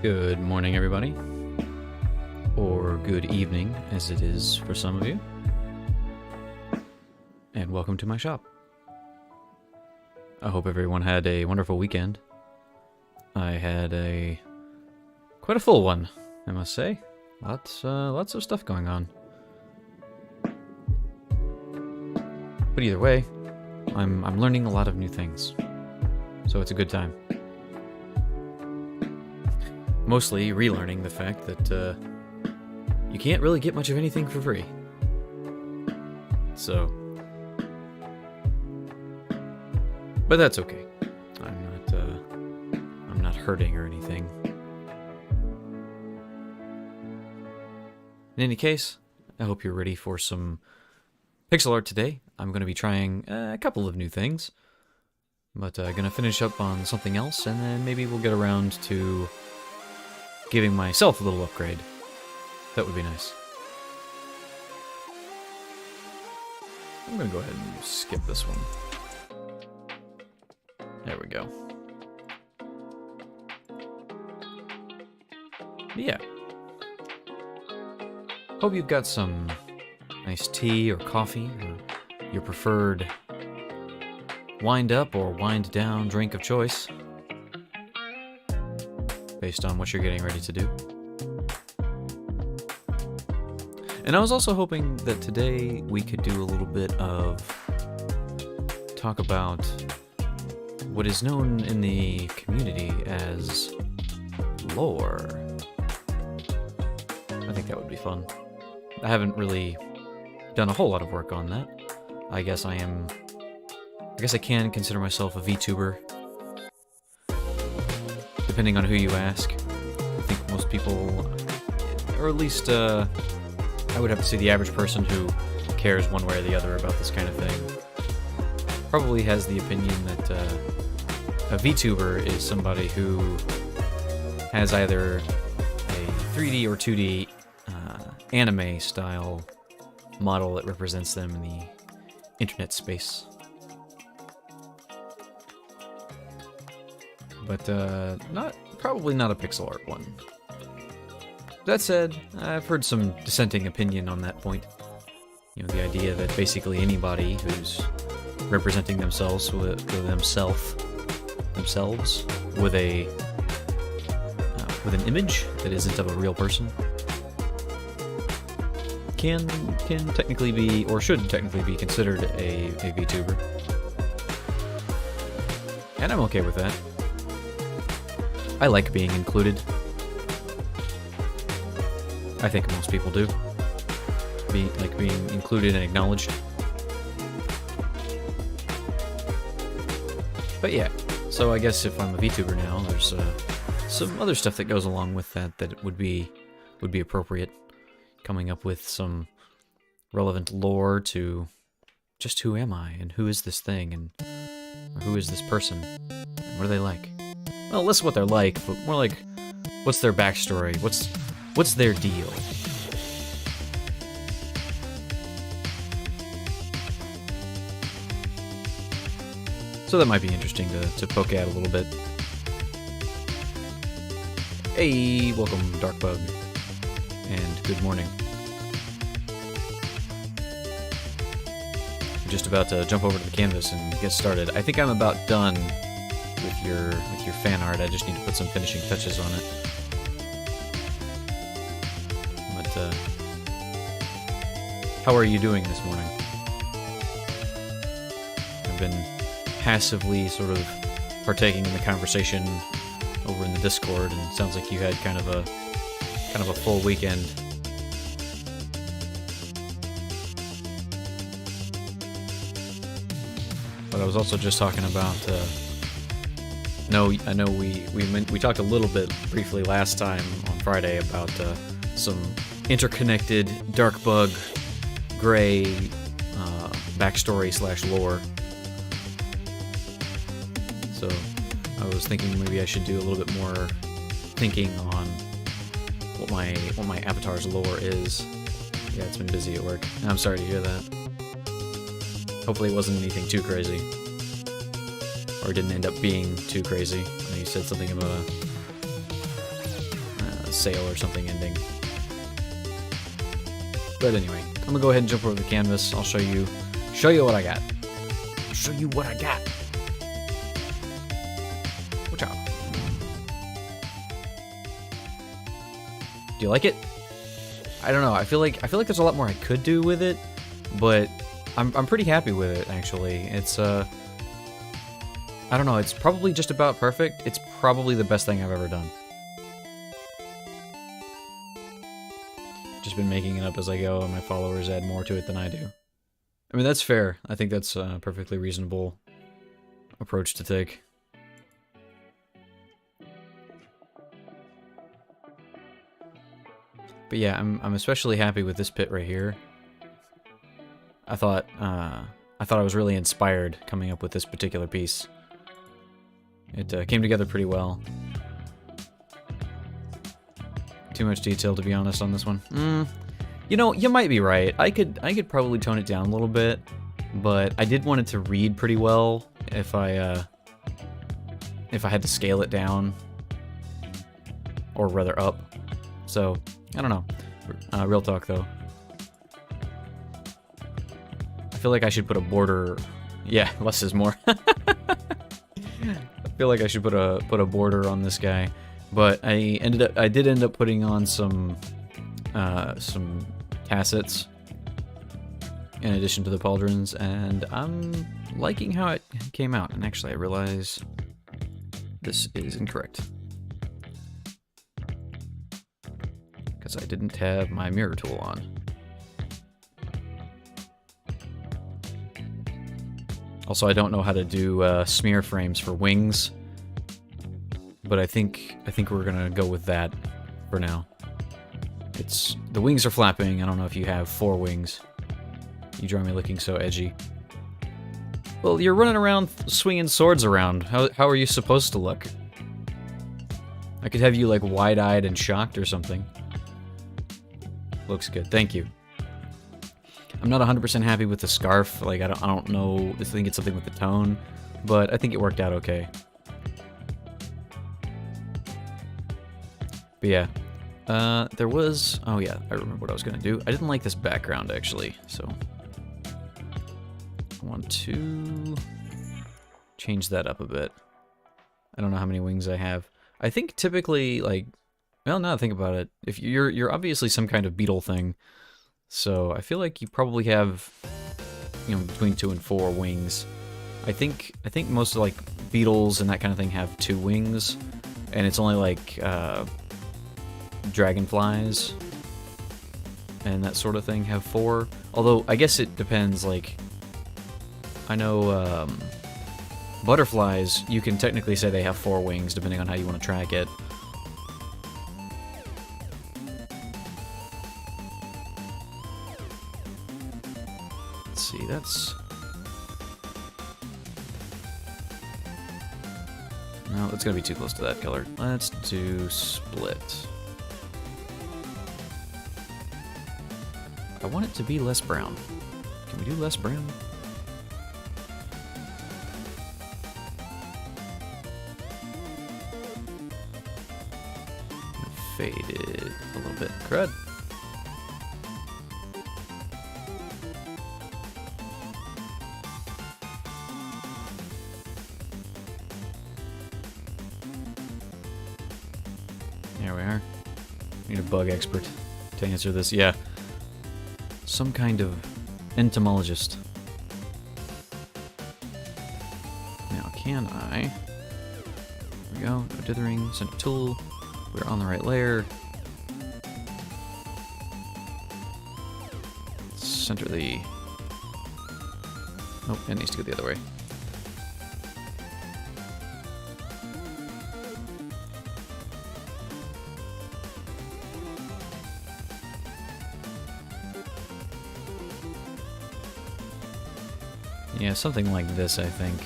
Good morning, everybody. Or good evening, as it is for some of you. And welcome to my shop. I hope everyone had a wonderful weekend. I had quite a full one, I must say. Lots of stuff going on. But either way, I'm learning a lot of new things. So it's a good time. Mostly relearning the fact that you can't really get much of anything for free. So, but that's okay. I'm not hurting or anything. In any case, I hope you're ready for some pixel art today. I'm going to be trying a couple of new things, but I'm going to finish up on something else, and then maybe we'll get around to giving myself a little upgrade. That would be nice. I'm going to go ahead and skip this one. There we go. But yeah. Hope you've got some nice tea or coffee, or your preferred wind up or wind down drink of choice, based on what you're getting ready to do. And I was also hoping that today we could do a little bit of talk about what is known in the community as lore. I think that would be fun. I haven't really done a whole lot of work on that. I guess I can consider myself a VTuber, depending on who you ask. I think most people, or at least I would have to say the average person who cares one way or the other about this kind of thing, probably has the opinion that a VTuber is somebody who has either a 3D or 2D anime style model that represents them in the internet space. But probably not a pixel art one. That said, I've heard some dissenting opinion on that point. You know, the idea that basically anybody who's representing themselves with an image that isn't of a real person can technically be, or should technically be, considered a VTuber. And I'm okay with that. I like being included. I think most people do. Being included and acknowledged. But yeah, so I guess if I'm a VTuber now, there's some other stuff that goes along with that would be appropriate. Coming up with some relevant lore to just who am I, and who is this thing, and who is this person, and what are they like? Well, less what they're like, but more like, what's their backstory? What's their deal? So that might be interesting to poke at a little bit. Hey, welcome, Darkbug, and good morning. I'm just about to jump over to the canvas and get started. I think I'm about done with your fan art. I just need to put some finishing touches on it. But how are you doing this morning? I've been passively sort of partaking in the conversation over in the Discord, and it sounds like you had kind of a full weekend. But I was also just talking about I know we talked a little bit briefly last time on Friday about some interconnected Darkbug Gray backstory / lore. So I was thinking maybe I should do a little bit more thinking on what my avatar's lore is. Yeah, it's been busy at work. I'm sorry to hear that. Hopefully it wasn't anything too crazy. Or it didn't end up being too crazy. I know you said something about sale or something ending. But anyway, I'm gonna go ahead and jump over the canvas. I'll show you what I got. I'll show you what I got. Watch out. Do you like it? I don't know. I feel like there's a lot more I could do with it, but I'm pretty happy with it actually. It's I don't know. It's probably just about perfect. It's probably the best thing I've ever done. Just been making it up as I go, and my followers add more to it than I do. I mean, that's fair. I think that's a perfectly reasonable approach to take. But yeah, I'm especially happy with this pit right here. I thought I was really inspired coming up with this particular piece. It came together pretty well. Too much detail, to be honest, on this one. You know, you might be right. I could probably tone it down a little bit, but I did want it to read pretty well if I had to scale it down, or rather up. So I don't know. Real talk though. I feel like I should put a border. Yeah, less is more. I feel like I should put a border on this guy, but I did end up putting on some tassets in addition to the pauldrons, and I'm liking how it came out. And actually, I realize this is incorrect because I didn't have my mirror tool on. Also, I don't know how to do smear frames for wings, but I think we're gonna go with that for now. The wings are flapping. I don't know if you have 4 wings. You draw me looking so edgy. Well, you're running around swinging swords around. How are you supposed to look? I could have you like wide-eyed and shocked or something. Looks good. Thank you. I'm not 100% happy with the scarf. Like I don't know. I think it's something with the tone, but I think it worked out okay. But yeah. There was... Oh yeah, I remember what I was gonna do. I didn't like this background, actually, so... I want to... change that up a bit. I don't know how many wings I have. I think typically, like... Well, now that I think about it, if you're obviously some kind of beetle thing, so I feel like you probably have, you know, between 2 and 4 wings. I think most of, like, beetles and that kind of thing have 2 wings, and it's only, like, dragonflies and that sort of thing have 4. Although I guess it depends. Like I know butterflies, you can technically say they have 4 wings depending on how you want to track it. Let's see, that's... No, that's gonna be too close to that color. Let's do split. I want it to be less brown. Can we do less brown? Faded a little bit. Crud. There we are. Need a bug expert to answer this. Yeah. Some kind of entomologist. Now, can I... There we go. No dithering. Center tool. We're on the right layer. Center the... Nope, it needs to go the other way. Yeah, something like this, I think.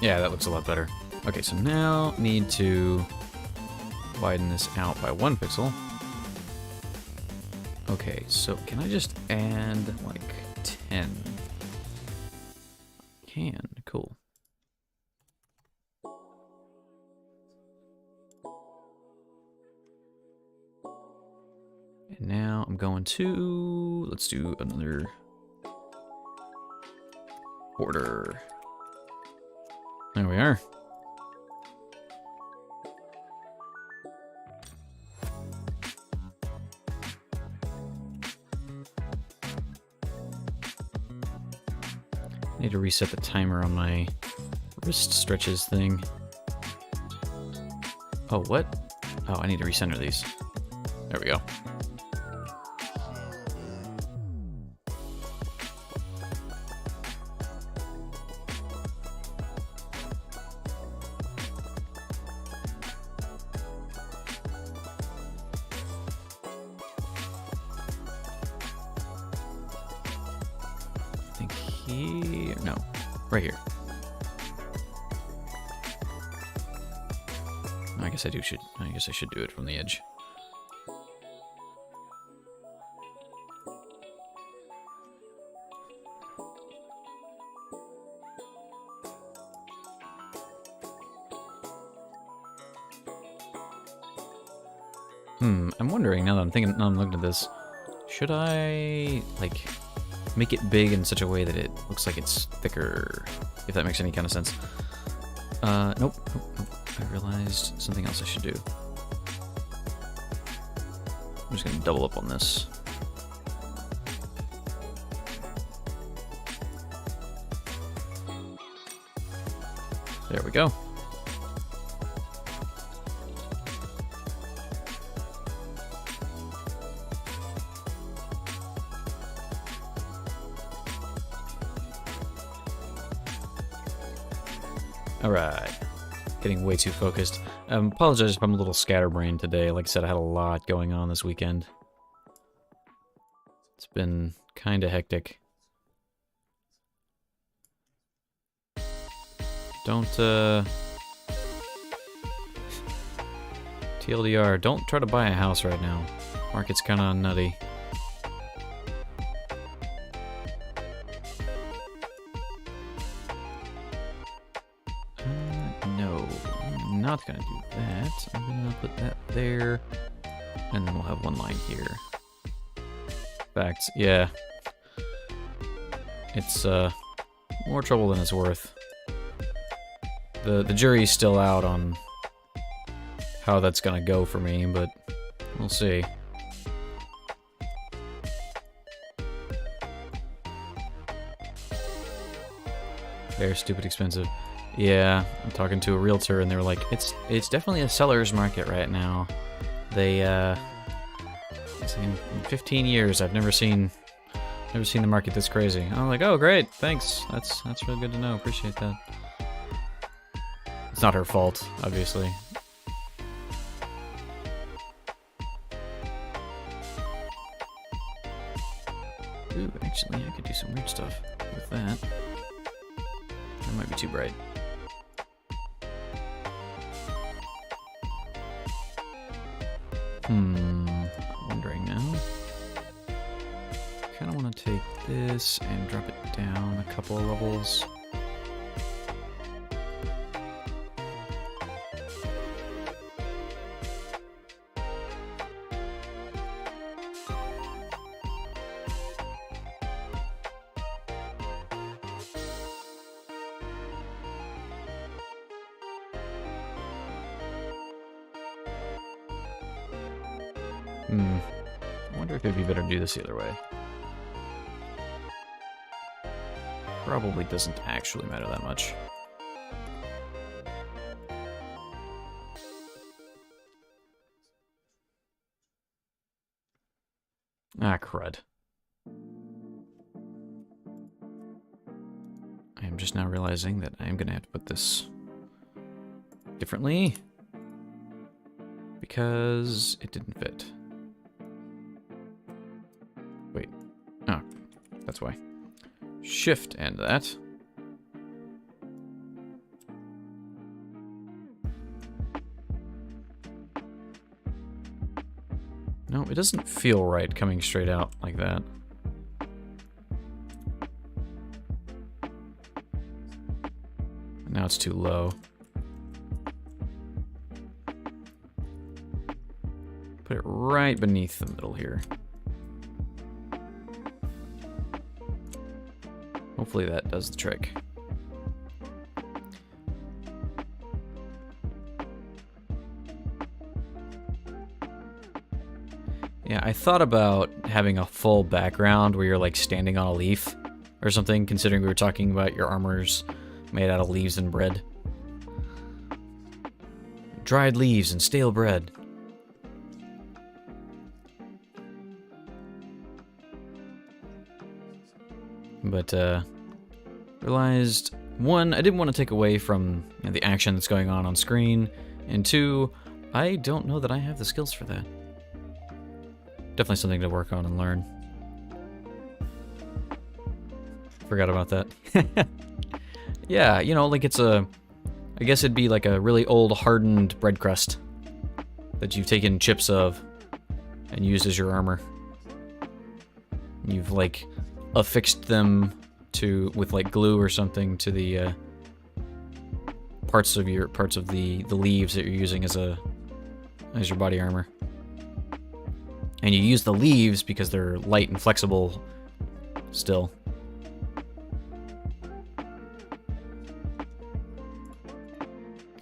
Yeah, that looks a lot better. Okay, so now need to widen this out by 1 pixel. Okay, so can I just add like 10? can. Cool. And now I'm going to... Let's do another... order. There we are. Need to reset the timer on my wrist stretches thing. Oh, what? Oh, I need to recenter these. There we go. Here? No, right here. I guess I should do it from the edge. I'm wondering now that I'm looking at this, should I like make it big in such a way that it looks like it's thicker, if that makes any kind of sense. Nope. I realized something else I should do. I'm just gonna double up on this. There we go. Alright. Getting way too focused. Apologize if I'm a little scatterbrained today. Like I said, I had a lot going on this weekend. It's been kinda hectic. Don't, TLDR, don't try to buy a house right now. Market's kinda nutty. No, I'm not gonna do that. I'm gonna put that there, and then we'll have one line here. Facts, yeah. It's, more trouble than it's worth. The jury's still out on how that's gonna go for me, but we'll see. They're stupid expensive. Yeah, I'm talking to a realtor and they were like, it's definitely a seller's market right now. They in 15 years I've never seen the market this crazy. I'm like, oh great, thanks. That's really good to know. Appreciate that. It's not her fault, obviously. Ooh, actually I could do some weird stuff with that. That might be too bright. Wondering now. Kinda wanna take this and drop it down a couple of levels. I wonder if it'd be better to do this the other way. Probably doesn't actually matter that much. Ah, crud. I am just now realizing that I am going to have to put this differently because it didn't fit. Wait. Oh, that's why. Shift and that. No, it doesn't feel right coming straight out like that. now it's too low. Put it right beneath the middle here. Hopefully that does the trick. Yeah, I thought about having a full background where you're like standing on a leaf or something, considering we were talking about your armor's made out of leaves and bread. Dried leaves and stale bread. But, realized, one, I didn't want to take away from the action that's going on screen, and two, I don't know that I have the skills for that. Definitely something to work on and learn. Forgot about that. Yeah, you know, like it's a... I guess it'd be like a really old, hardened bread crust that you've taken chips of and used as your armor. You've, like, affixed them to with like glue or something to the parts of the leaves that you're using as your body armor. And you use the leaves because they're light and flexible still.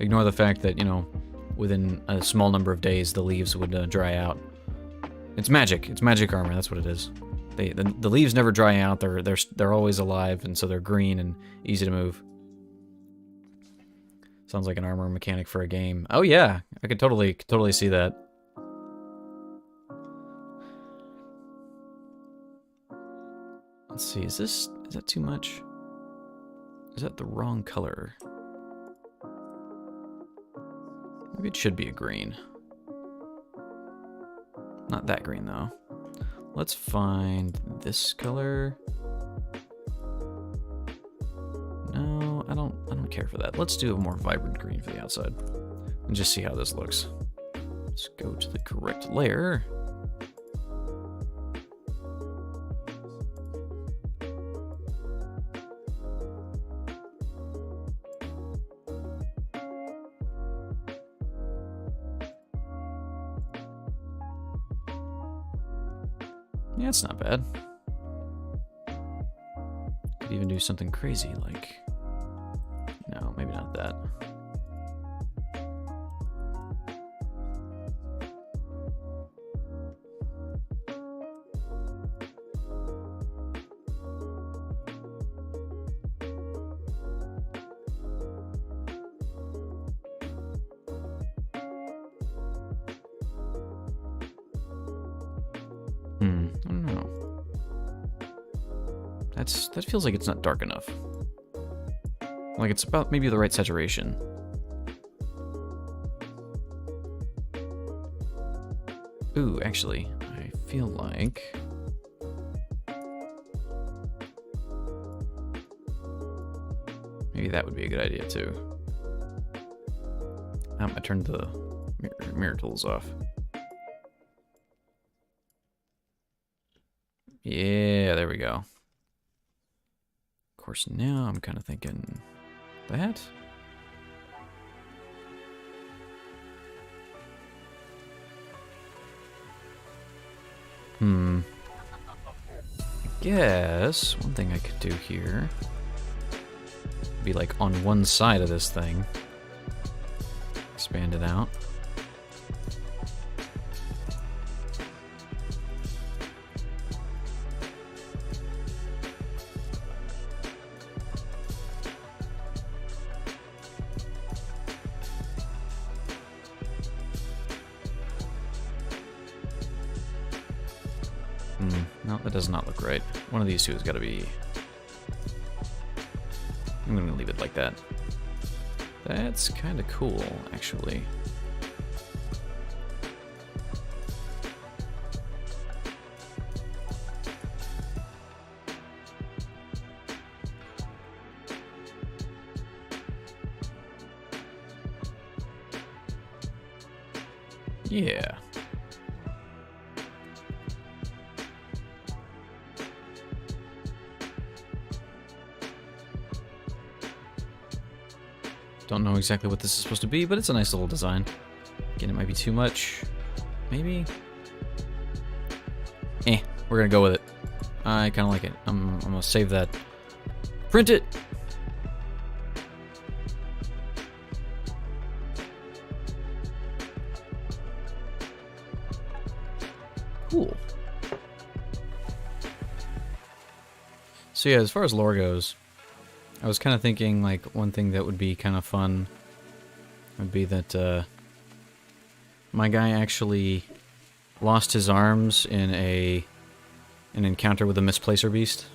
Ignore the fact that, you know, within a small number of days the leaves would dry out. It's magic. It's magic armor. That's what it is. The leaves never dry out. They're always alive, and so they're green and easy to move. Sounds like an armor mechanic for a game. Oh yeah, I could totally see that. Let's see. Is that too much? Is that the wrong color? Maybe it should be a green. Not that green though. Let's find this color. No, I don't care for that. Let's do a more vibrant green for the outside and just see how this looks. Let's go to the correct layer. Yeah, it's not bad. Could even do something crazy like... No, maybe not that. I don't know. That feels like it's not dark enough. Like it's about maybe the right saturation. Ooh, actually, I feel like... maybe that would be a good idea too. I turned the mirror tools off. Yeah, there we go. Of course, now I'm kind of thinking that. I guess one thing I could do here would be like on one side of this thing. Expand it out. No, that does not look right. One of these two has got to be... I'm going to leave it like that. That's kind of cool, actually. Yeah. Don't know exactly what this is supposed to be, but it's a nice little design. Again, it might be too much. Maybe? We're gonna go with it. I kind of like it. I'm gonna save that. Print it! Cool. So yeah, as far as lore goes, I was kind of thinking, like, one thing that would be kind of fun would be that, my guy actually lost his arms in an encounter with a misplacer beast.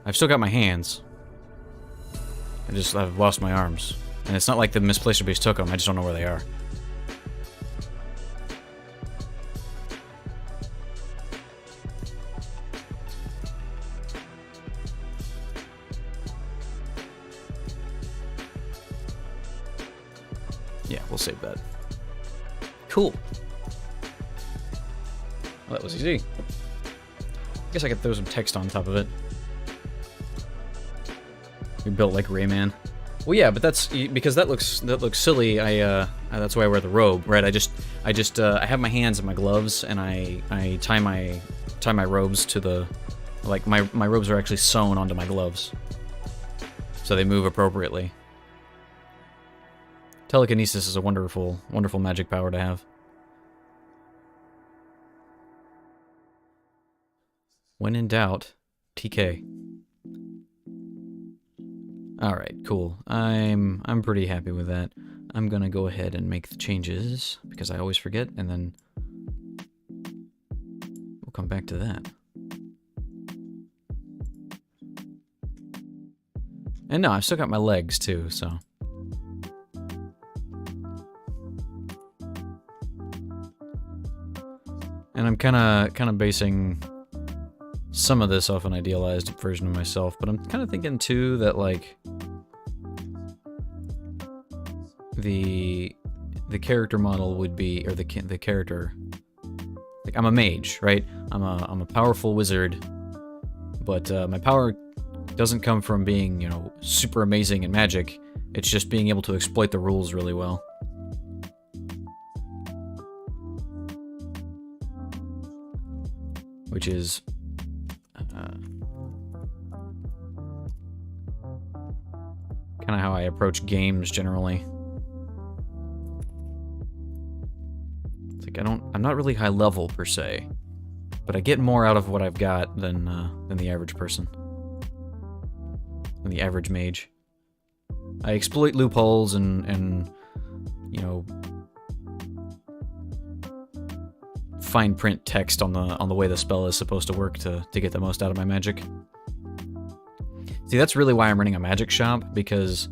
I've still got my hands. I've lost my arms. And it's not like the misplacer beast took them, I just don't know where they are. Yeah, we'll save that. Cool. Well, that was easy. I guess I could throw some text on top of it. We built like Rayman. Well, yeah, but that's because that looks silly. That's why I wear the robe, right? I have my hands in my gloves, and I tie my robes to the, like, my robes are actually sewn onto my gloves, so they move appropriately. Telekinesis is a wonderful magic power to have. When in doubt, TK. Alright, cool. I'm pretty happy with that. I'm gonna go ahead and make the changes, because I always forget, and then we'll come back to that. And no, I've still got my legs too, so. And I'm kinda basing some of this off an idealized version of myself, but I'm kind of thinking too that, like, the character model would be, or the character, like, I'm a mage, right? I'm a powerful wizard, but my power doesn't come from being, you know, super amazing in magic. It's just being able to exploit the rules really well. Which is kind of how I approach games generally. It's like I'm not really high level per se, but I get more out of what I've got than the average person, than the average mage. I exploit loopholes and you know, fine print text on the way the spell is supposed to work to get the most out of my magic. See, that's really why I'm running a magic shop, because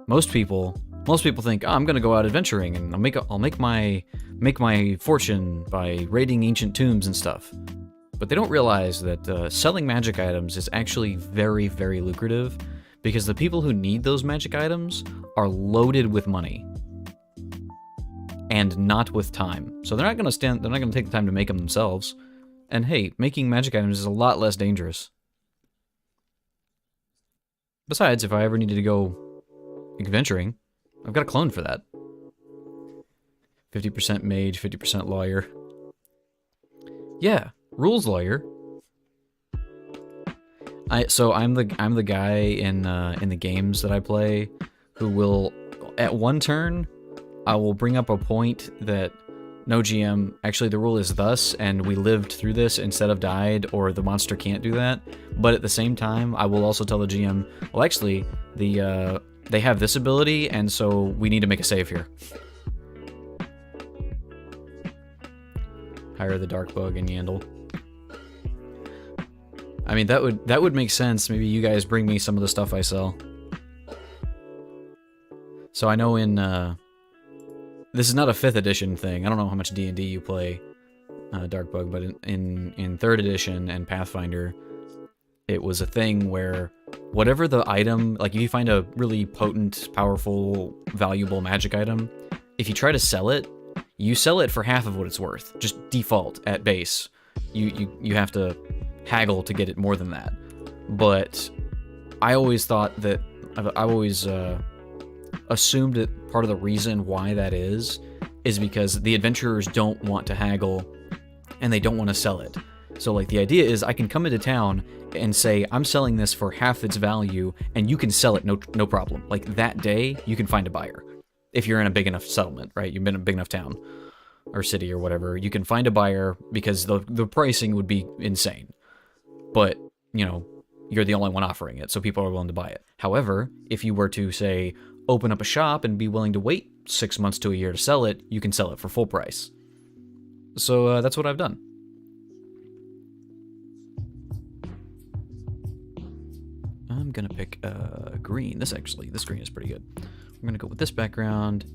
most people think, oh, I'm gonna go out adventuring and I'll make my fortune by raiding ancient tombs and stuff. But they don't realize that selling magic items is actually very, very lucrative, because the people who need those magic items are loaded with money and not with time. So they're not gonna take the time to make them themselves. And hey, making magic items is a lot less dangerous. Besides, if I ever needed to go adventuring, I've got a clone for that. 50% mage, 50% lawyer. Yeah, rules lawyer. So I'm the guy in the games that I play who will, at one turn, I will bring up a point that, no GM, actually the rule is thus, and we lived through this instead of died, or the monster can't do that. But at the same time, I will also tell the GM, well, actually, they have this ability, and so we need to make a save here. Hire the Dark Bug and Yandel. I mean, that would make sense. Maybe you guys bring me some of the stuff I sell. So I know in this is not a 5th edition thing. I don't know how much D&D you play, Dark Bug, but in 3rd edition and Pathfinder, it was a thing where whatever the item, like if you find a really potent, powerful, valuable magic item, if you try to sell it, you sell it for half of what it's worth. Just default at base. You have to haggle to get it more than that. But I always thought that, I always assumed that part of the reason why that is because the adventurers don't want to haggle and they don't want to sell it. So like the idea is I can come into town and say I'm selling this for half its value and you can sell it no problem. Like that day you can find a buyer. If you're in a big enough settlement, right? You've been in a big enough town or city or whatever, you can find a buyer because the pricing would be insane. But, you know, you're the only one offering it, so people are willing to buy it. However, if you were to, say, open up a shop and be willing to wait 6 months to a year to sell it, you can sell it for full price. So that's what I've done. I'm gonna pick green. This green is pretty good. I'm gonna go with this background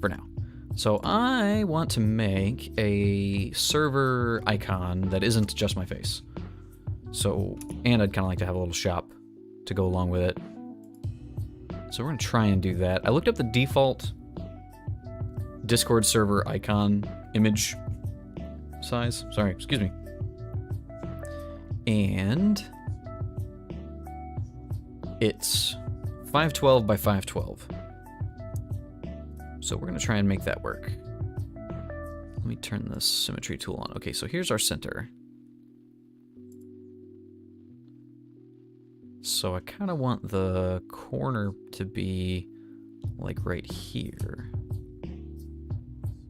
for now. So I want to make a server icon that isn't just my face. So, and I'd kind of like to have a little shop to go along with it. So we're gonna try and do that. I looked up the default Discord server icon image size. Sorry, excuse me. And it's 512 by 512. So we're gonna try and make that work. Let me turn the symmetry tool on. Okay, so here's our center. So I kind of want the corner to be like right here.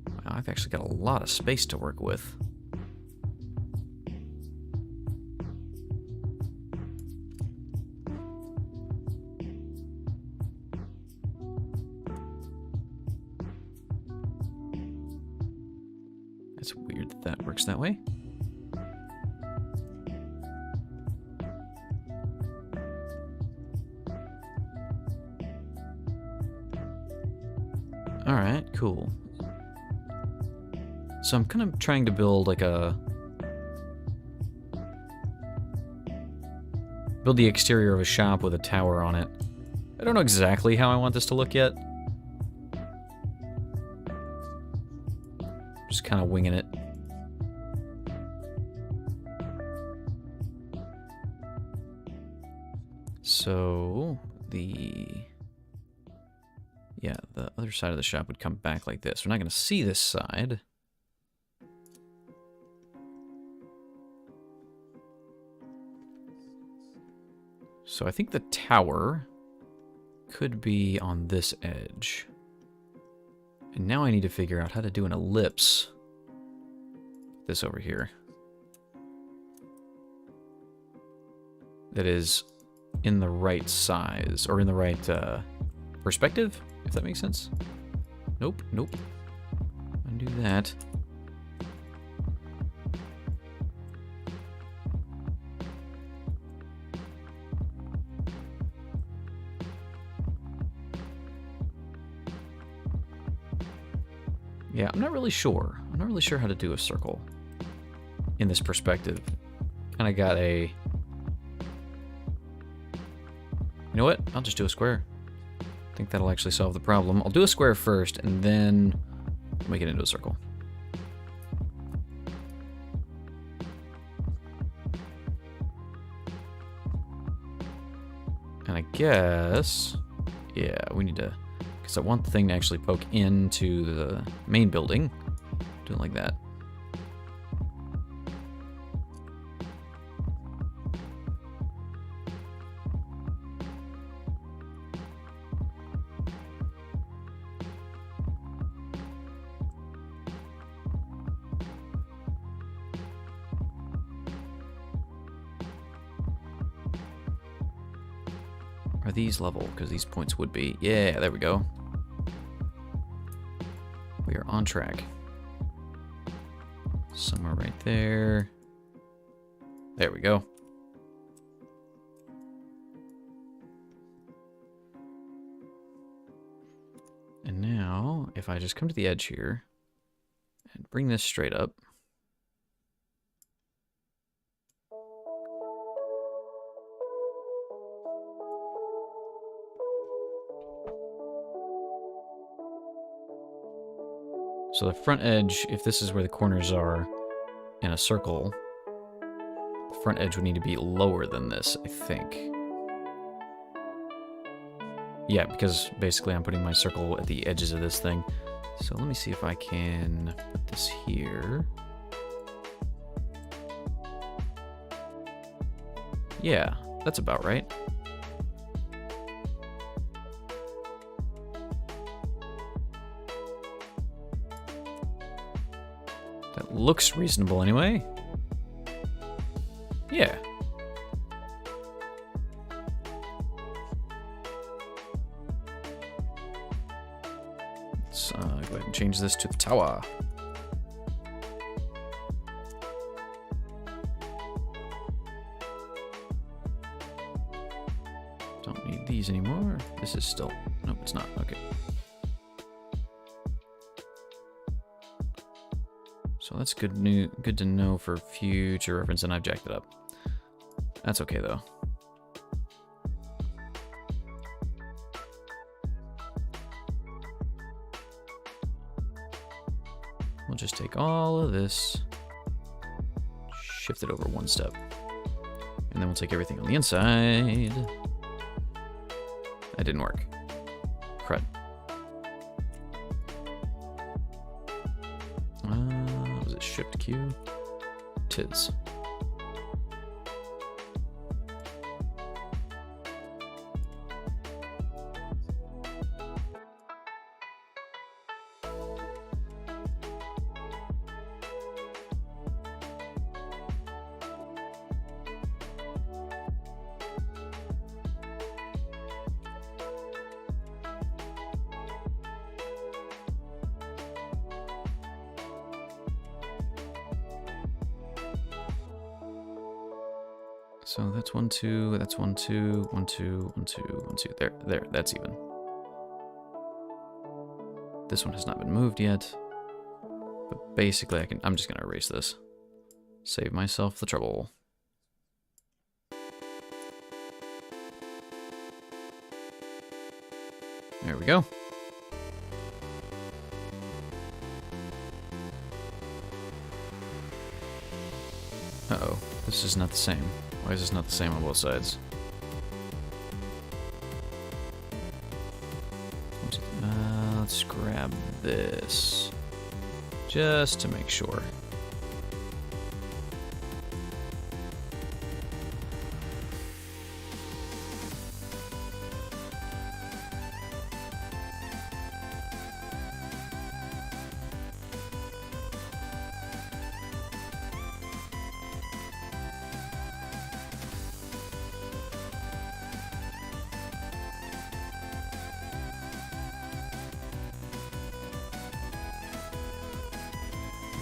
Wow, I've actually got a lot of space to work with. It's weird that that works that way. Alright, cool. So I'm kind of trying to build like build the exterior of a shop with a tower on it. I don't know exactly how I want this to look yet. Just kind of winging it. So the other side of the shop would come back like this. We're not going to see this side. So I think the tower could be on this edge. And now I need to figure out how to do an ellipse. This over here. That is in the right size, or in the right perspective, if that makes sense. Nope, nope. Undo that. Yeah, I'm not really sure. I'm not really sure how to do a circle in this perspective. Kind of got a... You know what? I'll just do a square. I think that'll actually solve the problem. I'll do a square first, and then make it into a circle. And I guess... Yeah, we need to... Because I want the thing to actually poke into the main building. Do it like that. Are these level? Because these points would be. Yeah, there we go. We are on track. Somewhere right there. There we go. And now, if I just come to the edge here and bring this straight up. So the front edge, if this is where the corners are in a circle, The front edge would need to be lower than this, I think. Yeah, because basically I'm putting my circle at the edges of this thing. So let me see if I can put this here. Yeah, that's about right. That looks reasonable anyway. Yeah. Let's go ahead and change this to the tower. Don't need these anymore. This is still... Nope, it's not. Okay. So that's good to know for future reference, and I've jacked it up. That's okay, though. We'll just take all of this, shift it over one step, and then we'll take everything on the inside. That didn't work. Crud. Was it Shift Q? Tis. So that's 1, 2, that's 1, 2, 1, 2, 1, 2, 1, 2. There, that's even. This one has not been moved yet. But basically I'm just gonna erase this. Save myself the trouble. There we go. Uh-oh, this is not the same. Why is this not the same on both sides? Let's grab this. Just to make sure.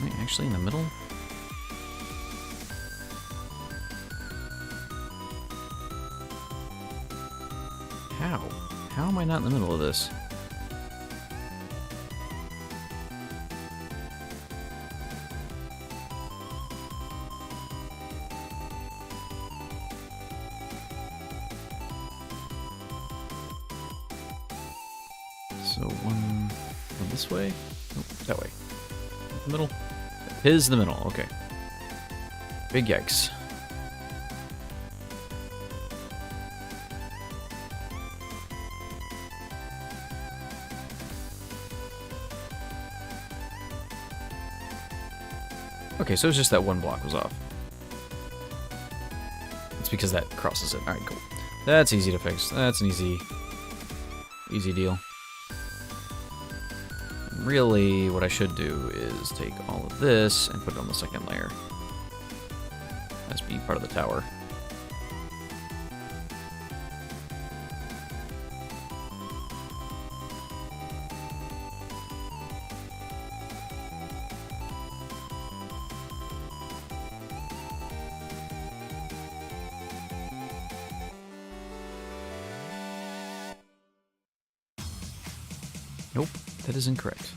Wait, actually in the middle? How? How am I not in the middle of this? So one this way? Oh, that way. The middle? Is the middle, okay. Big yikes. Okay, so it's just that one block was off. It's because that crosses it. Alright, cool. That's easy to fix. That's an easy deal. Really, what I should do is take all of this and put it on the second layer. As be part of the tower. Nope, that is incorrect.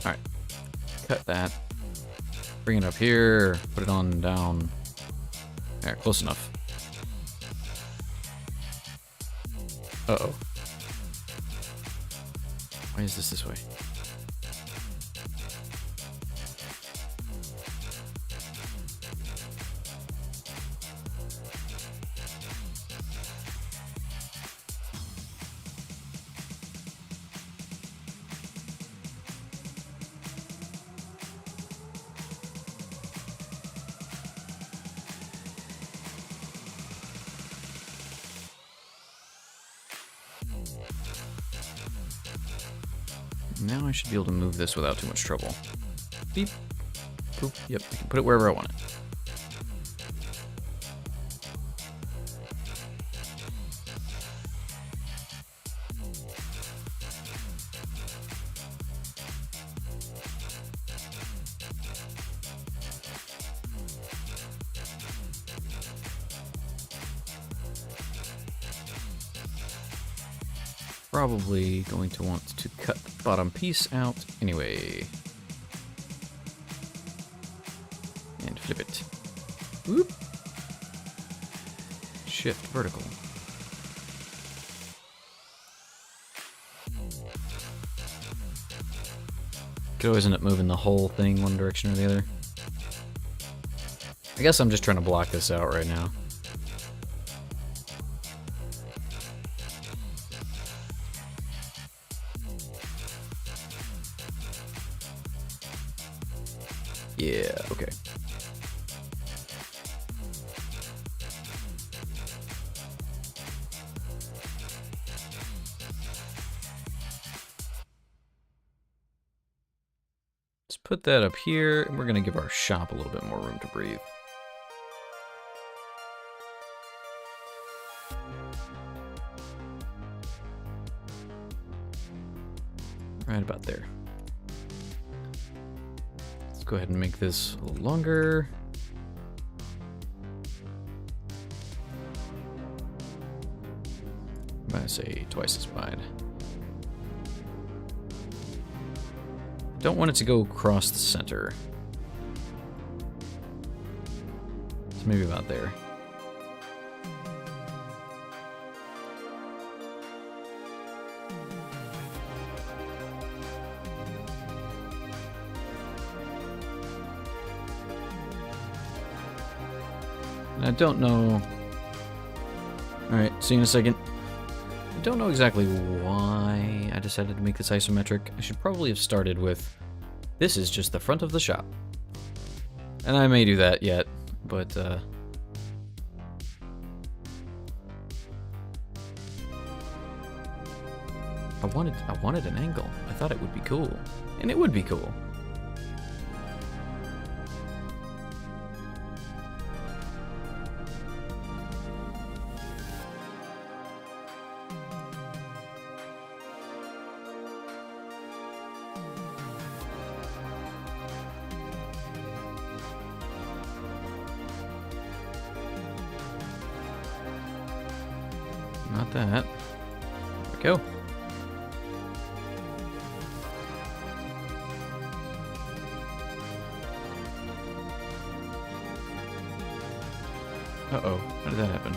Alright, cut that. Bring it up here. Put it on down. There, close enough. Uh-oh. Why is this way? Now I should be able to move this without too much trouble. Beep. Boop. Yep, I can put it wherever I want it. Probably going to want to cut the bottom piece out anyway. And flip it. Whoop. Shift vertical. Could always end up moving the whole thing one direction or the other. I guess I'm just trying to block this out right now. Yeah, okay. Let's put that up here, and we're going to give our shop a little bit more room to breathe. Right about there. Go ahead and make this a little longer. I'm gonna say twice as wide. Don't want it to go across the center. So maybe about there. I don't know. Alright, see you in a second. I don't know exactly why I decided to make this isometric. I should probably have started with, this is just the front of the shop. And I may do that yet, but I wanted an angle. I thought it would be cool. And it would be cool. Not that. There we go. Uh-oh. How did that happen?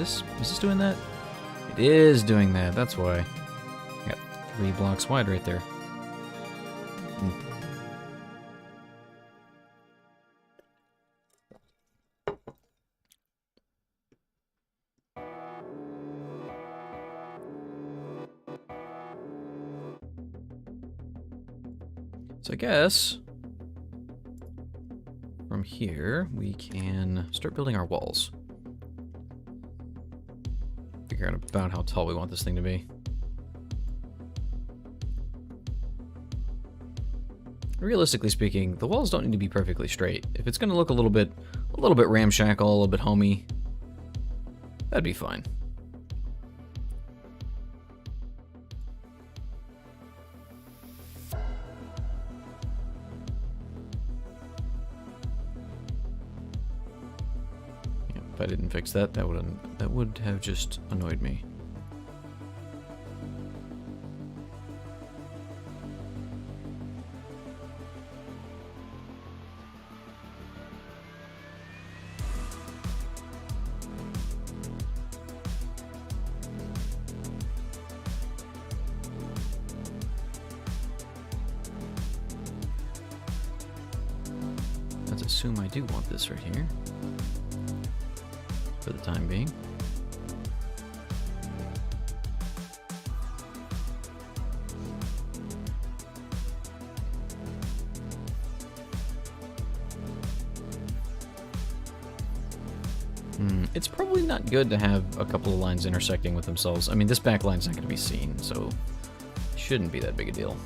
Is this doing that? It is doing that. That's why. I got 3 blocks wide right there. So I guess from here we can start building our walls. Figure out about how tall we want this thing to be. Realistically speaking, the walls don't need to be perfectly straight. If it's going to look a little bit ramshackle, a little bit homey, that'd be fine. If I didn't fix that, that would have just annoyed me. assume I do want this right here. For the time being. It's probably not good to have a couple of lines intersecting with themselves. I mean, this back line's not going to be seen, so it shouldn't be that big a deal.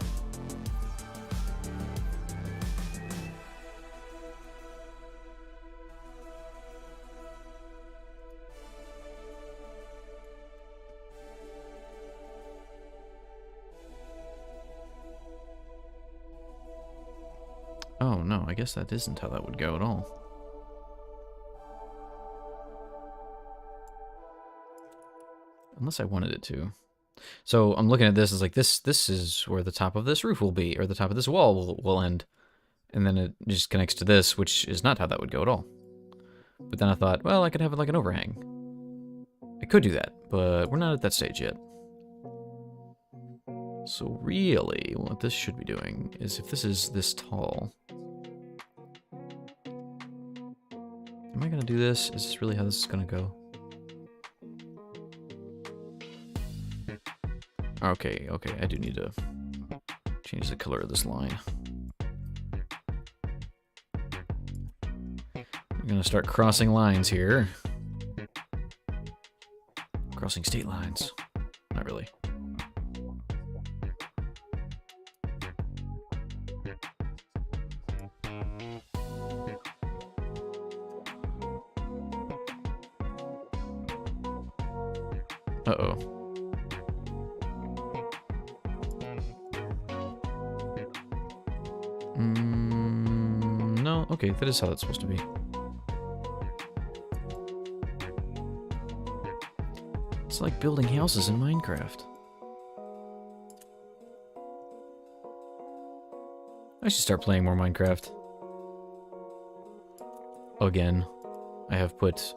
Oh no, I guess that isn't how that would go at all. Unless I wanted it to. So I'm looking at this as like, this is where the top of this roof will be, or the top of this wall will end. And then it just connects to this, which is not how that would go at all. But then I thought, well, I could have it like an overhang. I could do that, but we're not at that stage yet. So really, what this should be doing is, if this is this tall... Am I going to do this? Is this really how this is going to go? Okay, I do need to change the color of this line. I'm gonna start crossing lines here. Crossing state lines. Not really. Uh-oh. No, okay, that is how that's supposed to be. It's like building houses in Minecraft. I should start playing more Minecraft. Again. I have put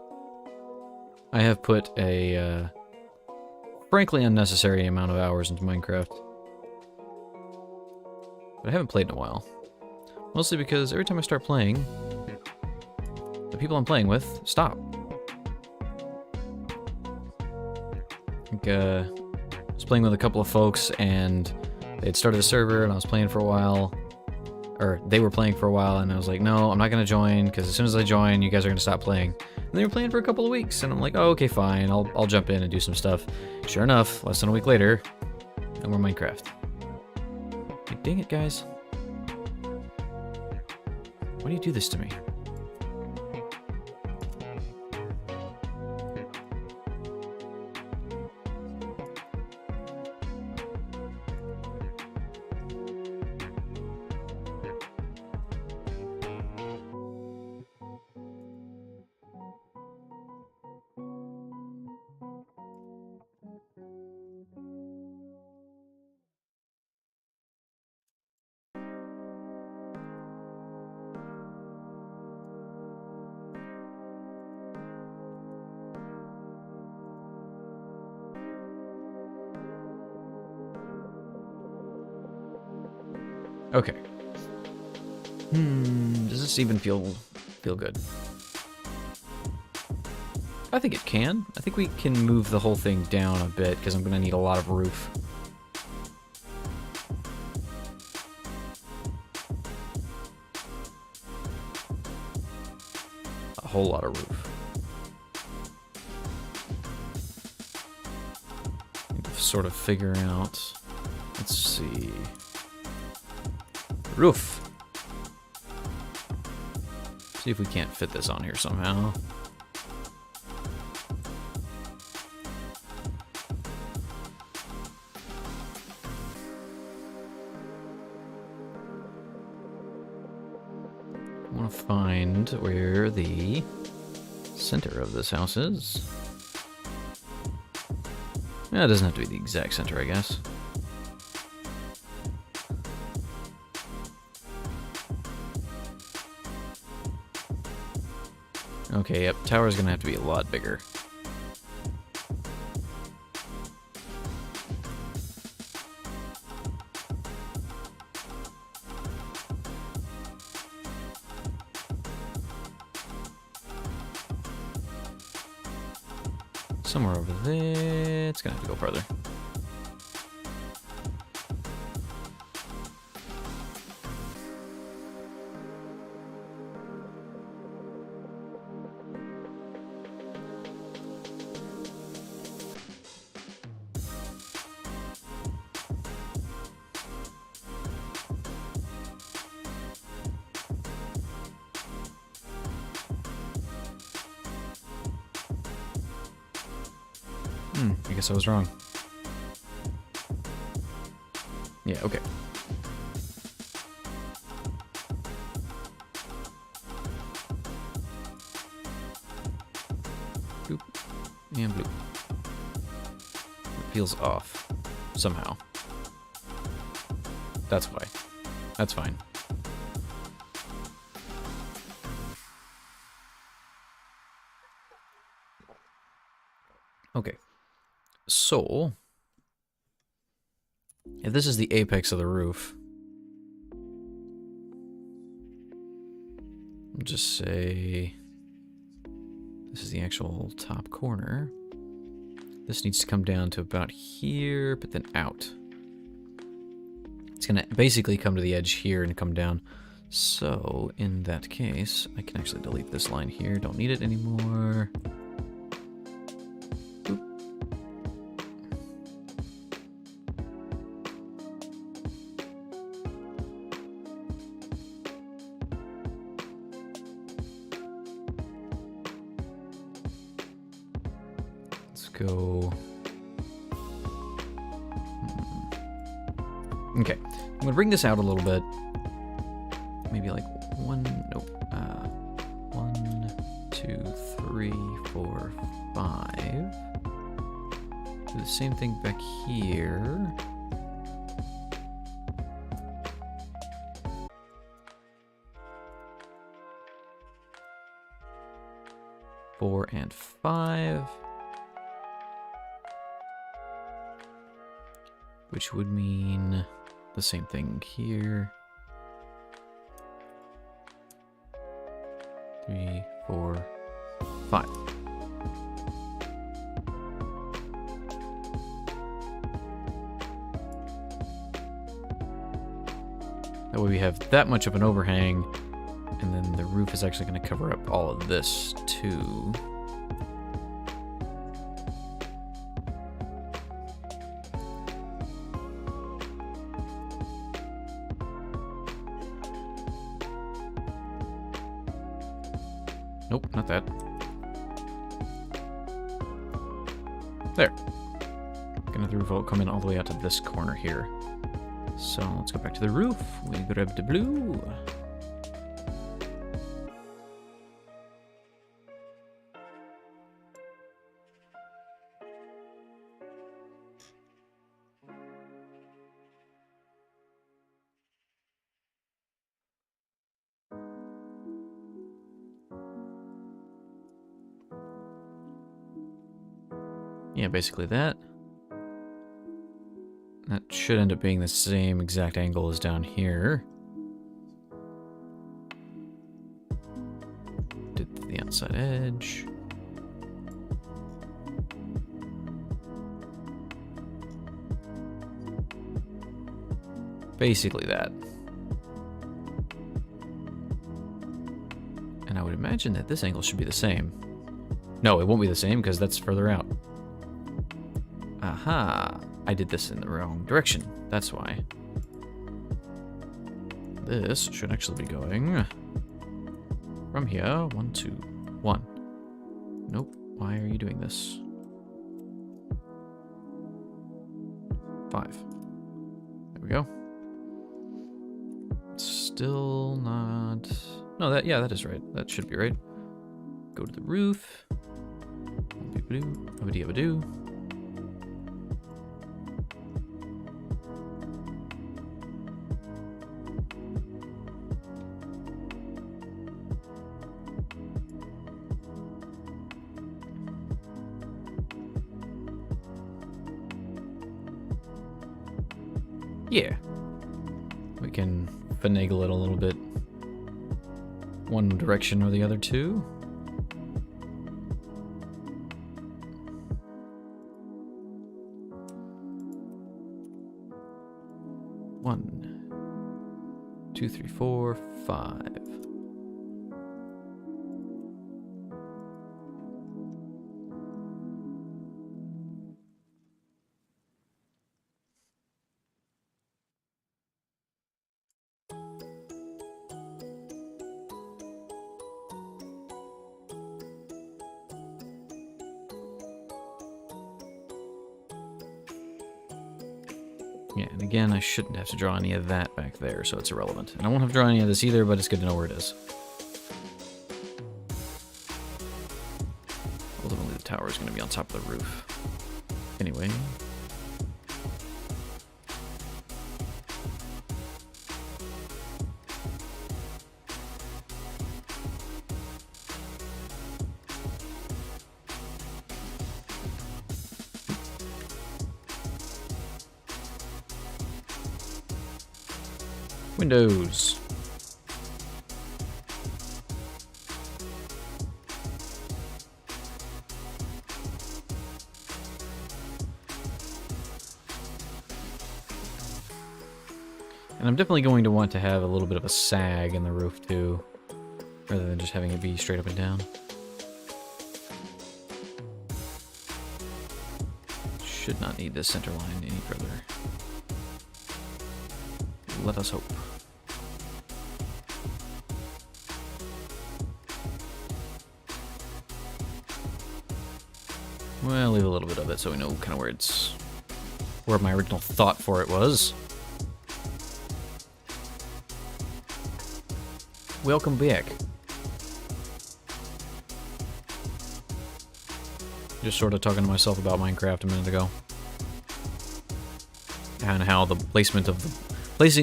a, frankly unnecessary amount of hours into Minecraft. But I haven't played in a while. Mostly because every time I start playing, the people I'm playing with stop. I was playing with a couple of folks, and they had started a server, and I was playing for a while. Or they were playing for a while, and I was like, no, I'm not going to join, because as soon as I join, you guys are going to stop playing. And they were playing for a couple of weeks, and I'm like, oh, okay, fine, I'll jump in and do some stuff. Sure enough, less than a week later, no more Minecraft. Like, dang it, guys. Why do you do this to me? Okay. Does this even feel good? I think it can. I think we can move the whole thing down a bit, because I'm going to need a lot of roof. A whole lot of roof. Need to sort of figure out... Let's see... Roof. See if we can't fit this on here somehow. I want to find where the center of this house is. Yeah, it doesn't have to be the exact center, I guess. Okay, yep, tower's gonna have to be a lot bigger. somewhere over there. It's gonna have to go further. I guess I was wrong. Yeah, okay. Bloop. And bloop. It feels off. Somehow. That's why. That's fine. Okay. So, if this is the apex of the roof, I'll just say this is the actual top corner. This needs to come down to about here, but then out. It's gonna basically come to the edge here and come down. So, in that case, I can actually delete this line here. Don't need it anymore. Go. Okay, I'm gonna bring this out a little bit. Maybe like 1, 2, 3, 4, 5. Do the same thing back here. Four and 5. Which would mean the same thing here. 3, 4, 5. That way we have that much of an overhang, and then the roof is actually going to cover up all of this too. Nope, not that. There. Gonna the roof will come in all the way out to this corner here. So let's go back to the roof. We grab the blue. Yeah, basically that. That should end up being the same exact angle as down here. Did the outside edge. Basically that. And I would imagine that this angle should be the same. No, it won't be the same because that's further out. Aha! I did this in the wrong direction. That's why. This should actually be going from here. 1, 2, 1. Nope. Why are you doing this? 5. There we go. Still not... No, that is right. That should be right. Go to the roof. Abadoo. Yeah. We can finagle it a little bit. One direction or the other too. 2, 3, 4, 5. Yeah, and again, I shouldn't have to draw any of that back there, so it's irrelevant. And I won't have to draw any of this either, but it's good to know where it is. Ultimately, the tower is going to be on top of the roof. Anyway. Windows. And I'm definitely going to want to have a little bit of a sag in the roof too, rather than just having it be straight up and down. Should not need this center line any further. Let us hope. Well, leave a little bit of it so we know kind of where my original thought for it was. Welcome back. Just sort of talking to myself about Minecraft a minute ago. And how the placing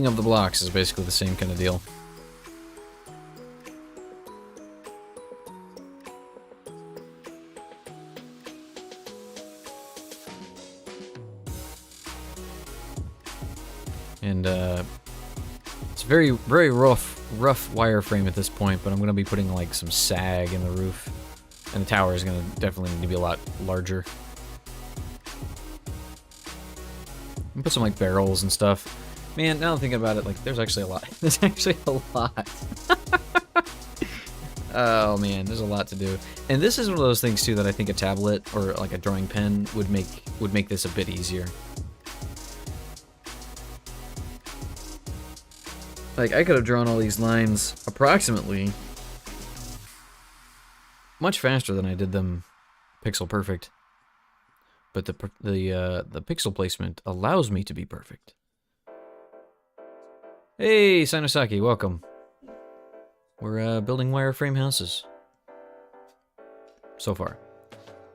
of the blocks is basically the same kind of deal. And it's very, very rough wireframe at this point, but I'm going to be putting like some sag in the roof. And the tower is going to definitely need to be a lot larger. And put some like barrels and stuff. Man, now I'm thinking about it, like there's actually a lot. There's actually a lot. Oh man, there's a lot to do. And this is one of those things too that I think a tablet or like a drawing pen would make this a bit easier. Like I could have drawn all these lines approximately much faster than I did them pixel perfect. But the pixel placement allows me to be perfect. Hey, Sinosaki, welcome. We're building wireframe houses. So far.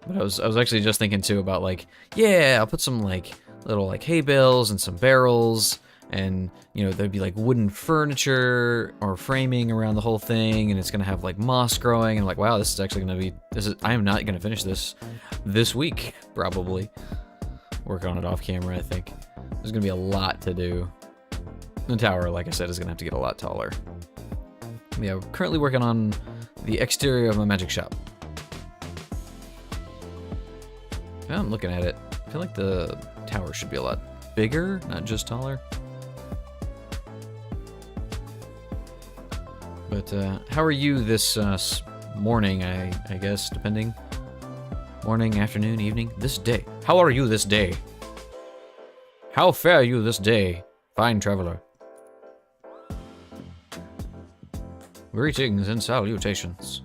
But I was actually just thinking too about like, yeah, I'll put some like little like hay bales and some barrels, and you know there'd be like wooden furniture or framing around the whole thing, and it's gonna have like moss growing, and like wow, this is actually gonna be I am not gonna finish this week probably. Work on it off camera, I think. There's gonna be a lot to do. The tower, like I said, is gonna have to get a lot taller. Yeah, we're currently working on the exterior of my magic shop. Now I'm looking at it. I feel like the tower should be a lot bigger, not just taller. But how are you this morning, I guess, depending? Morning, afternoon, evening, this day. How are you this day? How fare you this day, fine traveler? Greetings and salutations.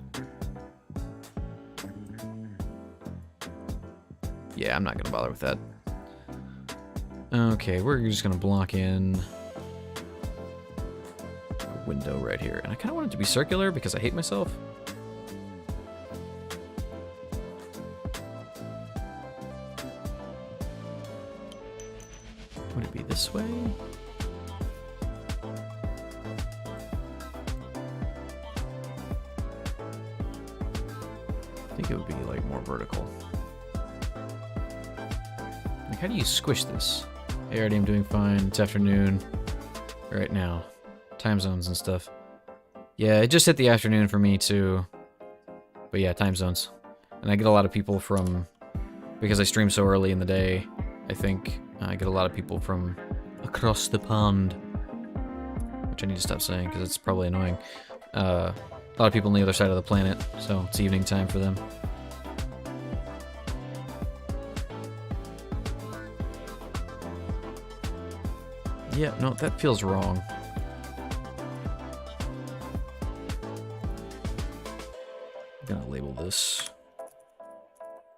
Yeah, I'm not gonna bother with that. Okay, we're just gonna block in a window right here. And I kinda want it to be circular because I hate myself. Would it be this way? I think it would be like more vertical. Like, how do you squish this? Hey, already I'm doing fine. It's afternoon right now. Time zones and stuff. Yeah, it just hit the afternoon for me too. But yeah, time zones. And I get a lot of people from, because I stream so early in the day, I think I get a lot of people from across the pond. which I need to stop saying because it's probably annoying. A lot of people on the other side of the planet, so it's evening time for them. Yeah, no, that feels wrong. I'm gonna label this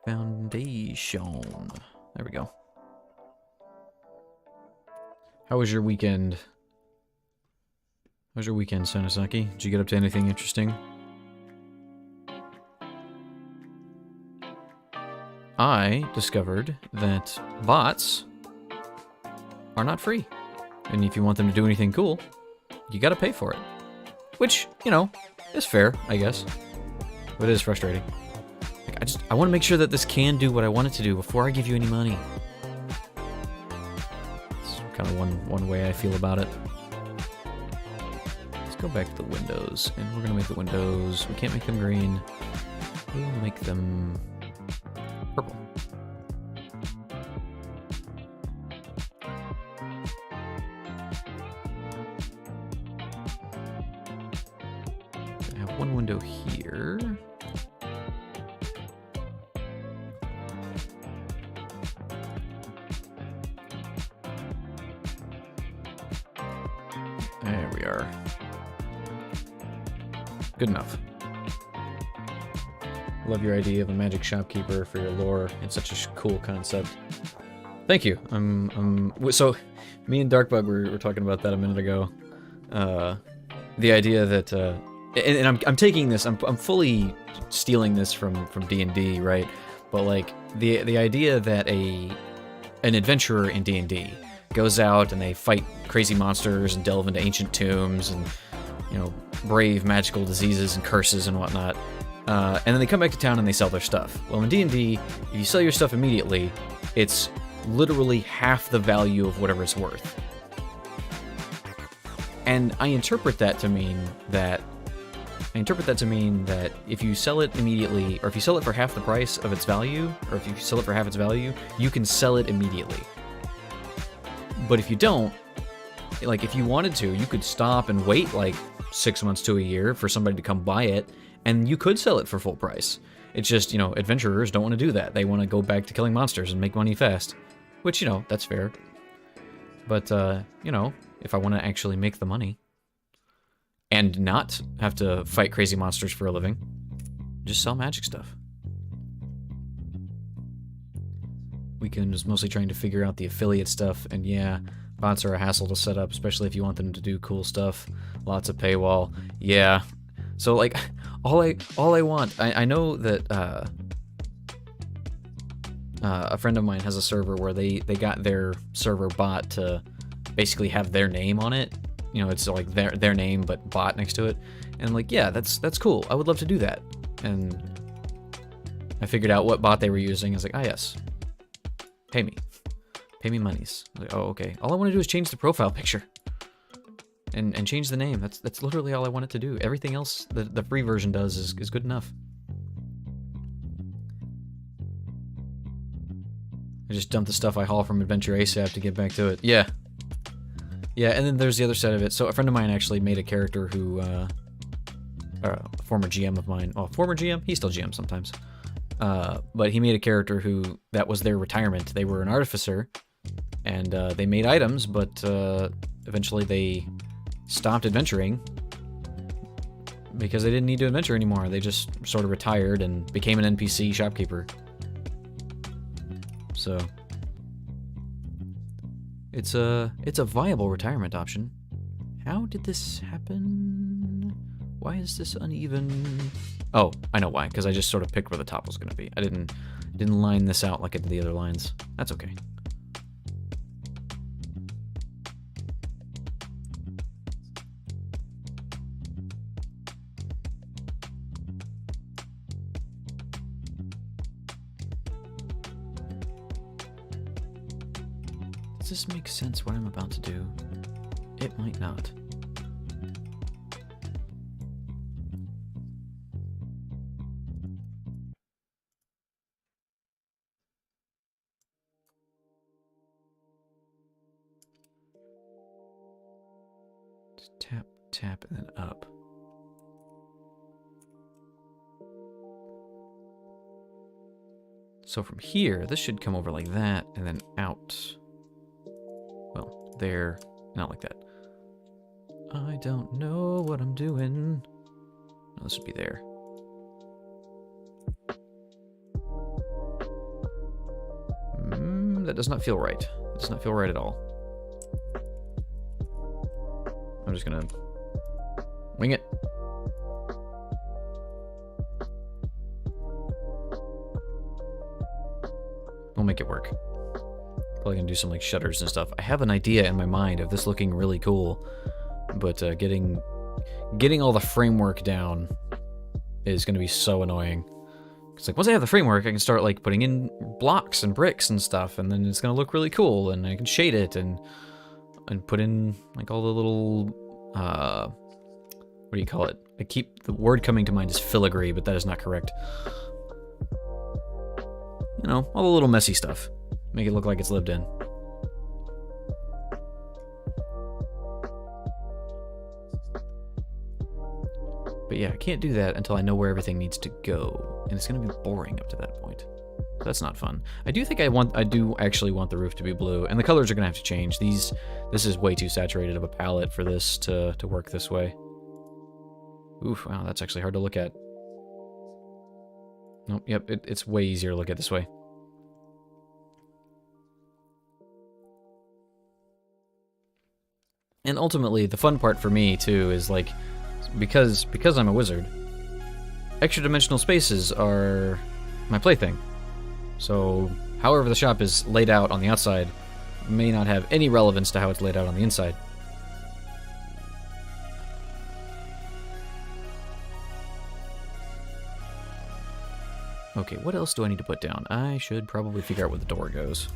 Foundation. There we go. How was your weekend? How was your weekend, Sonosaki? Did you get up to anything interesting? I discovered that bots are not free. And if you want them to do anything cool, you gotta pay for it. Which, you know, is fair, I guess. But it is frustrating. Like, I want to make sure that this can do what I want it to do before I give you any money. It's kind of one way I feel about it. Let's go back to the windows, and we're gonna make the windows. We can't make them green. We'll make them purple. I have one window here. There we are. Good enough. Love your idea of a magic shopkeeper for your lore. It's such a cool concept. Thank you. So, me and Darkbug were talking about that a minute ago. The idea that, and I'm taking this. I'm fully stealing this from D&D, right? But like the idea that an adventurer in D&D goes out and they fight crazy monsters and delve into ancient tombs and, you know, brave magical diseases and curses and whatnot. And then they come back to town and they sell their stuff. Well, in D&D, if you sell your stuff immediately, it's literally half the value of whatever it's worth. And I interpret that to mean that if you sell it immediately, or if you sell it for half the price of its value, or if you sell it for half its value, you can sell it immediately. But if you don't, like if you wanted to, you could stop and wait like 6 months to a year for somebody to come buy it, and you could sell it for full price. It's just, you know, adventurers don't want to do that. They want to go back to killing monsters and make money fast. Which, you know, that's fair. But, you know, if I want to actually make the money and not have to fight crazy monsters for a living, just sell magic stuff. Weekend was mostly trying to figure out the affiliate stuff, and yeah, bots are a hassle to set up, especially if you want them to do cool stuff. Lots of paywall. Yeah. So, like, all I want, I know that, a friend of mine has a server where they got their server bot to basically have their name on it. You know, it's like their name, but bot next to it. And I'm like, yeah, that's cool. I would love to do that. And I figured out what bot they were using. I was like, ah, yes. Pay me. Pay me monies. I was like, oh, okay. All I want to do is change the profile picture. And change the name. That's literally all I want it to do. Everything else that the free version does is good enough. I just dump the stuff I haul from Adventure ASAP to get back to it. Yeah. Yeah, and then there's the other side of it. So a friend of mine actually made a character who, a former GM of mine. Oh, former GM? He's still GM sometimes. But he made a character who, that was their retirement. They were an artificer, and they made items, but eventually they stopped adventuring because they didn't need to adventure anymore. They just sort of retired and became an NPC shopkeeper. So it's a viable retirement option. How did this happen? Why is this uneven? Oh, I know why, because I just sort of picked where the top was going to be. I didn't line this out like I did the other lines. That's okay. Does this make sense what I'm about to do? It might not. Tap tap and then up. So from here, this should come over like that, and then out. Well, there, not like that. I don't know what I'm doing. No, this would be there. That does not feel right. That does not feel right at all. I'm just gonna wing it. We'll make it work. Probably gonna do some like shutters and stuff. I have an idea in my mind of this looking really cool, but getting all the framework down is gonna be so annoying. It's like once I have the framework, I can start like putting in blocks and bricks and stuff, and then it's gonna look really cool, and I can shade it and put in like all the little what do you call it? I keep the word coming to mind is filigree, but that is not correct. You know, all the little messy stuff. Make it look like it's lived in. But yeah, I can't do that until I know where everything needs to go. And it's going to be boring up to that point. So that's not fun. I do think I do actually want the roof to be blue. And the colors are going to have to change. This is way too saturated of a palette for this to work this way. Oof, wow, that's actually hard to look at. Nope, yep, it's way easier to look at this way. And ultimately, the fun part for me, too, is like, because I'm a wizard, extra dimensional spaces are my plaything. So, however the shop is laid out on the outside may not have any relevance to how it's laid out on the inside. Okay, what else do I need to put down? I should probably figure out where the door goes.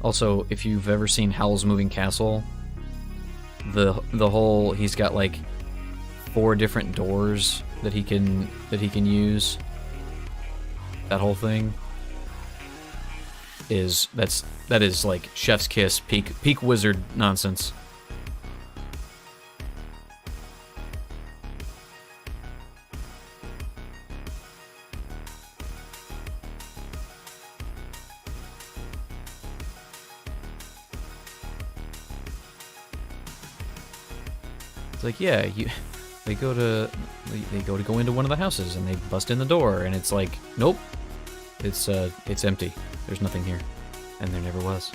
Also, if you've ever seen Howl's Moving Castle, the whole, he's got like 4 different doors that he can use. That whole thing is that is like chef's kiss, peak wizard nonsense. Like, yeah, they go to go into one of the houses and they bust in the door and it's like, nope, it's empty. There's nothing here, and there never was.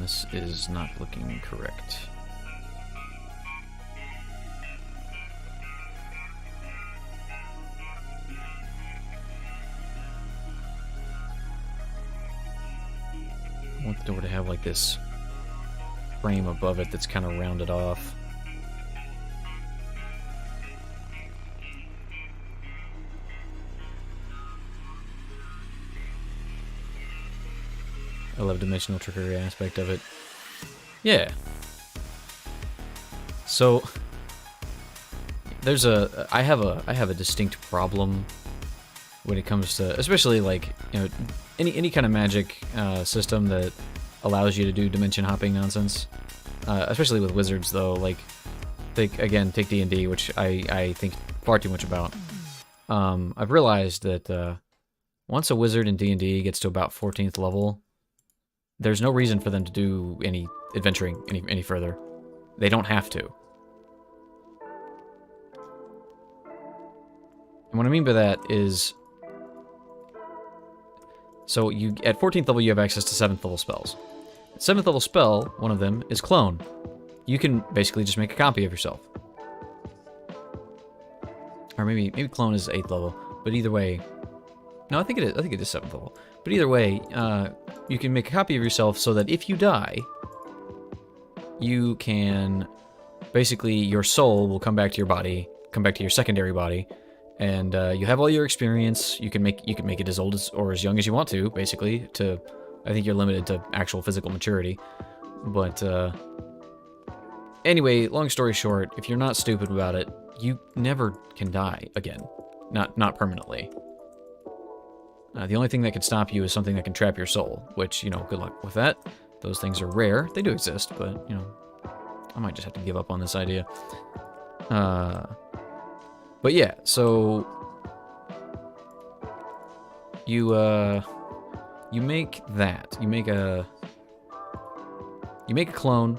This is not looking correct. I want the door to have like this frame above it that's kind of rounded off. I love dimensional trickery aspect of it. Yeah. So there's I have a distinct problem when it comes to, especially like, you know, any kind of magic system that allows you to do dimension hopping nonsense. Especially with wizards though, like take D&D, which I think far too much about. I've realized that once a wizard in D&D gets to about 14th level, there's no reason for them to do any adventuring any further. They don't have to. And what I mean by that is, so you at 14th level you have access to 7th level spells. 7th level spell, one of them is clone. You can basically just make a copy of yourself. Or maybe clone is 8th level, but either way, no, I think it is 7th level. But either way, you can make a copy of yourself so that if you die, you can, basically your soul will come back to your body, come back to your secondary body, and you have all your experience. You can make it as old as or as young as you want to, basically. I think you're limited to actual physical maturity, but anyway, long story short, if you're not stupid about it, you never can die again, not permanently. The only thing that can stop you is something that can trap your soul, which, you know, good luck with that. Those things are rare. They do exist, but, you know, I might just have to give up on this idea. But yeah, so you make that. You make a clone,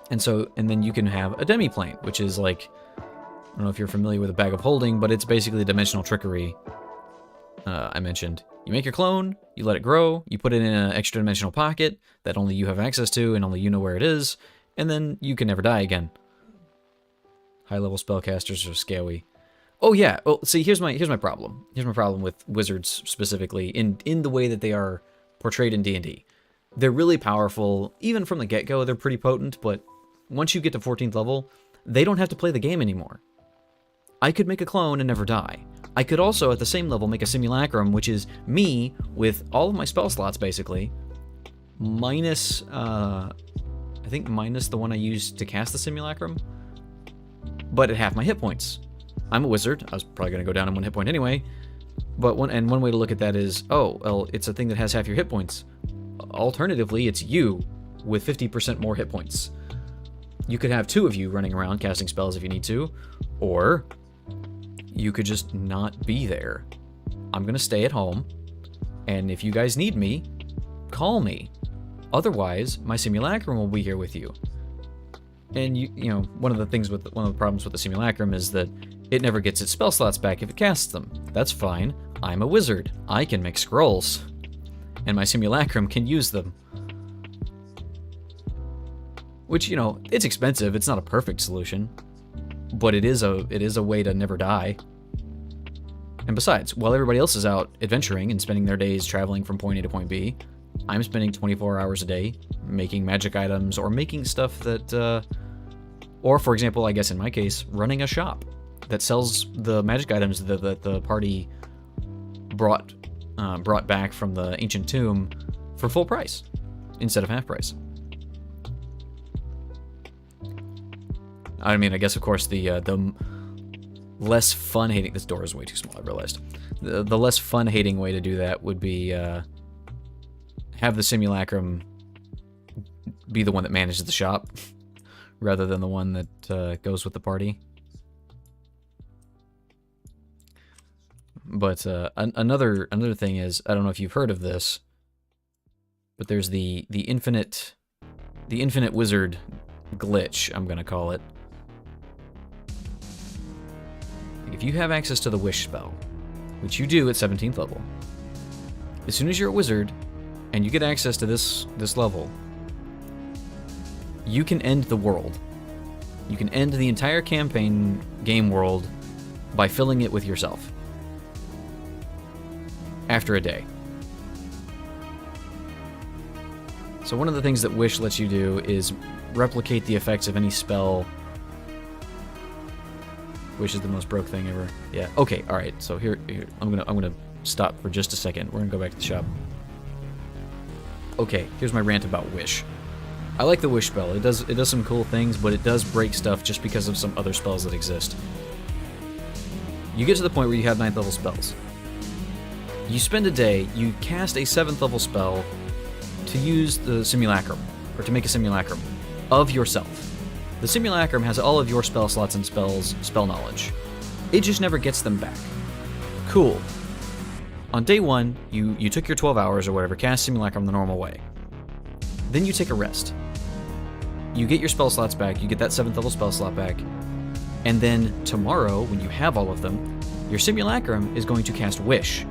and then you can have a demi-plane, which is like, I don't know if you're familiar with a bag of holding, but it's basically dimensional trickery. I mentioned. You make your clone, you let it grow, you put it in an extra dimensional pocket that only you have access to and only you know where it is, and then you can never die again. High-level spellcasters are scary. Oh yeah. Oh, see, here's my problem. Here's my problem with wizards specifically in the way that they are portrayed in D&D. They're really powerful. Even from the get-go, they're pretty potent, but once you get to 14th level, they don't have to play the game anymore. I could make a clone and never die. I could also, at the same level, make a simulacrum, which is me with all of my spell slots, basically, minus, I think minus the one I used to cast the simulacrum, but at half my hit points. I'm a wizard. I was probably going to go down in 1 hit point anyway, but one way to look at that is, oh, well, it's a thing that has half your hit points. Alternatively, it's you with 50% more hit points. You could have 2 of you running around casting spells if you need to, or you could just not be there. I'm gonna stay at home, and if you guys need me, call me. Otherwise, my simulacrum will be here with you. And you know, one of the problems with the simulacrum is that it never gets its spell slots back if it casts them. That's fine. I'm a wizard. I can make scrolls, and my simulacrum can use them. Which, you know, it's expensive. It's not a perfect solution, but it is a way to never die. And besides, while everybody else is out adventuring and spending their days traveling from point A to point B, I'm spending 24 hours a day making magic items or making stuff that, or for example, I guess in my case, running a shop that sells the magic items that the party brought back from the ancient tomb for full price instead of half price. I mean, I guess, of course, the less fun-hating... This door is way too small, I realized. The less fun-hating way to do that would be have the simulacrum be the one that manages the shop, rather than the one that goes with the party. But another thing is, I don't know if you've heard of this, but there's the infinite wizard glitch, I'm gonna call it. If you have access to the wish spell, which you do at 17th level, as soon as you're a wizard and you get access to this level, you can end the world. You can end the entire campaign game world by filling it with yourself after a day. So one of the things that Wish lets you do is replicate the effects of any spell. Wish is the most broke thing ever. Yeah. Okay. All right. So here I'm gonna stop for just a second. We're gonna go back to the shop. Okay. Here's my rant about Wish. I like the Wish spell. It does some cool things, but it does break stuff just because of some other spells that exist. You get to the point where you have 9th level spells. You spend a day. You cast a 7th level spell to use the simulacrum, or to make a simulacrum of yourself. The simulacrum has all of your spell slots and spell knowledge. It just never gets them back. Cool. On day 1, you took your 12 hours or whatever, cast simulacrum the normal way. Then you take a rest. You get your spell slots back, you get that 7th level spell slot back, and then tomorrow, when you have all of them, your simulacrum is going to cast Wish.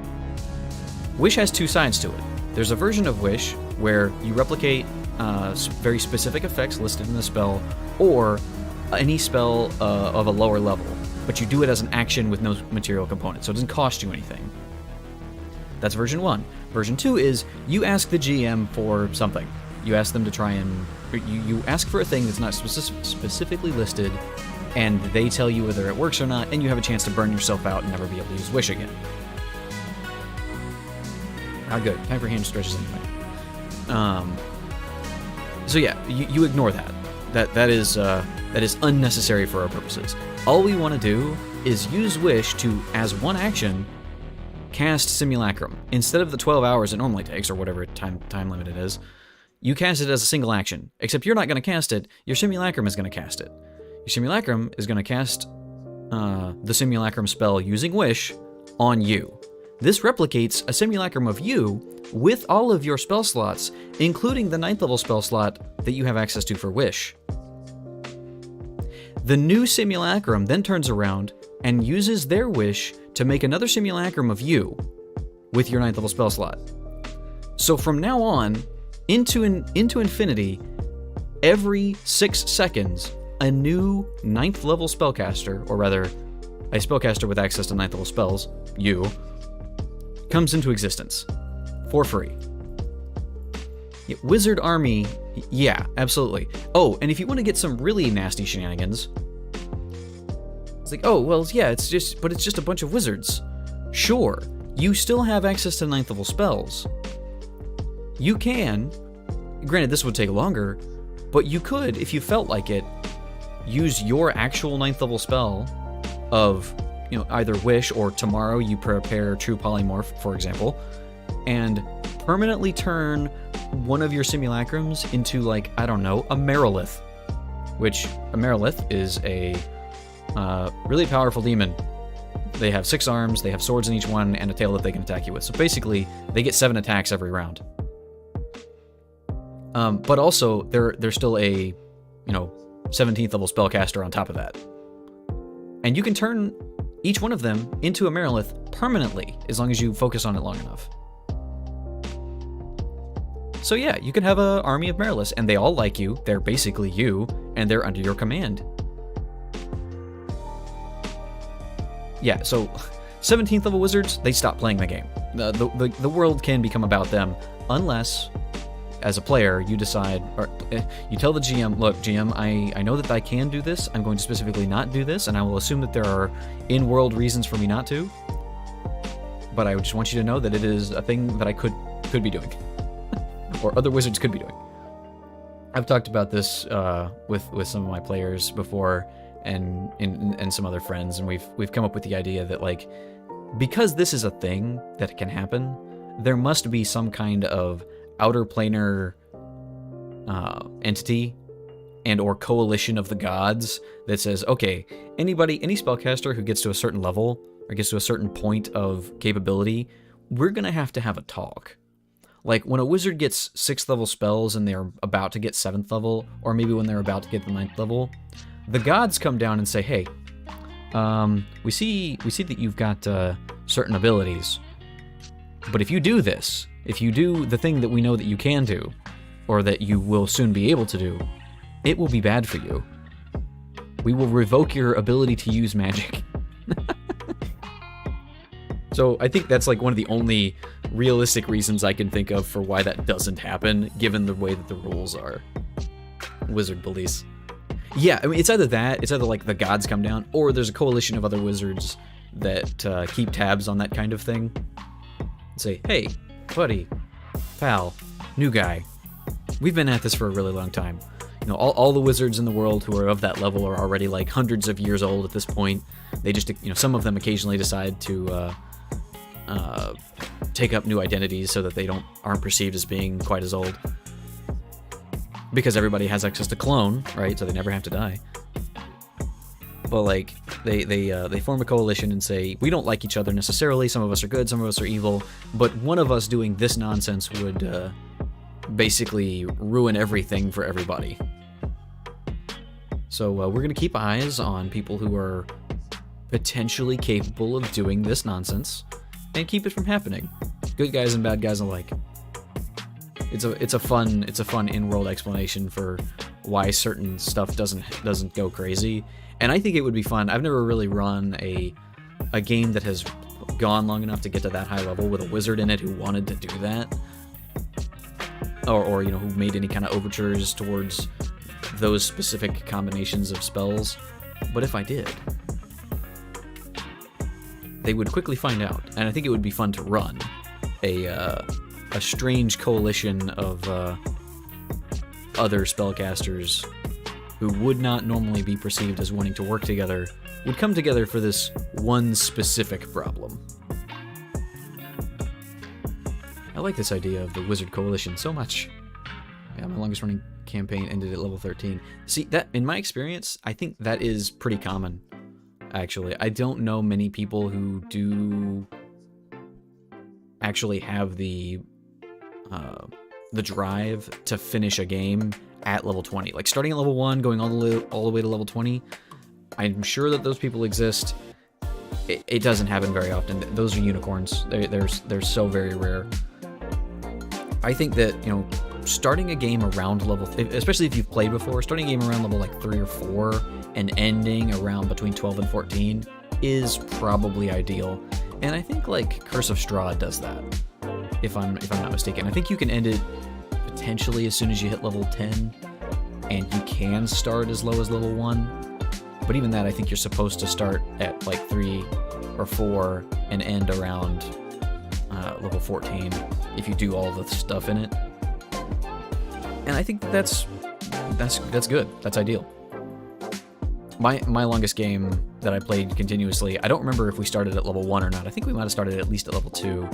Wish has 2 sides to it. There's a version of Wish where you replicate very specific effects listed in the spell, or any spell of a lower level, but you do it as an action with no material component, so it doesn't cost you anything. That's version 1. Version 2 is you ask the GM for something. You ask them to try and... You ask for a thing that's not specifically listed, and they tell you whether it works or not, and you have a chance to burn yourself out and never be able to use Wish again. Not good. Time for hand stretches anyway. So yeah, you ignore that. That is unnecessary for our purposes. All we want to do is use Wish to, as one action, cast Simulacrum. Instead of the 12 hours it normally takes, or whatever time limit it is, you cast it as a single action. Except you're not going to cast it, your Simulacrum is going to cast it. Your Simulacrum is going to cast the Simulacrum spell using Wish on you. This replicates a Simulacrum of you with all of your spell slots, including the 9th level spell slot that you have access to for Wish. The new Simulacrum then turns around and uses their Wish to make another Simulacrum of you with your 9th level spell slot. So from now on, into infinity, every 6 seconds, a new 9th level spellcaster, or rather, a spellcaster with access to 9th level spells, you, comes into existence. For free. Yeah, Wizard Army, yeah, absolutely. Oh, and if you want to get some really nasty shenanigans, it's like, oh, well, yeah, it's just a bunch of wizards. Sure, you still have access to 9th level spells. You can, granted this would take longer, but you could, if you felt like it, use your actual 9th level spell of, either Wish or tomorrow you prepare True Polymorph, for example, and permanently turn one of your Simulacrums into, like, I don't know, a Merilith. Which, a Merilith is a really powerful demon. They have 6 arms, they have swords in each one, and a tail that they can attack you with. So basically, they get 7 attacks every round. But also, they're still a, 17th level spellcaster on top of that. And you can turn each one of them into a Merilith permanently, as long as you focus on it long enough. So yeah, you can have an army of Meriliths, and they all like you, they're basically you, and they're under your command. Yeah, so 17th level wizards, they stop playing the game. The world can become about them, unless, as a player, you decide, or you tell the GM, look, GM, I know that I can do this, I'm going to specifically not do this, and I will assume that there are in-world reasons for me not to, but I just want you to know that it is a thing that I could be doing, or other wizards could be doing. I've talked about this with some of my players before, and some other friends, and we've come up with the idea that, like, because this is a thing that can happen, there must be some kind of outer planar entity and or coalition of the gods that says, okay, any spellcaster who gets to a certain level or gets to a certain point of capability, we're gonna have to have a talk. Like, when a wizard gets 6th level spells and they're about to get 7th level, or maybe when they're about to get the 9th level, the gods come down and say, hey, we see that you've got certain abilities, but if you do this, if you do the thing that we know that you can do, or that you will soon be able to do, it will be bad for you. We will revoke your ability to use magic. So I think that's like one of the only realistic reasons I can think of for why that doesn't happen, given the way that the rules are. Wizard police. Yeah, I mean, it's either like the gods come down, or there's a coalition of other wizards that keep tabs on that kind of thing. And say, hey, buddy, pal, new guy, we've been at this for a really long time. All the wizards in the world who are of that level are already like hundreds of years old at this point. They just, some of them occasionally decide to take up new identities so that they aren't perceived as being quite as old. Because everybody has access to clone, right? So they never have to die. But like, they form a coalition and say, we don't like each other necessarily. Some of us are good, some of us are evil. But one of us doing this nonsense would basically ruin everything for everybody. So we're going to keep eyes on people who are potentially capable of doing this nonsense and keep it from happening. Good guys and bad guys alike. It's a fun in-world explanation for why certain stuff doesn't go crazy. And I think it would be fun. I've never really run a game that has gone long enough to get to that high level with a wizard in it who wanted to do that. Or who made any kind of overtures towards those specific combinations of spells. But if I did, they would quickly find out, and I think it would be fun to run a strange coalition of other spellcasters who would not normally be perceived as wanting to work together, would come together for this one specific problem. I like this idea of the Wizard Coalition so much. Yeah, my longest running campaign ended at level 13. See, that in my experience, I think that is pretty common, actually. I don't know many people who do actually have the drive to finish a game at level 20. Like, starting at level 1, going all the way to level 20, I'm sure that those people exist. It doesn't happen very often. Those are unicorns. They're so very rare. I think that, you know, starting a game around level, especially if you've played before, starting a game around level like 3 or 4 and ending around between 12 and 14 is probably ideal. And I think like Curse of Strahd does that, if I'm not mistaken. I think you can end it potentially as soon as you hit level 10, and you can start as low as level 1. But even that, I think you're supposed to start at like 3 or 4 and end around level 14 if you do all the stuff in it. And I think that's good. That's ideal. My longest game that I played continuously, I don't remember if we started at level 1 or not. I think we might have started at least at level 2.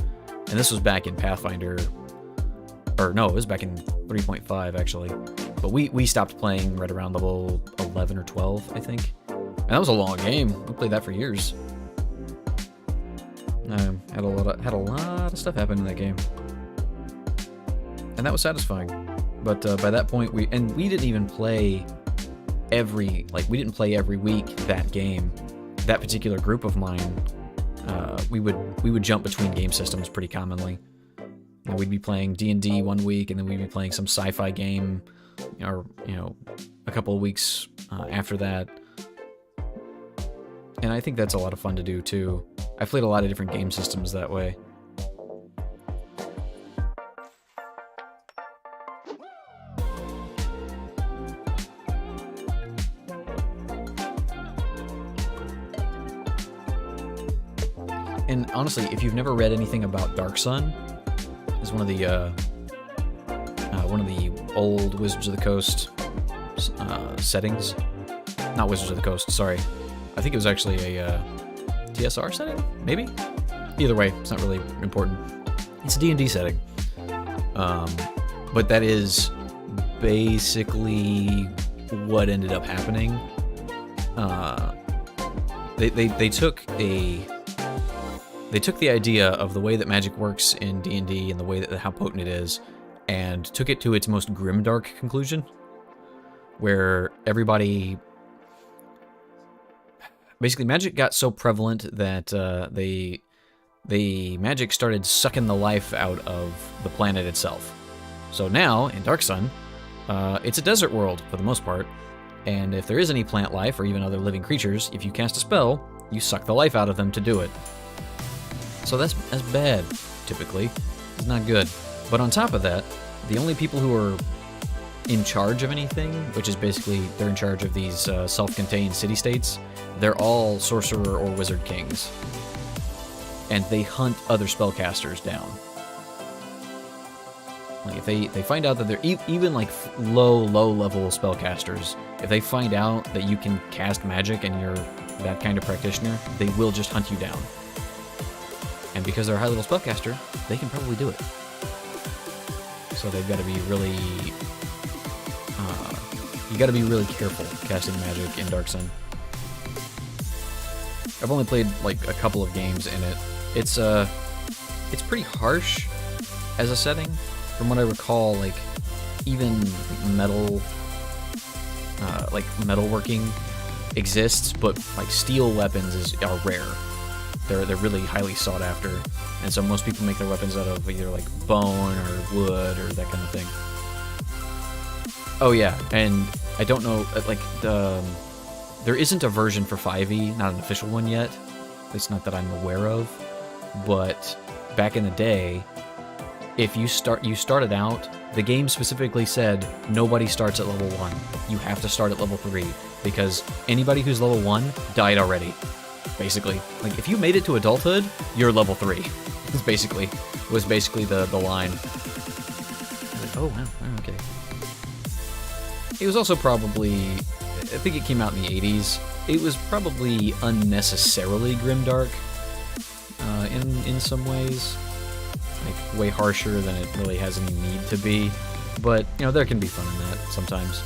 And this was back in Pathfinder. Or no, it was back in 3.5 actually. But we stopped playing right around level 11 or 12, I think. And that was a long game. We played that for years. Had a lot of stuff happen in that game. And that was satisfying. But by that point, we didn't even play every week that game. That particular group of mine, we would jump between game systems pretty commonly. You know, we'd be playing D&D one week, and then we'd be playing some sci-fi game, or a couple of weeks after that. And I think that's a lot of fun to do too. I've played a lot of different game systems that way. And honestly, if you've never read anything about Dark Sun, it's one of the old Wizards of the Coast settings. Not Wizards of the Coast, sorry. I think it was actually a TSR setting, maybe? Either way, it's not really important. It's a D&D setting. But that is basically what ended up happening. They took the idea of the way that magic works in D&D and the way that how potent it is, and took it to its most grimdark conclusion, where everybody... Basically, magic got so prevalent that the magic started sucking the life out of the planet itself. So now, in Dark Sun, it's a desert world for the most part, and if there is any plant life or even other living creatures, if you cast a spell, you suck the life out of them to do it. So that's bad, typically. It's not good. But on top of that, the only people who are in charge of anything, which is basically they're in charge of these self-contained city-states, they're all sorcerer or wizard kings. And they hunt other spellcasters down. Like if they find out that they're even like low level spellcasters, if they find out that you can cast magic and you're that kind of practitioner, they will just hunt you down. And because they're a high level spellcaster, they can probably do it. So they've got to be really you got to be really careful casting magic in Dark Sun. I've only played like a couple of games in it. It's pretty harsh as a setting. From what I recall, like even metalworking exists, but like steel weapons are rare. They're really highly sought after, and so most people make their weapons out of either like bone or wood or that kind of thing. Oh yeah, and I don't know, like there isn't a version for 5e, not an official one yet. It's not that I'm aware of, but back in the day, if you started out, the game specifically said nobody starts at level 1. You have to start at level 3. because anybody who's level 1 died already, basically. Like, if you made it to adulthood, you're level 3. was basically the line. Oh, wow, okay. It was also probably, I think it came out in the 80s. It was probably unnecessarily grimdark in some ways. Like, way harsher than it really has any need to be. But, you know, there can be fun in that sometimes.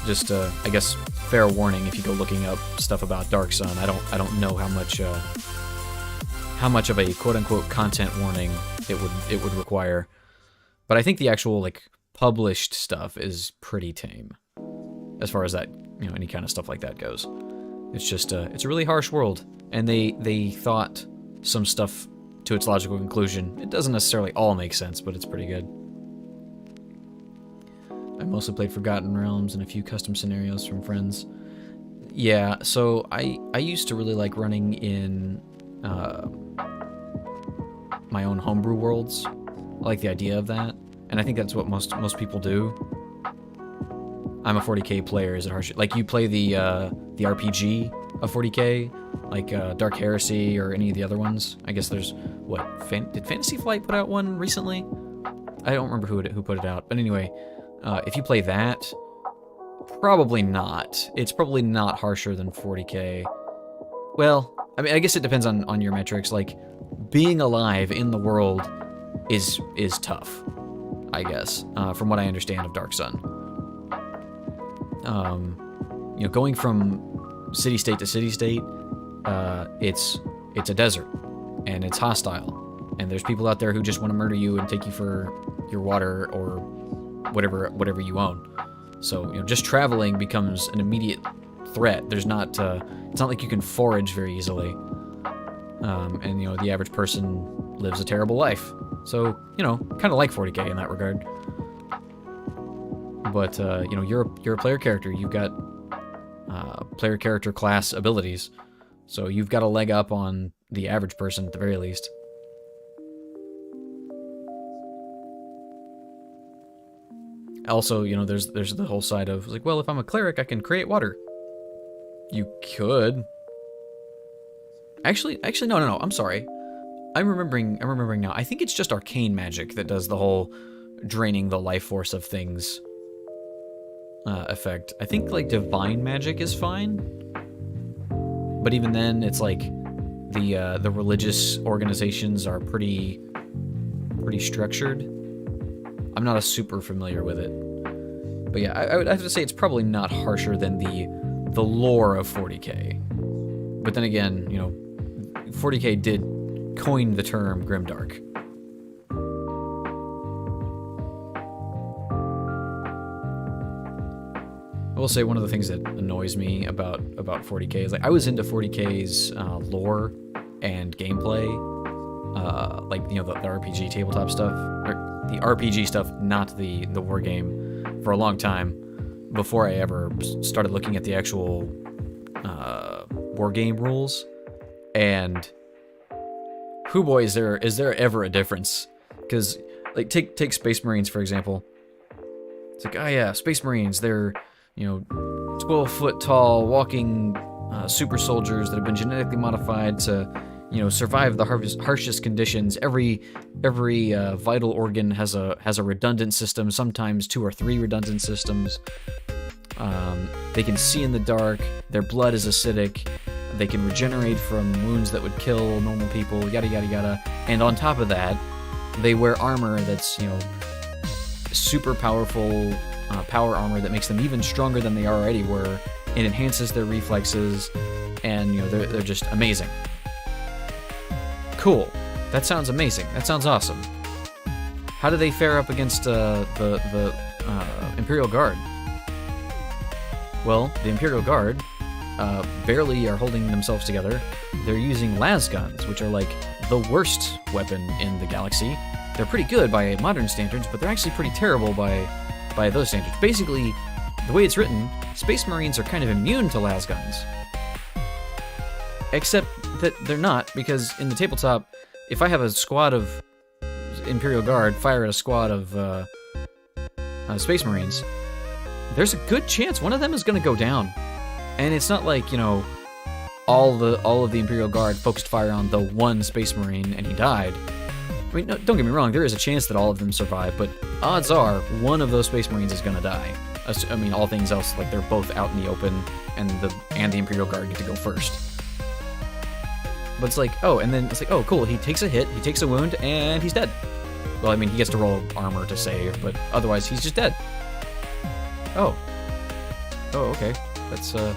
Just, I guess, fair warning if you go looking up stuff about Dark Sun. I don't know how much of a quote-unquote content warning it would require. But I think the actual, like, published stuff is pretty tame. As far as that, you know, any kind of stuff like that goes. It's just, it's a really harsh world. And they thought some stuff to its logical conclusion. It doesn't necessarily all make sense, but it's pretty good. I mostly played Forgotten Realms and a few custom scenarios from friends. Yeah, so I used to really like running in my own homebrew worlds. I like the idea of that, and I think that's what most people do. I'm a 40k player. Is it harsh? Like, you play the RPG of 40k, like Dark Heresy or any of the other ones? I guess there's what? Did Fantasy Flight put out one recently? I don't remember who put it out, but anyway, if you play that, probably not. It's probably not harsher than 40k. Well, I mean, I guess it depends on your metrics. Like, being alive in the world is tough, I guess, from what I understand of Dark Sun. You know, going from city-state to city-state, it's a desert, and it's hostile, and there's people out there who just want to murder you and take you for your water or whatever you own. So, you know, just traveling becomes an immediate threat. There's not, it's not like you can forage very easily. And, you know, the average person lives a terrible life. So, you know, kind of like 40k in that regard. But, you know, you're a player character. You've got player character class abilities. So you've got a leg up on the average person at the very least. Also, you know, there's the whole side of, like, well, if I'm a cleric, I can create water. You could. Actually, no, I'm sorry. I'm remembering now. I think it's just arcane magic that does the whole draining the life force of things effect. I think, like, divine magic is fine. But even then, it's like the religious organizations are pretty structured. I'm not super familiar with it. But yeah, I would have to say it's probably not harsher than the lore of 40k. But then again, you know, 40k did coin the term grimdark. I will say one of the things that annoys me about 40k is, like, I was into 40k's lore and gameplay, like, you know, the RPG tabletop stuff, or the RPG stuff, not the war game, for a long time before I ever started looking at the actual war game rules. And who boy, is there ever a difference? Because, like, take Space Marines for example. It's like, oh yeah, Space Marines, they're, you know, 12-foot tall walking super soldiers that have been genetically modified to, you know, survive the harshest conditions. Every vital organ has a redundant system, sometimes 2 or 3 redundant systems. They can see in the dark. Their blood is acidic. They can regenerate from wounds that would kill normal people. Yada yada yada. And on top of that, they wear armor that's, you know, super powerful power armor that makes them even stronger than they already were. It enhances their reflexes, and, you know, they're just amazing. Cool. That sounds amazing. That sounds awesome. How do they fare up against the Imperial Guard? Well, the Imperial Guard barely are holding themselves together. They're using las guns, which are like the worst weapon in the galaxy. They're pretty good by modern standards, but they're actually pretty terrible by those standards. Basically, the way it's written, Space Marines are kind of immune to las guns. Except that they're not, because in the tabletop, if I have a squad of Imperial Guard fire at a squad of Space Marines, there's a good chance one of them is going to go down. And it's not like, you know, all of the Imperial Guard focused fire on the one Space Marine and he died. I mean, no, don't get me wrong, there is a chance that all of them survive, but odds are one of those Space Marines is going to die. I mean, all things else, like, they're both out in the open, and the Imperial Guard get to go first. But it's like, oh, and then it's like, oh, cool, he takes a hit, he takes a wound, and he's dead. Well, I mean, he gets to roll armor to save, but otherwise he's just dead. Oh. Oh, okay. That's, so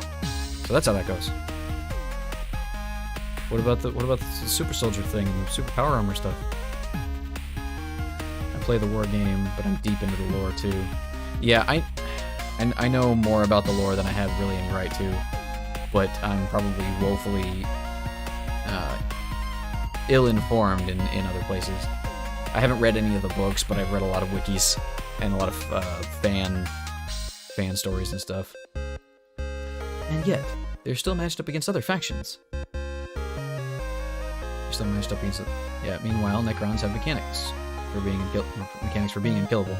that's how that goes. What about the super soldier thing and the super power armor stuff? I play the war game, but I'm deep into the lore too. Yeah, I know more about the lore than I have really any right to, but I'm probably woefully ill-informed in other places. I haven't read any of the books, but I've read a lot of wikis and a lot of fan stories and stuff. And yet, they're still matched up against other factions. Still matched up against it. Yeah, meanwhile, Necrons have mechanics for being unkillable.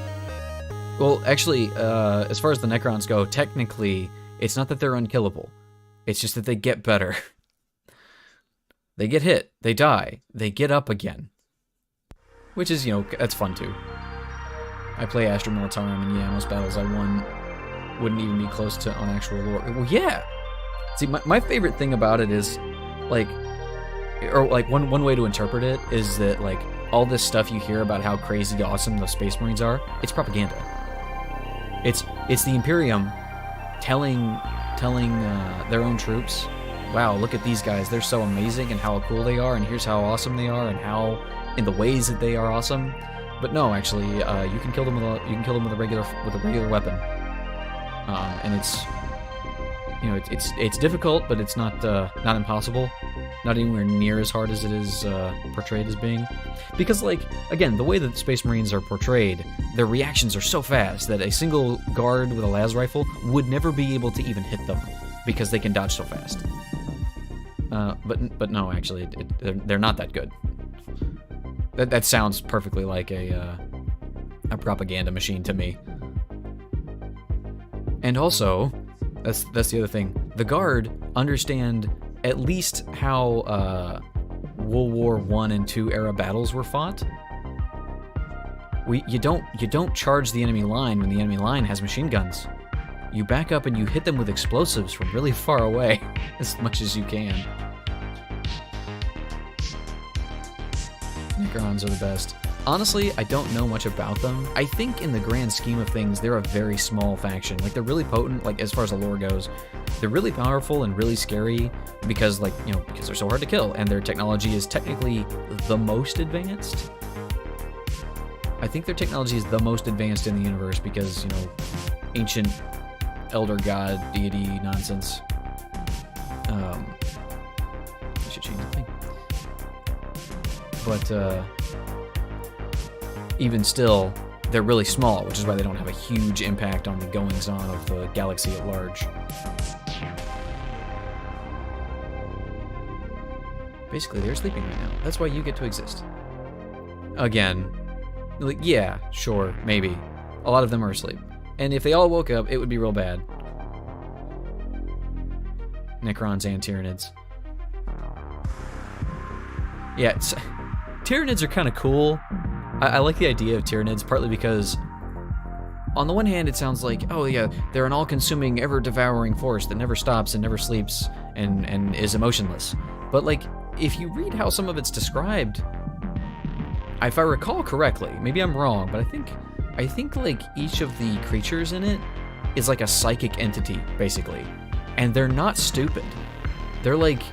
Well, actually, as far as the Necrons go, technically, it's not that they're unkillable. It's just that they get better. They get hit, they die, they get up again. Which is, you know, that's fun too. I play Astra Militarum, and yeah, most battles I won wouldn't even be close to on actual lore. Well, yeah! See, my favorite thing about it is, like, or like one way to interpret it is that, like, all this stuff you hear about how crazy awesome the Space Marines are, it's propaganda. It's the Imperium telling their own troops, wow, look at these guys, they're so amazing and how cool they are, and here's how awesome they are and how in the ways that they are awesome. But no, actually, you can kill them with a regular weapon, and it's, you know, it's difficult, but it's not impossible. Not anywhere near as hard as it is portrayed as being. Because, like, again, the way that Space Marines are portrayed, their reactions are so fast that a single guard with a las rifle would never be able to even hit them because they can dodge so fast. But no, actually, they're not that good. That sounds perfectly like a propaganda machine to me. And also, that's the other thing. The Guard understand at least how World War I and II era battles were fought. You don't charge the enemy line when the enemy line has machine guns. You back up and you hit them with explosives from really far away, as much as you can. Necrons are the best. Honestly, I don't know much about them. I think in the grand scheme of things, they're a very small faction. Like, they're really potent, like, as far as the lore goes. They're really powerful and really scary because, like, you know, because they're so hard to kill, and their technology is technically the most advanced. I think their technology is the most advanced in the universe because, you know, ancient elder god deity nonsense. I should change the thing. But, even still, they're really small, which is why they don't have a huge impact on the goings-on of the galaxy at large. Basically, they're sleeping right now. That's why you get to exist. Again, like, yeah, sure, maybe. A lot of them are asleep. And if they all woke up, it would be real bad. Necrons and Tyranids. Yeah, Tyranids are kind of cool. I like the idea of Tyranids, partly because, on the one hand, it sounds like, oh yeah, they're an all-consuming, ever-devouring force that never stops and never sleeps and is emotionless. But, like, if you read how some of it's described, if I recall correctly, maybe I'm wrong, but I think like each of the creatures in it is like a psychic entity, basically. And they're not stupid. They're like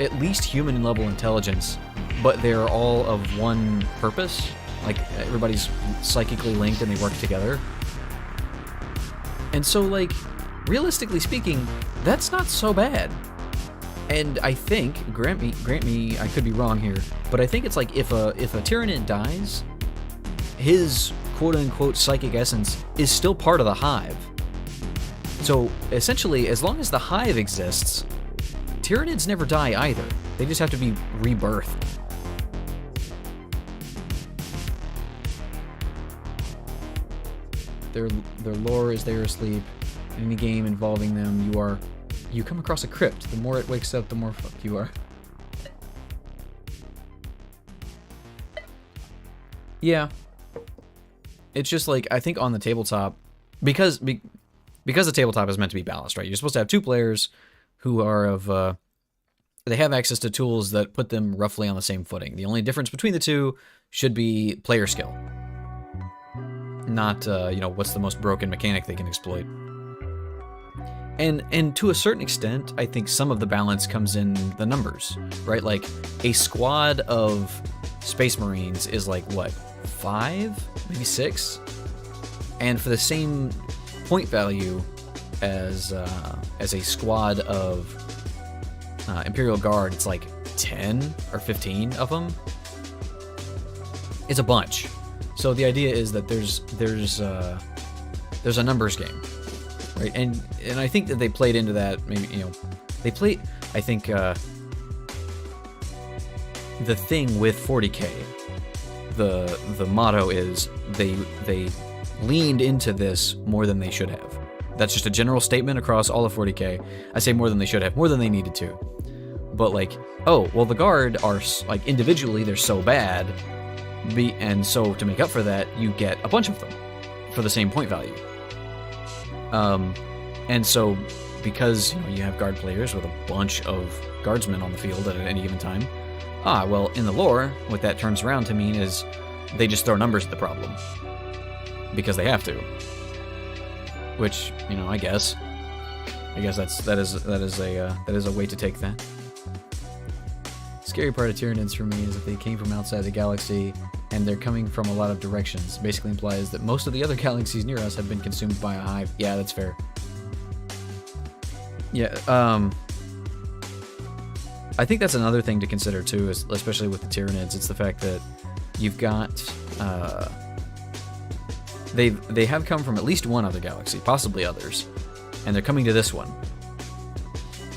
at least human level intelligence, but they're all of one purpose. Like, everybody's psychically linked and they work together. And so, like, realistically speaking, that's not so bad. And I think, grant me, I could be wrong here, but I think it's like if a Tyranid dies, his quote-unquote psychic essence is still part of the hive. So, essentially, as long as the hive exists, Tyranids never die either. They just have to be rebirthed. Their lore is they're asleep. In any game involving them, you come across a crypt. The more it wakes up, the more fucked you are. Yeah. It's just like, I think on the tabletop, because the tabletop is meant to be balanced, right? You're supposed to have two players who are of, they have access to tools that put them roughly on the same footing. The only difference between the two should be player skill. Not, you know, what's the most broken mechanic they can exploit. And to a certain extent, I think some of the balance comes in the numbers, right? Like, a squad of Space Marines is like, what, 5? Maybe 6? And for the same point value as a squad of Imperial Guard, it's like 10 or 15 of them. It's a bunch. So the idea is that there's a numbers game, right? And I think that they played into that. Maybe, you know, they played. I think the thing with 40K, the motto is they leaned into this more than they should have. That's just a general statement across all of 40K. I say more than they should have, more than they needed to. But like, oh, well, the Guard are, like, individually, they're so bad, and so to make up for that, you get a bunch of them for the same point value. And so, because, you know, you have Guard players with a bunch of Guardsmen on the field at any given time, well, in the lore, what that turns around to mean is they just throw numbers at the problem. Because they have to. Which, you know, I guess that is a way to take that. Scary part of Tyranids for me is that they came from outside the galaxy, and they're coming from a lot of directions. Basically implies that most of the other galaxies near us have been consumed by a hive. Yeah, that's fair. Yeah, I think that's another thing to consider too, especially with the Tyranids. It's the fact that you've got, they have come from at least one other galaxy, possibly others, and they're coming to this one.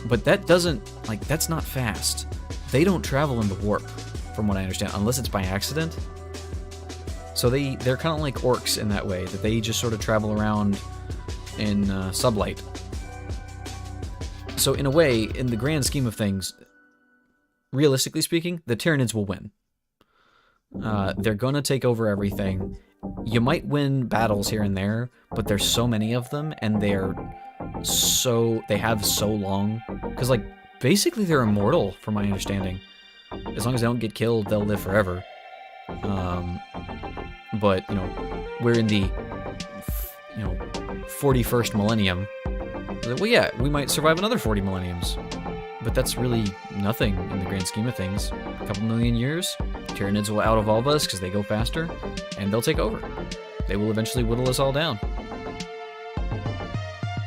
But that doesn't, like, that's not fast. They don't travel in the warp, from what I understand, unless it's by accident. So they're kind of like orcs in that way, that they just sort of travel around in sublight. So in a way, in the grand scheme of things, realistically speaking, the Tyranids will win. They're going to take over everything. You might win battles here and there, but there's so many of them, and they have so long. Because, like, basically they're immortal, from my understanding. As long as they don't get killed, they'll live forever. But, you know, we're in the, 41st millennium. Well, yeah, we might survive another 40 millenniums. But that's really nothing in the grand scheme of things. A couple million years, Tyranids will out-evolve us because they go faster, and they'll take over. They will eventually whittle us all down.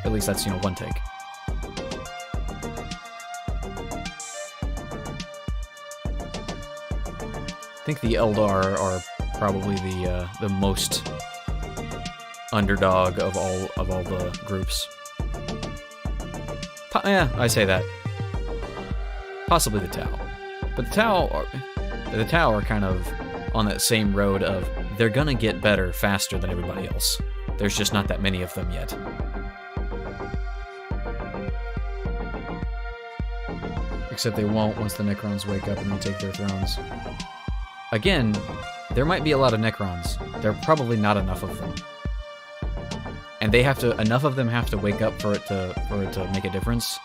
At least that's, one take. I think the Eldar are probably the most underdog of all the groups. Yeah, I say that. Possibly the Tau. But the Tau are kind of on that same road of they're gonna get better faster than everybody else. There's just not that many of them yet. Except they won't once the Necrons wake up and retake their thrones. Again, there might be a lot of Necrons. There are probably not enough of them. And enough of them have to wake up for it to make a difference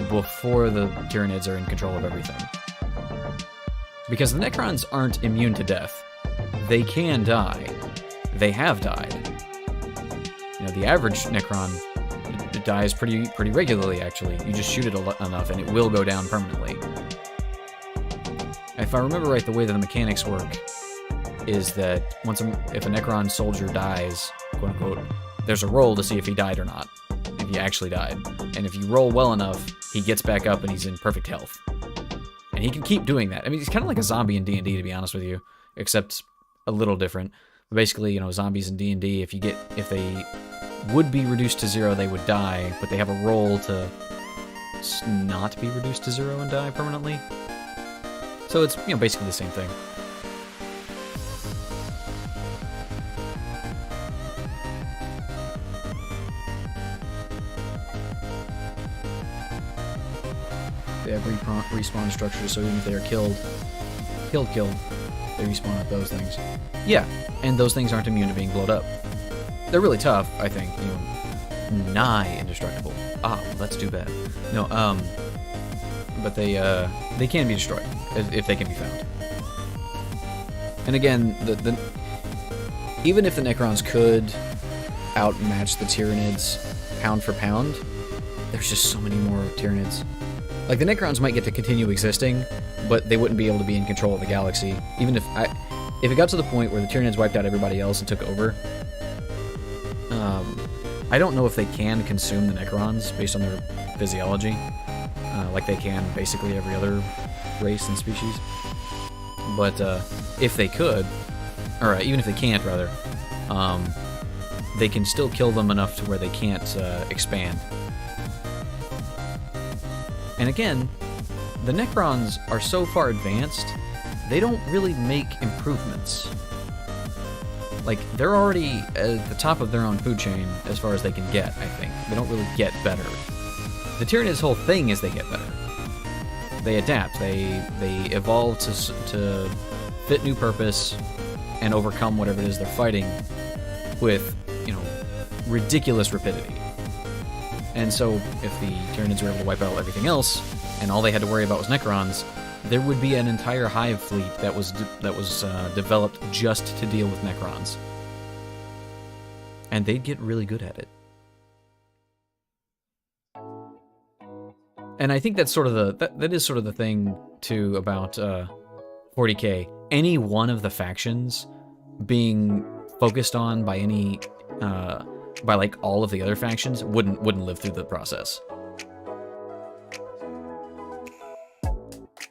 before the Tyranids are in control of everything. Because the Necrons aren't immune to death. They can die. They have died. The average Necron dies pretty regularly, actually. You just shoot it enough and it will go down permanently. If I remember right, the way that the mechanics work is that if a Necron soldier dies, quote unquote, there's a roll to see if he died or not, if he actually died. And if you roll well enough, he gets back up and he's in perfect health. And he can keep doing that. I mean, he's kind of like a zombie in D&D, to be honest with you, except a little different. But basically, zombies in D&D, if they would be reduced to 0, they would die, but they have a roll to not be reduced to 0 and die permanently. So it's, basically the same thing. have respawn structures, so even if they are killed, they respawn at those things. Yeah, and those things aren't immune to being blown up. They're really tough, I think. You know, nigh indestructible. Ah, well, that's too bad. No, but they can be destroyed if they can be found. And again, even if the Necrons could outmatch the Tyranids pound for pound, there's just so many more Tyranids. Like, the Necrons might get to continue existing, but they wouldn't be able to be in control of the galaxy. Even if it got to the point where the Tyranids wiped out everybody else and took over, I don't know if they can consume the Necrons based on their physiology, like they can basically every other race and species. But if they could, or even if they can't, rather, they can still kill them enough to where they can't expand. And again, the Necrons are so far advanced, they don't really make improvements. Like, they're already at the top of their own food chain as far as they can get, I think. They don't really get better. The Tyranids' whole thing is they get better. They adapt. They evolve to fit new purpose and overcome whatever it is they're fighting with, you know, ridiculous rapidity. And so, if the Tyranids were able to wipe out everything else, and all they had to worry about was Necrons, there would be an entire hive fleet that was developed just to deal with Necrons, and they'd get really good at it. And I think that's sort of that is sort of the thing too about 40K. Any one of the factions being focused on by any by like all of the other factions wouldn't live through the process.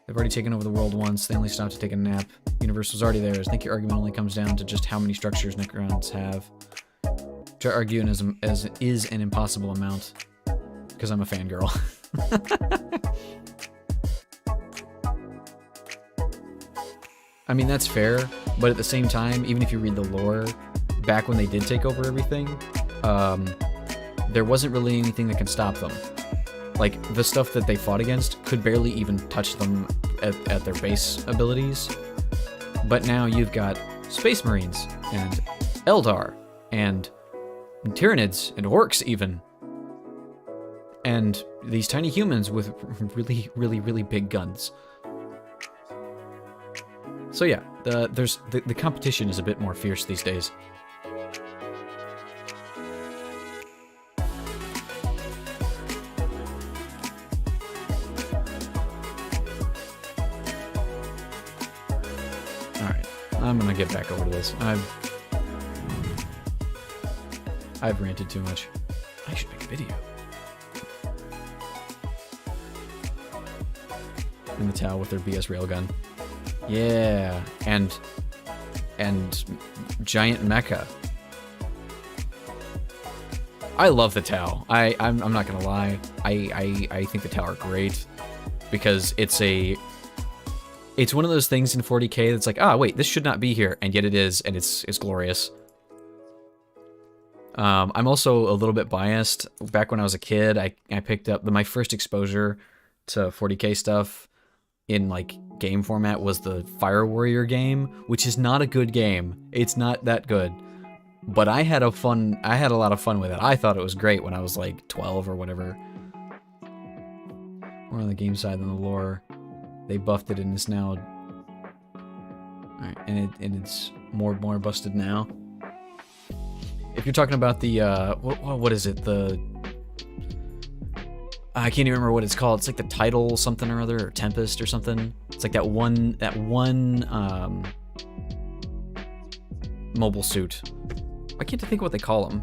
They've already taken over the world once. They only stopped to take a nap. Universe was already there. I think your argument only comes down to just how many structures Necrons have. Which I argue is an impossible amount, because I'm a fangirl. I mean, that's fair, but at the same time, even if you read the lore, back when they did take over everything, there wasn't really anything that could stop them. Like, the stuff that they fought against could barely even touch them at their base abilities. But now you've got Space Marines, and Eldar, and Tyranids, and Orcs even. And these tiny humans with really, really, really big guns. So yeah, the competition is a bit more fierce these days. Alright, I'm gonna get back over to this. I've ranted too much. I should make a video. In the Tau with their BS railgun. Yeah, and giant mecha. I love the Tau. I'm not gonna lie. I think the Tau are great because it's one of those things in 40K that's like, ah, wait, this should not be here, and yet it is, and it's glorious. I'm also a little bit biased. Back when I was a kid, I picked up my first exposure to 40K stuff in like game format was the Fire Warrior game, which is not a good game. It's not that good, but I had a lot of fun with it. I thought it was great when I was like 12 or whatever. More on the game side than the lore. They buffed it and it's now, alright, and it's more busted now. If you're talking about the what is it, I can't even remember what it's called. It's like the Title something or other, or Tempest or something. It's like that one mobile suit. I can't think of what they call them.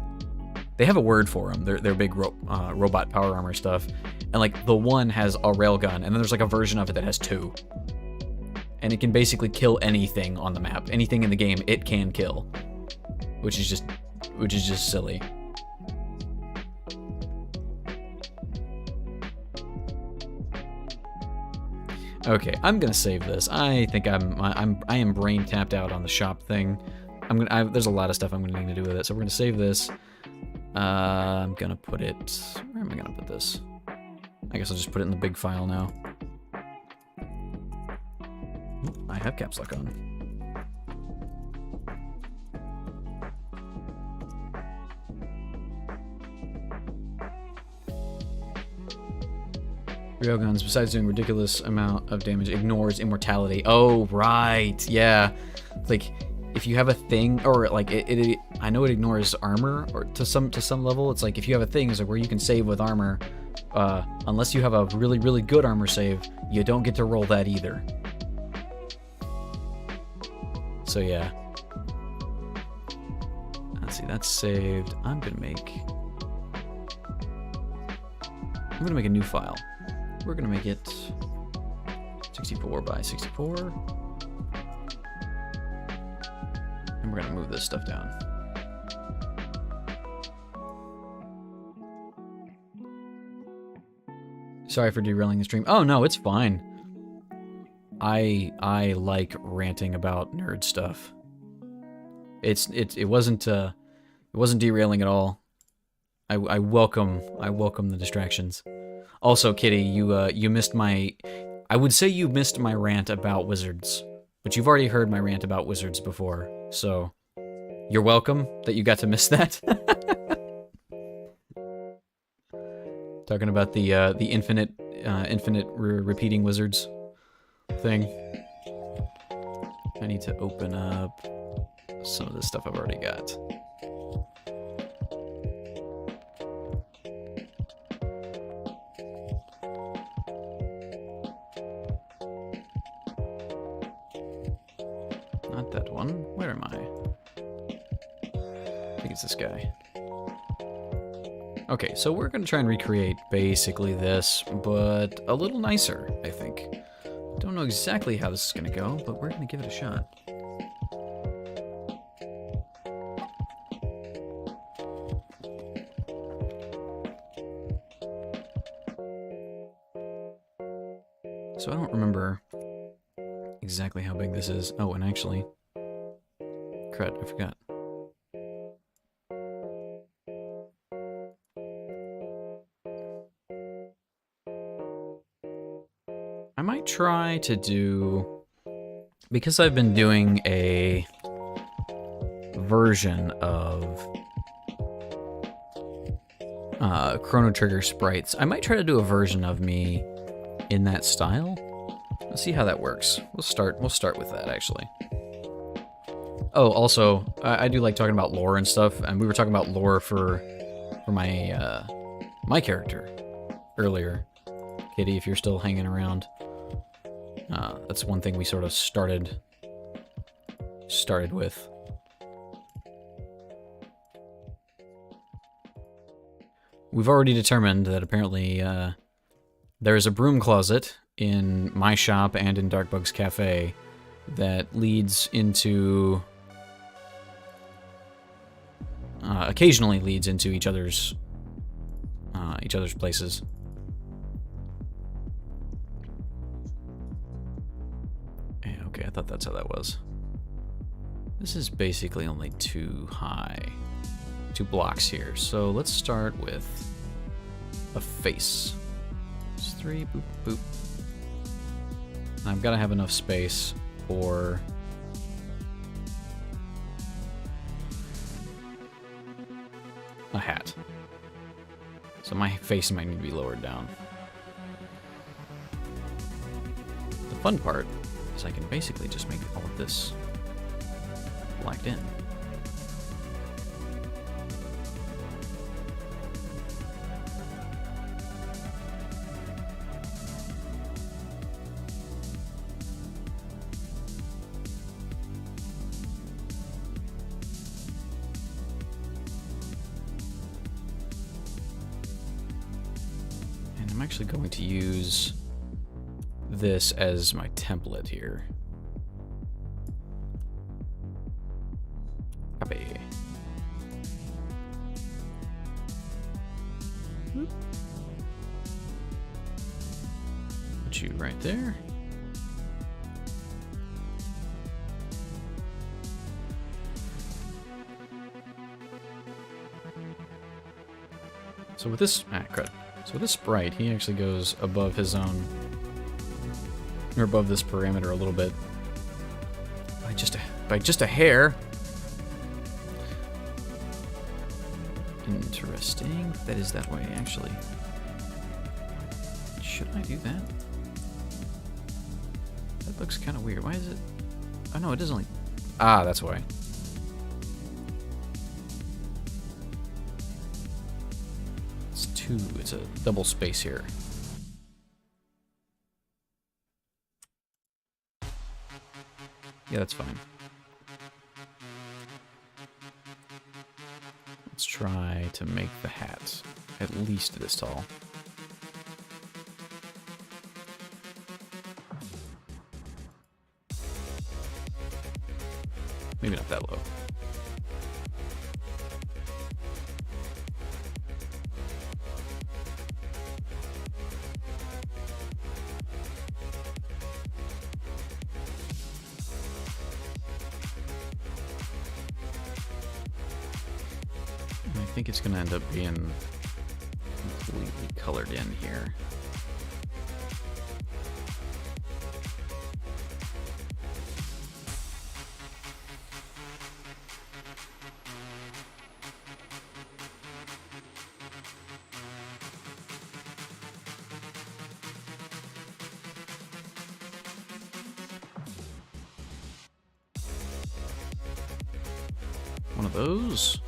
They have a word for them. They're big robot power armor stuff. And like the one has a railgun, and then there's like a version of it that has two. And it can basically kill anything on the map. Anything in the game it can kill. Which is just silly. Okay, I'm gonna save this. I think I am brain tapped out on the shop thing. There's a lot of stuff I'm gonna need to do with it, so we're gonna save this. I'm gonna put it. Where am I gonna put this? I guess I'll just put it in the big file now. I have caps lock on. Railguns, besides doing ridiculous amount of damage, ignores immortality. Oh, right. Yeah. Like, if you have a thing, or like it I know it ignores armor, or to some level. It's like if you have a thing, it's like where you can save with armor. Unless you have a really, really good armor save, you don't get to roll that either. So yeah. Let's see, that's saved. I'm gonna make a new file. We're gonna make it 64 by 64. And we're gonna move this stuff down. Sorry for derailing the stream. Oh no, it's fine. I like ranting about nerd stuff. It wasn't derailing at all. I welcome the distractions. Also, Kitty, you missed my... I would say you missed my rant about wizards, but you've already heard my rant about wizards before, so you're welcome that you got to miss that. Talking about the infinite repeating wizards thing. I need to open up some of this stuff I've already got. Not that one. Where am I? I think it's this guy. Okay, so we're going to try and recreate basically this, but a little nicer, I think. Don't know exactly how this is going to go, but we're going to give it a shot. So I don't remember exactly how big this is. Oh, and actually... Crud, I forgot. I might try to do... Because I've been doing a version of Chrono Trigger sprites, I might try to do a version of me in that style. Let's see how that works. We'll start with that, actually. Oh, also, I do like talking about lore and stuff, and we were talking about lore for my my character earlier. Kitty, if you're still hanging around. That's one thing we sort of started with. We've already determined that apparently there is a broom closet in my shop and in Darkbug's Cafe that leads into... occasionally leads into each other's places. Okay, I thought that's how that was. This is basically only 2 blocks here, so let's start with a face. It's 3, boop, boop. And I've got to have enough space for a hat. So my face might need to be lowered down. The fun part is I can basically just make all of this blacked in. And I'm actually going to use this as my template here. Copy. Put you right there. So with this, crud. So with this sprite, he actually goes above his own, or above this parameter a little bit. By just a hair. Interesting. That is that way, actually. Should I do that? That looks kind of weird. Why is it? Oh no, it doesn't like. Ah, that's why. It's two. It's a double space here. Yeah, that's fine. Let's try to make the hat at least this tall. Maybe not that low. I think it's going to end up being completely colored in here. One of those.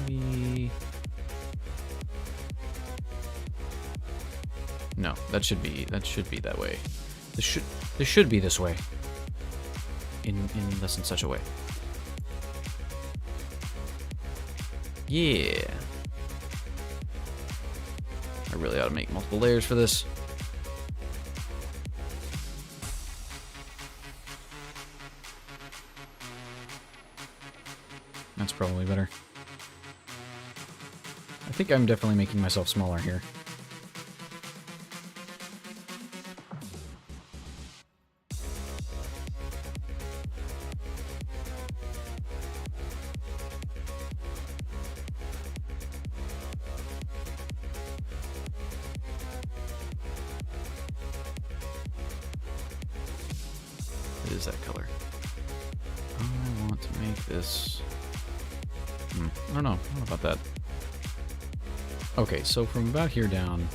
Maybe. No, that should be that way. This should be this way. In less than such a way. Yeah. I really ought to make multiple layers for this. That's probably better. I think I'm definitely making myself smaller here. It is that color. I want to make this... I don't know about that. Okay, so from about here down,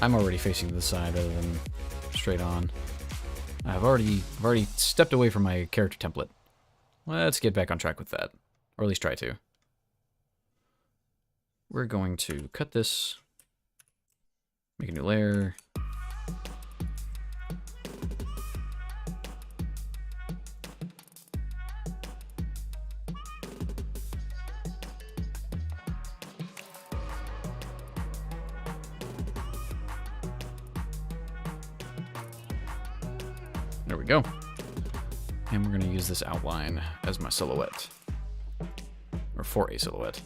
I'm already facing to the side rather than straight on. I've already stepped away from my character template. Let's get back on track with that, or at least try to. We're going to cut this, make a new layer. There we go. And we're going to use this outline as my silhouette. Or for a silhouette.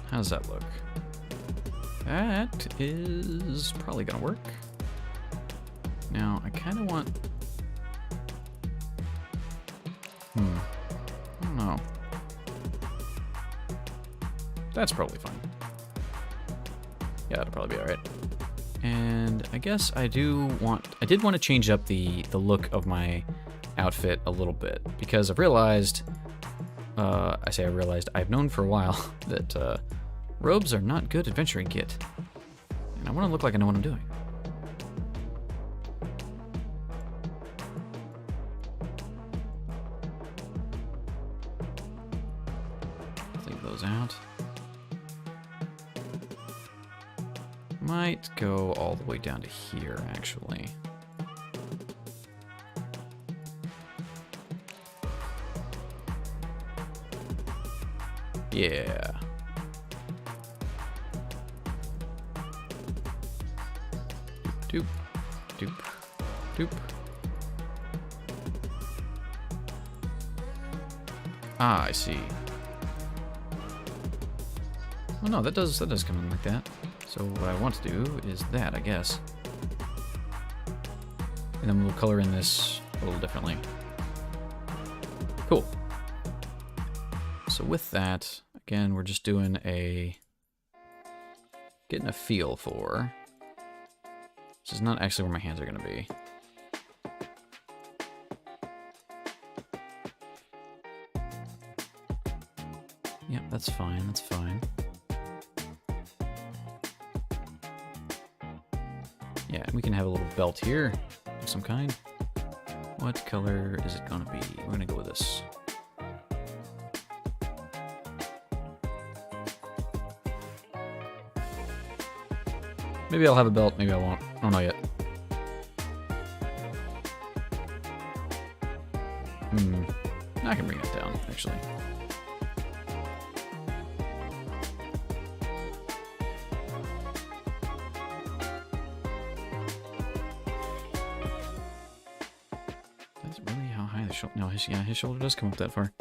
How does that look? That is probably gonna work. Now, I kind of want... I don't know. That's probably fine. Yeah, that'll probably be alright. And I guess I did want to change up the look of my outfit a little bit, because I've realized, I've known for a while that robes are not good adventuring kit. And I want to look like I know what I'm doing. Leave those out. Might go all the way down to here, actually. Yeah. Doop, doop, doop. Ah, I see. Well, no, that does come in like that. So what I want to do is that, I guess. And then we'll color in this a little differently. Cool. So with that, again, we're just doing getting a feel for. This is not actually where my hands are going to be. Yep, that's fine, that's fine. Yeah, and we can have a little belt here of some kind. What color is it gonna be? We're gonna go with this. Maybe I'll have a belt, maybe I won't. I don't know yet. I can bring it down, actually. That's really how high the shoulder... No, his shoulder does come up that far.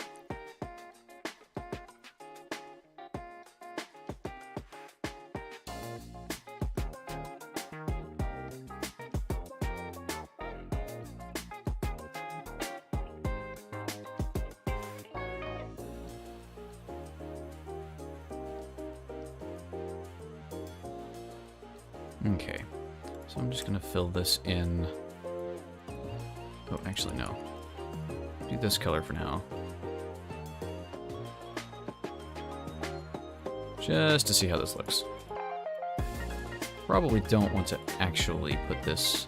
Okay, so I'm just gonna fill this in. Oh, actually, no. Do this color for now. Just to see how this looks. Probably don't want to actually put this,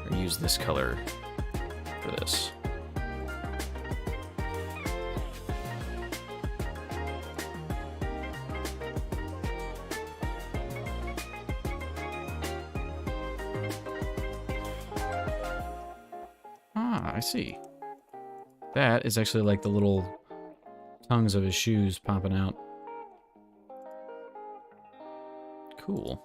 or use this color for this. I see. That is actually like the little tongues of his shoes popping out. Cool.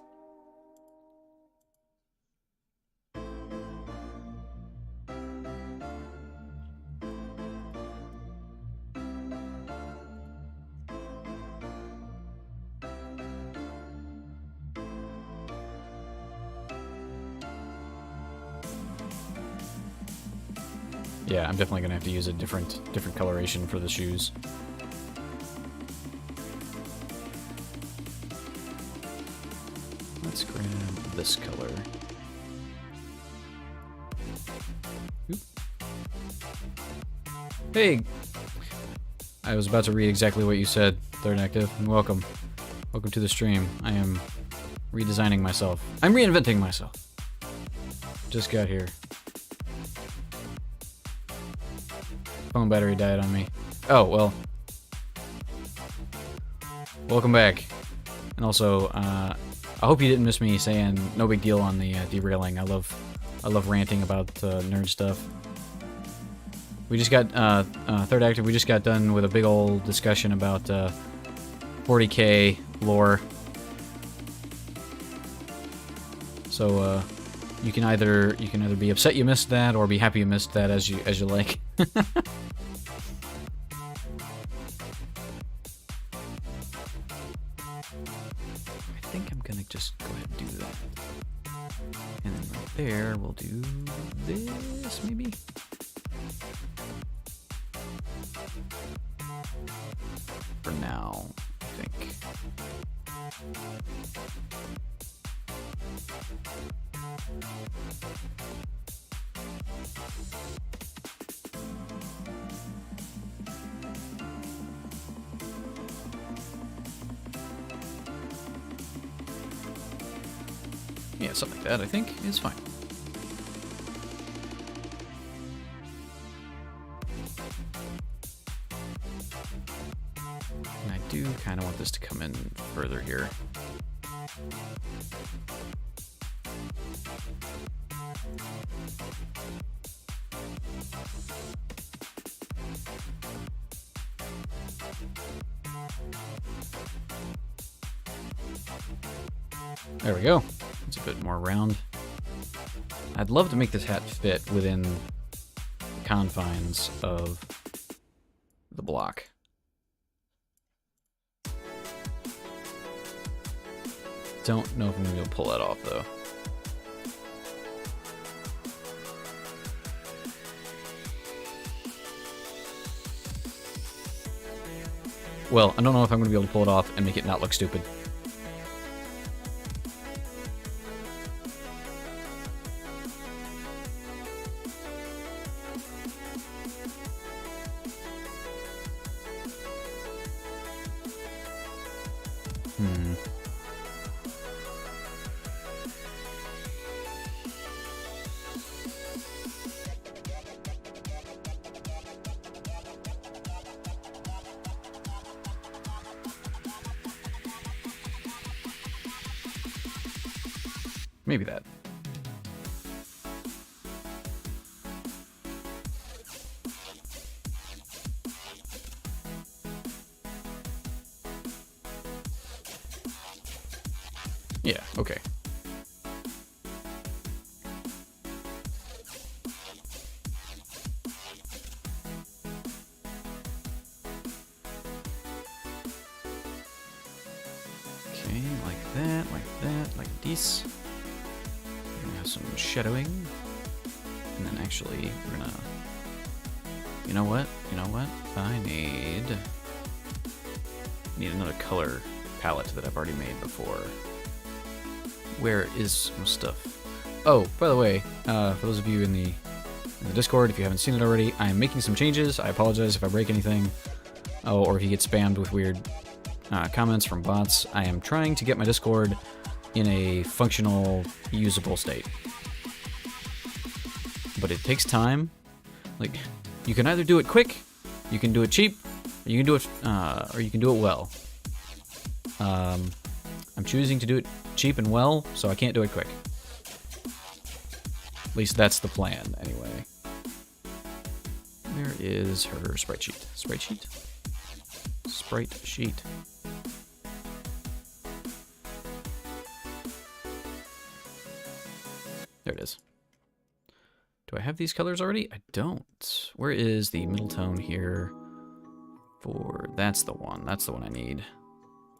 Yeah, I'm definitely gonna have to use a different coloration for the shoes. Let's grab this color. Oop. Hey! I was about to read exactly what you said, Third Active, and welcome. Welcome to the stream. I am redesigning myself. I'm reinventing myself. Just got here. Phone battery died on me. Oh, well. Welcome back. And also, I hope you didn't miss me saying no big deal on the derailing. I love ranting about nerd stuff. We just got, Third Active, we just got done with a big old discussion about 40k lore. So, you can either be upset you missed that or be happy you missed that as you like. I think I'm gonna just go ahead and do that. And then right there we'll do this maybe. For now, I think. Yeah, something like that, I think, is fine. And I do kind of want this to come in further here. There we go. It's a bit more round. I'd love to make this hat fit within the confines of the block. don't know if I'm going to be able to pull that off, though. Well, I don't know if I'm going to be able to pull it off and make it not look stupid. Maybe that. Yeah, okay. Okay, like that, like this. Some shadowing, and then actually we're gonna, you know what I need another color palette that I've already made before. Where is my stuff? Oh, by the way, for those of you in the Discord, if you haven't seen it already, I am making some changes. I apologize if I break anything, or if you get spammed with weird comments from bots. I am trying to get my Discord in a functional, usable state. But it takes time. Like, you can either do it quick, you can do it cheap, or you can do it well. I'm choosing to do it cheap and well, so I can't do it quick. At least that's the plan, anyway. Where is her sprite sheet? Sprite sheet? Sprite sheet. There it is. Do I have these colors already? I don't. Where is the middle tone here? That's the one. That's the one I need.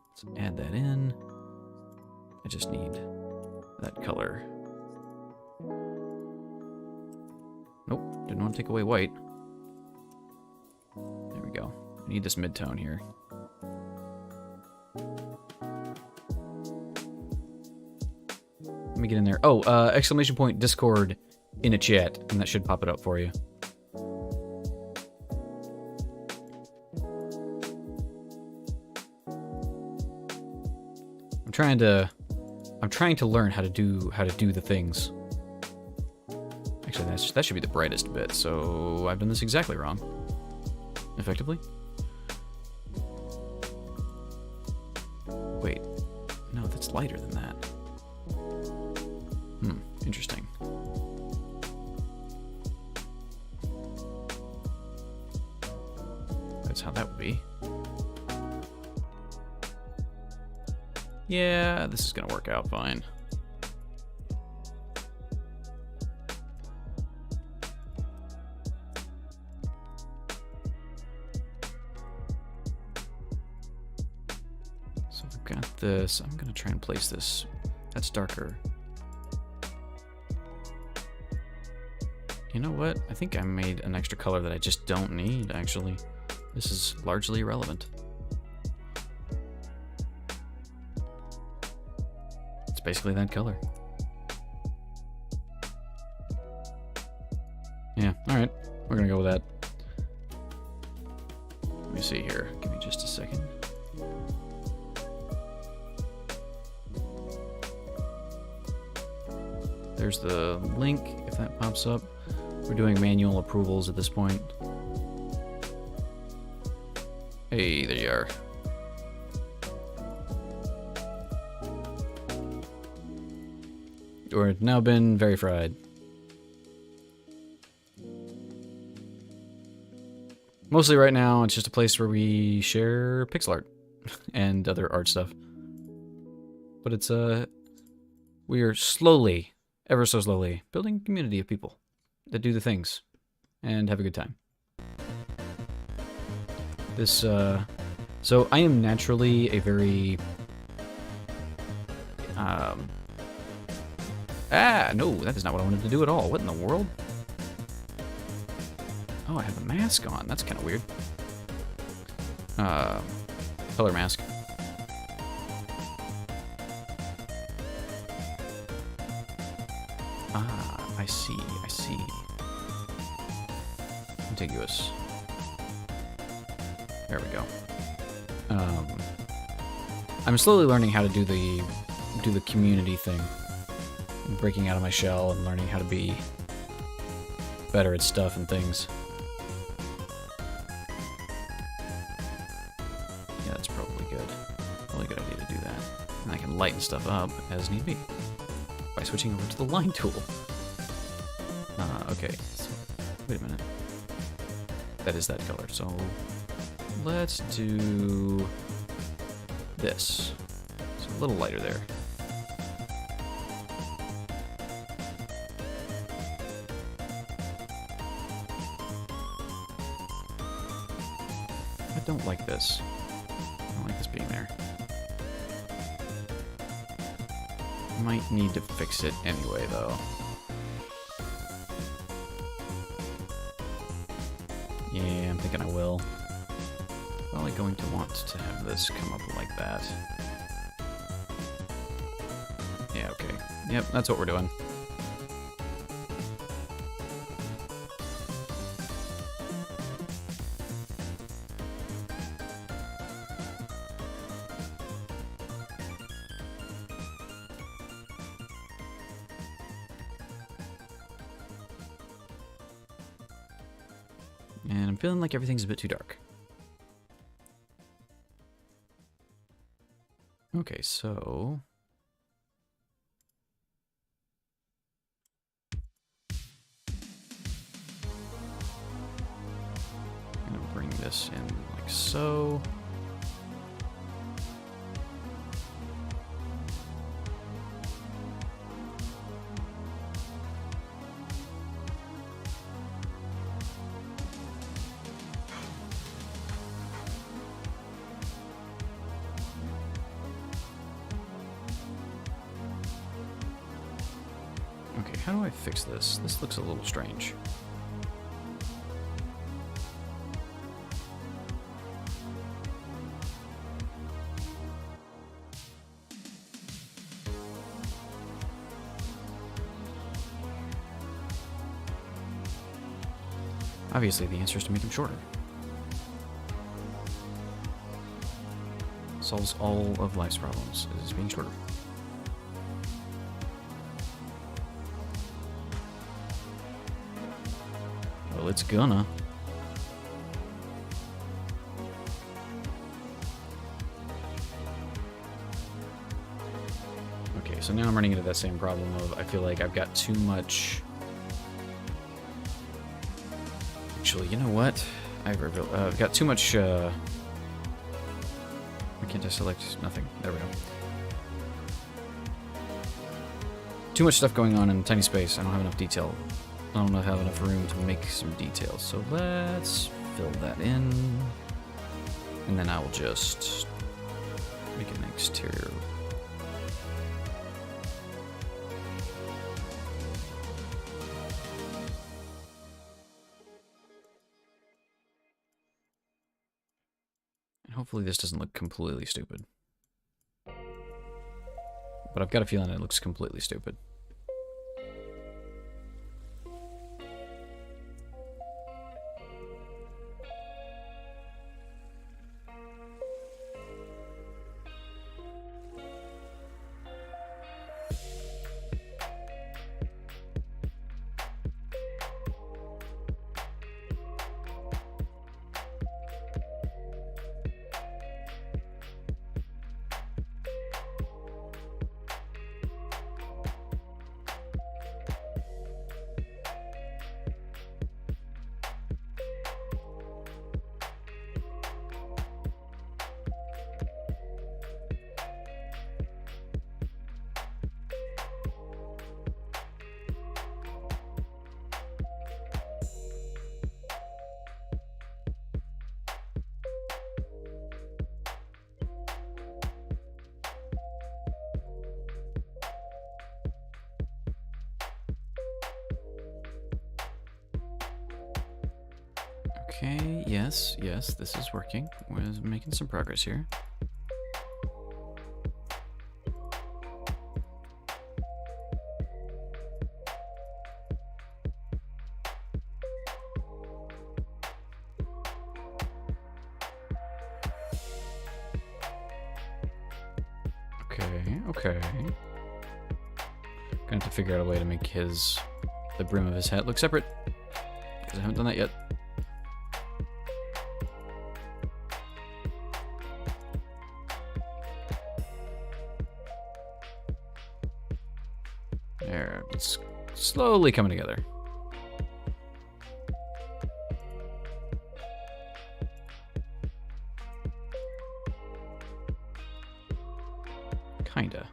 Let's add that in. I just need that color. Nope, didn't want to take away white. There we go. I need this mid-tone here. Let me get in there. Oh, exclamation point Discord in a chat, and that should pop it up for you. I'm trying to learn how to do the things. Actually, that should be the brightest bit, so I've done this exactly wrong. Effectively. Wait. No, that's lighter than that. Interesting. That's how that would be. Yeah, this is gonna work out fine. So I've got this. I'm gonna try and place this. That's darker. You know what? I think I made an extra color that I just don't need, actually. This is largely irrelevant. It's basically that color. Yeah, alright. We're gonna go with that. Let me see here. Give me just a second. There's the link, if that pops up. We're doing manual approvals at this point. Hey, there you are. You've now been very fried. Mostly right now, it's just a place where we share pixel art and other art stuff. But it's, we are slowly, ever so slowly, building a community of people that do the things and have a good time. This, so I am naturally a very, Ah, no, that is not what I wanted to do at all. What in the world? Oh, I have a mask on. That's kind of weird. Color mask. Ah, I see, I see. Contiguous. There we go. I'm slowly learning how to do the community thing. I'm breaking out of my shell and learning how to be better at stuff and things. Yeah, that's probably good. Probably a good idea to do that. And I can lighten stuff up as need be by switching over to the line tool. Okay. So, wait a minute. That is that color. So let's do this. It's a little lighter there. I don't like this. I don't like this being there. Might need to fix it anyway, though. Yeah, I'm thinking I will. Probably going to want to have this come up like that. Yeah, okay. Yep, that's what we're doing. And I'm feeling like everything's a bit too dark. Okay, so... I'm gonna bring this in like so. Okay, how do I fix this? This looks a little strange. Obviously, the answer is to make them shorter. Solves all of life's problems, is being shorter. Well, it's gonna. Okay, so now I'm running into that same problem of I feel like I've got too much... Actually, you know what? I've got too much... Why can't I select nothing? There we go. Too much stuff going on in a tiny space. I don't have enough detail. I don't have enough room to make some details. So let's fill that in. And then I will just make an exterior. And hopefully this doesn't look completely stupid. But I've got a feeling it looks completely stupid. Okay, yes, this is working. We're making some progress here. Okay. Gonna have to figure out a way to make the brim of his hat look separate, because I haven't done that yet. There, it's slowly coming together. Kinda.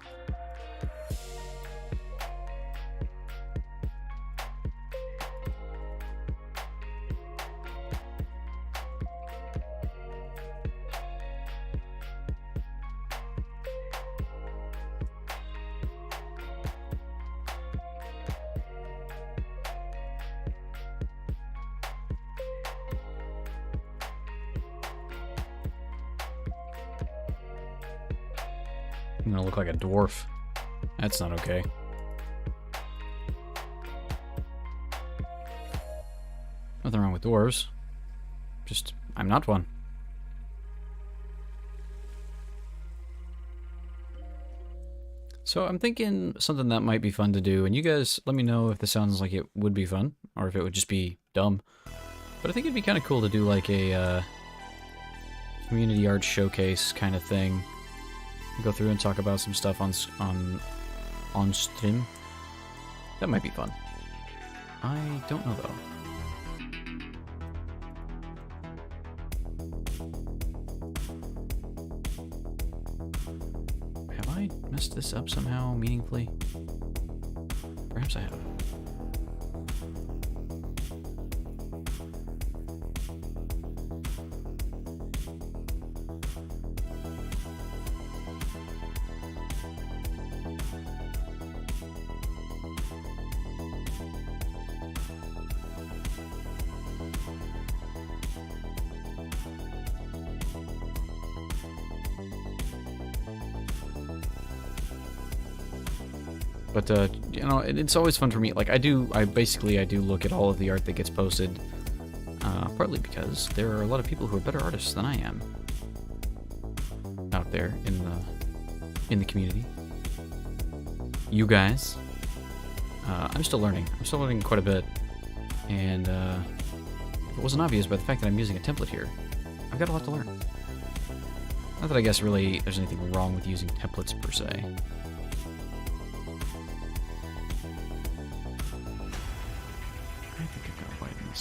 I'm gonna look like a dwarf. That's not okay. Nothing wrong with dwarves. Just, I'm not one. So I'm thinking something that might be fun to do, and you guys let me know if this sounds like it would be fun, or if it would just be dumb. But I think it'd be kind of cool to do like a community art showcase kind of thing. Go through and talk about some stuff on stream. That might be fun. I don't know though. Have I messed this up somehow meaningfully? Perhaps I have. But, you know, it's always fun for me. Like, I do look at all of the art that gets posted, partly because there are a lot of people who are better artists than I am out there in the community. You guys. I'm still learning. I'm still learning quite a bit. And, if it wasn't obvious by the fact that I'm using a template here, I've got a lot to learn. Not that I guess really there's anything wrong with using templates per se.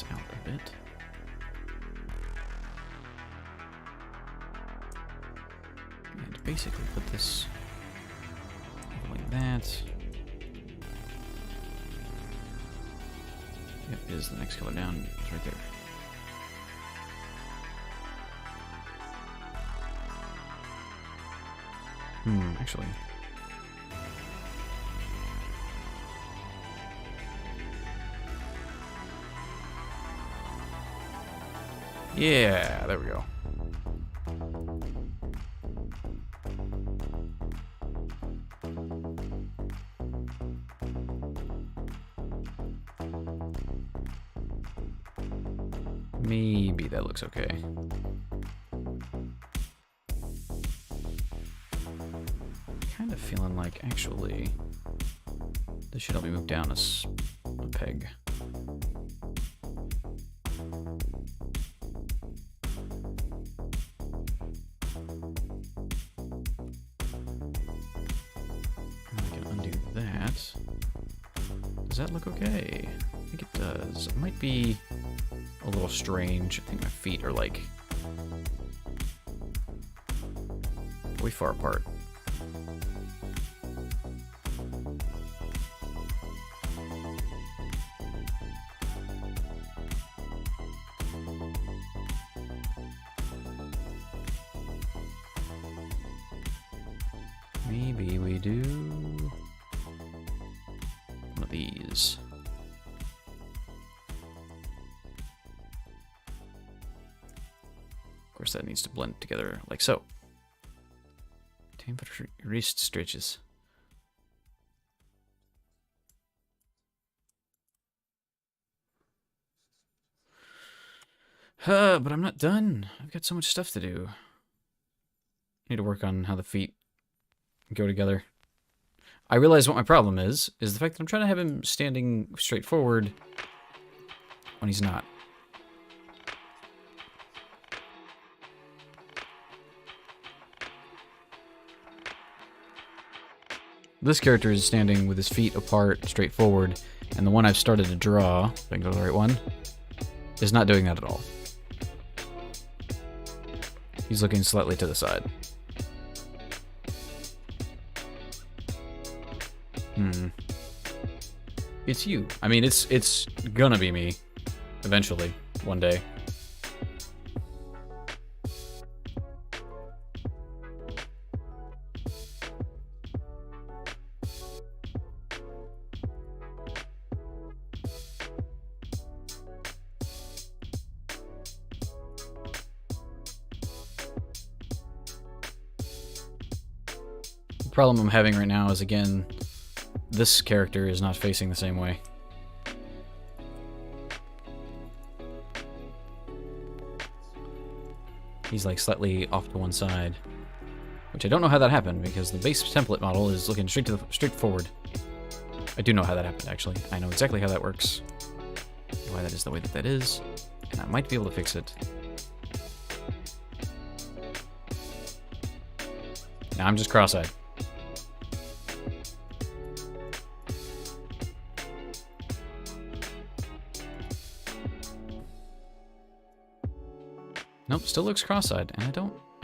Out a bit. And basically put this like that. Yep, is the next color down. It's right there. Actually. Yeah, there we go. Maybe that looks okay. Kind of feeling like actually this should help me move down a peg. Does that look okay? I think it does. It might be a little strange. I think my feet are like way far apart. Maybe we do one of these. course, that needs to blend together like so. Erased stretches. But I'm not done. I've got so much stuff to do. I need to work on how the feet go together. I realize what my problem is the fact that I'm trying to have him standing straight forward when he's not. This character is standing with his feet apart, straight forward, and the one I've started to draw, if I can go to the right one, is not doing that at all. He's looking slightly to the side. It's you. I mean, it's gonna be me, eventually, one day. The problem I'm having right now is, again, this character is not facing the same way. He's like slightly off to one side, which I don't know how that happened because the base template model is looking straight forward. I do know how that happened, actually. I know exactly how that works, why that is the way that that is, and I might be able to fix it. Now I'm just cross-eyed. Nope, still looks cross-eyed, and I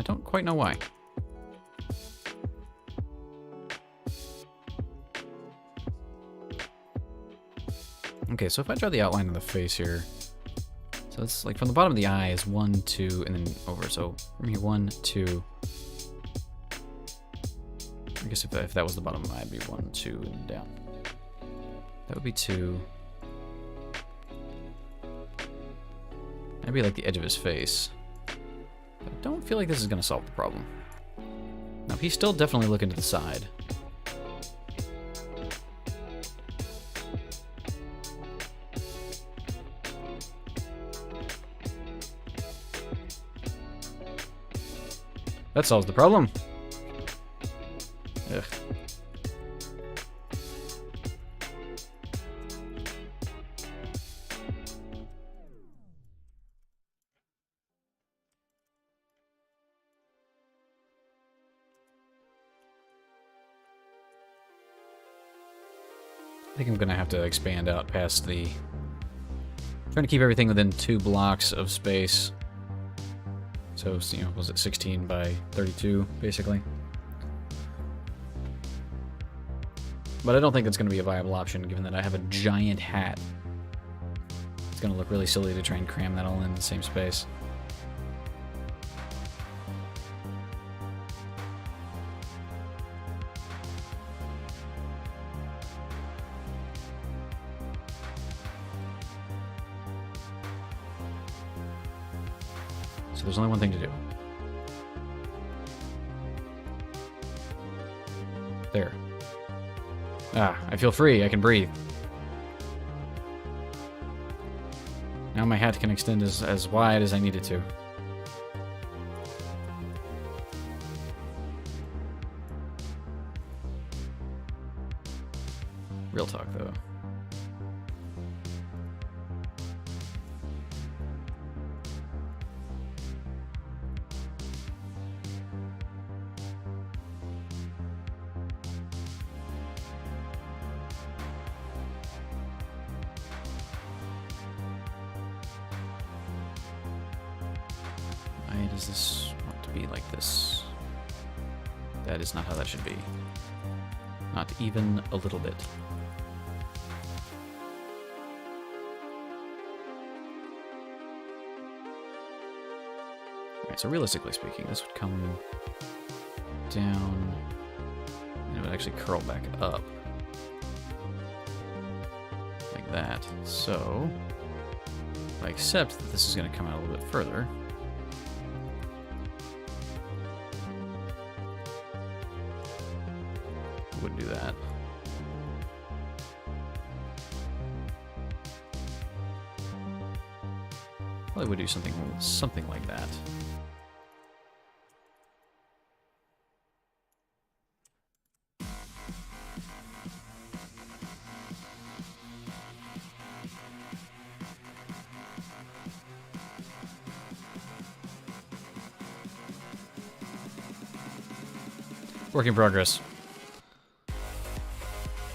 don't quite know why. Okay, so if I draw the outline of the face here, so it's like from the bottom of the eye is 1, 2, and then over. So from here, 1, 2. I guess if that was the bottom of the eye, it'd be 1, 2, and down. That would be 2. That'd be like the edge of his face. I don't feel like this is going to solve the problem. Now, he's still definitely looking to the side. That solves the problem. Ugh. I think I'm gonna have to expand out past the... trying to keep everything within 2 blocks of space. So, you know, was it 16 by 32, basically? But I don't think it's gonna be a viable option, given that I have a giant hat. It's gonna look really silly to try and cram that all in the same space. So there's only one thing to do. There. Ah, I feel free. I can breathe. Now my hat can extend as wide as I need it to. Real talk, though. Why does this want to be like this? That is not how that should be. Not even a little bit. Alright, so realistically speaking, this would come down, and it would actually curl back up. Like that. So, if I accept that this is going to come out a little bit further, Wouldn't do that. Probably would do something like that. Work in progress. I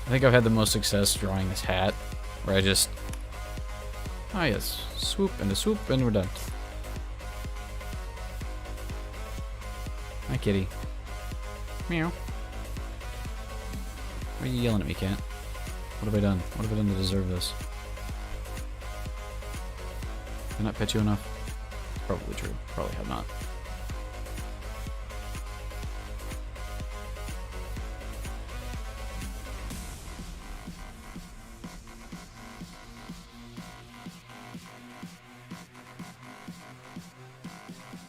think I've had the most success drawing this hat, where I just... Ah yes, swoop and a swoop and we're done. Hi kitty. Meow. Why are you yelling at me, cat? What have I done? What have I done to deserve this? Did I not pet you enough? Probably true. Probably have not.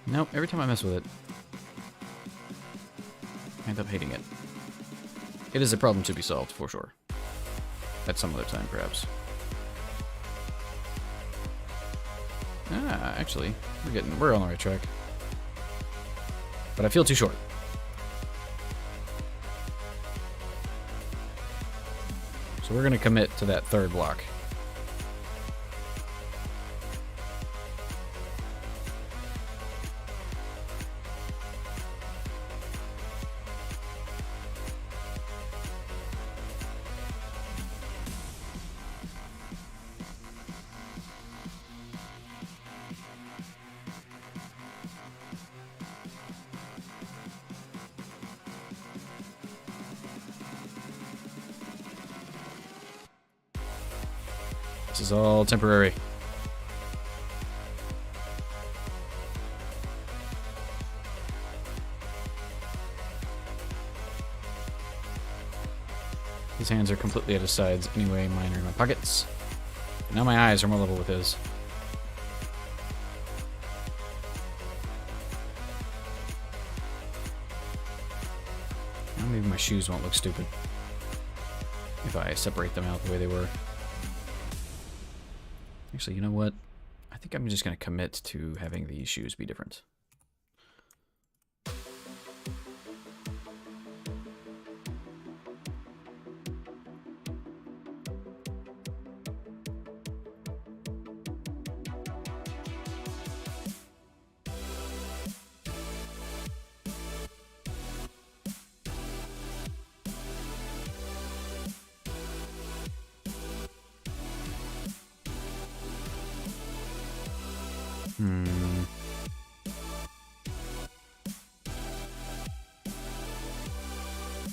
Nope, every time I mess with it, I end up hating it. It is a problem to be solved, for sure. At some other time, perhaps. Ah, actually, we're on the right track. But I feel too short. So we're gonna commit to that third block. This is all temporary. His hands are completely at his sides anyway, mine are in my pockets. But now my eyes are more level with his. Now maybe my shoes won't look stupid if I separate them out the way they were. Actually, you know what? I think I'm just going to commit to having these shoes be different.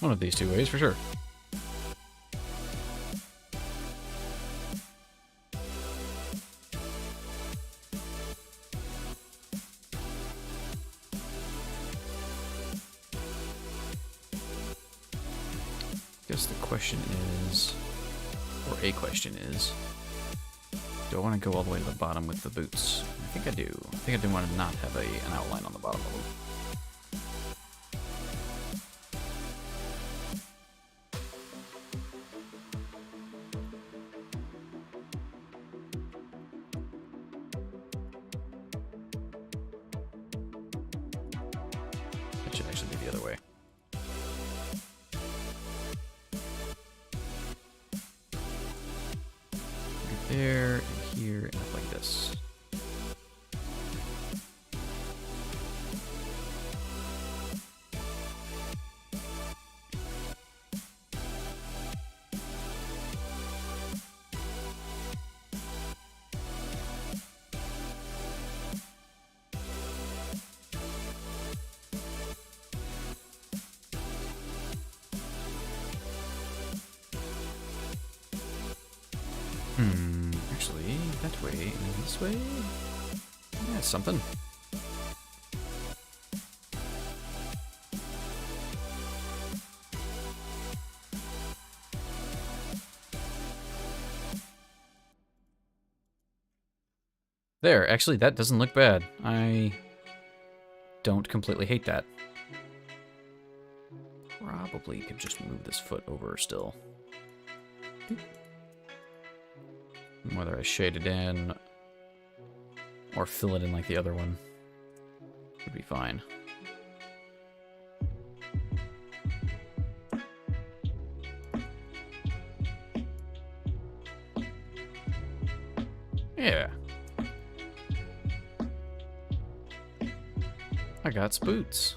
One of these two ways, for sure. Guess the question is, or a question is, do I want to go all the way to the bottom with the boots? I think I do. I think I do want to not have an outline on the bottom of them. It should actually be the other way. Right there, and here, and up like this. Actually, that way and this way. Yeah, something. There, actually, that doesn't look bad. I don't completely hate that. probably could just move this foot over still. Whether I shade it in or fill it in like the other one would be fine. Yeah. I got spoots.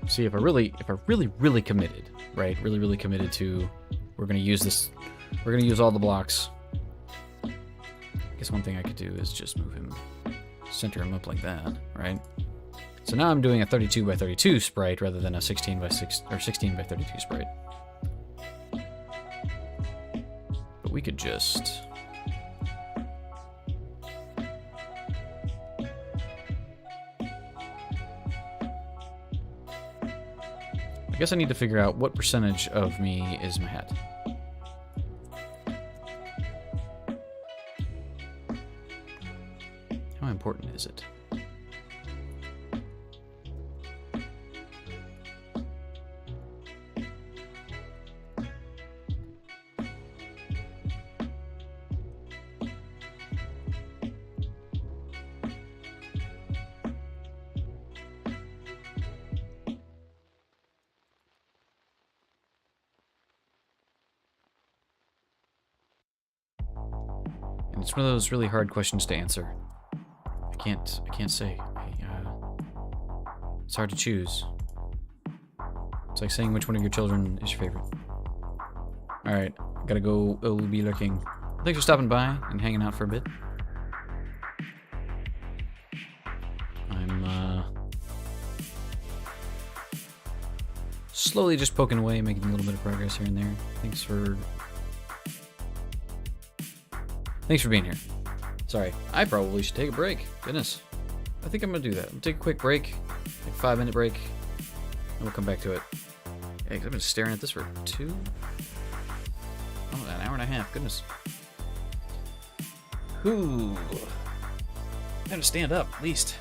See, if I really committed, right? Really committed to, we're gonna use this, we're gonna use all the blocks. I guess one thing I could do is just move him, center him up like that, right? So now I'm doing a 32 by 32 sprite rather than a 16 by 6 or 16 by 32 sprite. But we could just I guess I need to figure out what percentage of me is my head. How important is it? And it's one of those really hard questions to answer. I can't say. It's hard to choose. It's like saying which one of your children is your favorite. Alright, gotta go. I'll be looking. Thanks for stopping by and hanging out for a bit. I'm slowly just poking away, making a little bit of progress here and there. Thanks for being here. Sorry, I probably should take a break. Goodness. I think I'm gonna do that. I'll take a quick break, like a 5-minute break, and we'll come back to it. Yeah, 'cause I've been staring at this for an hour and a half. Goodness. Whew. I gotta stand up, at least.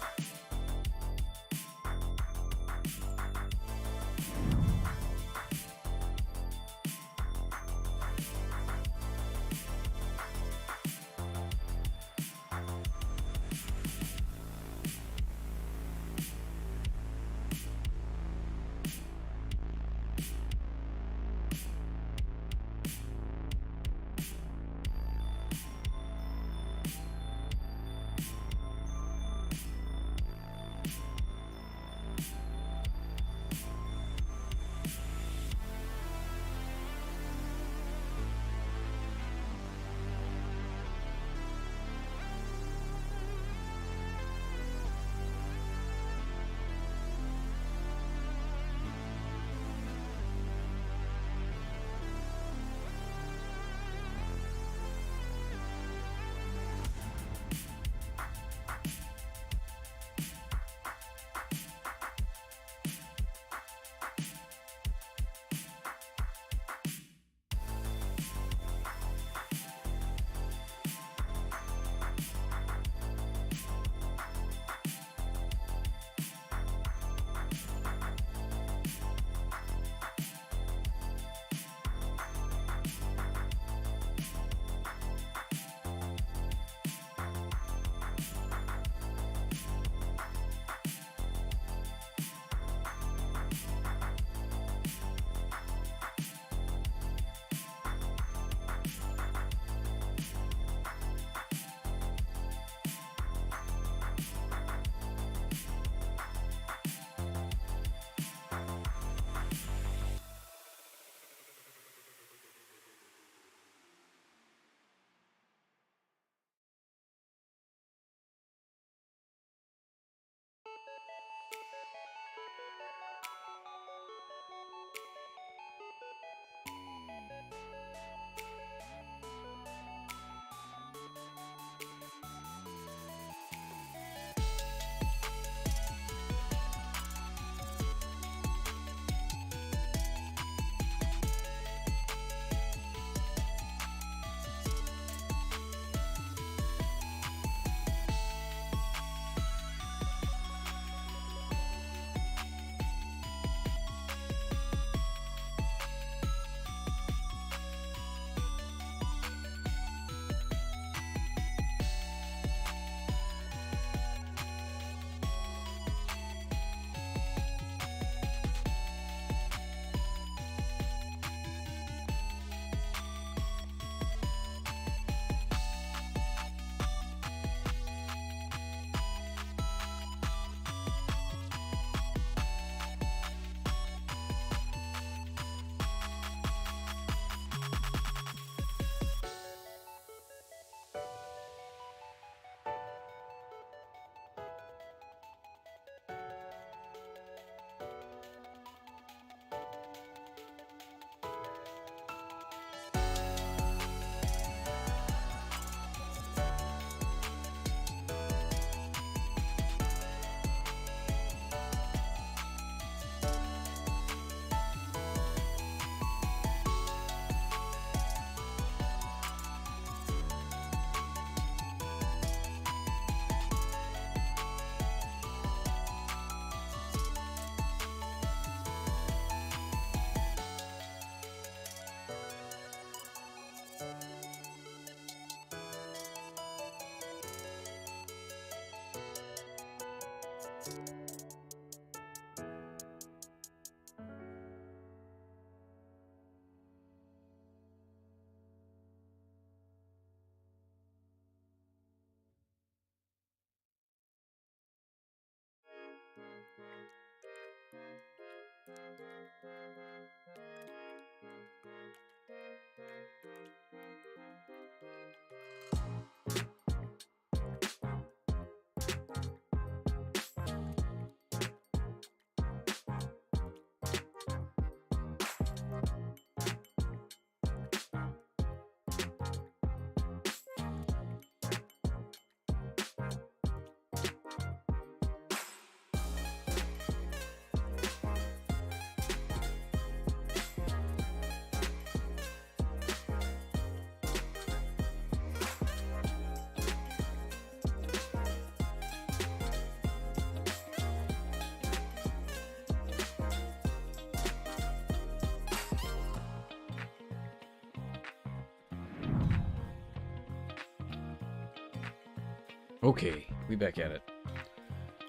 Okay, we back at it.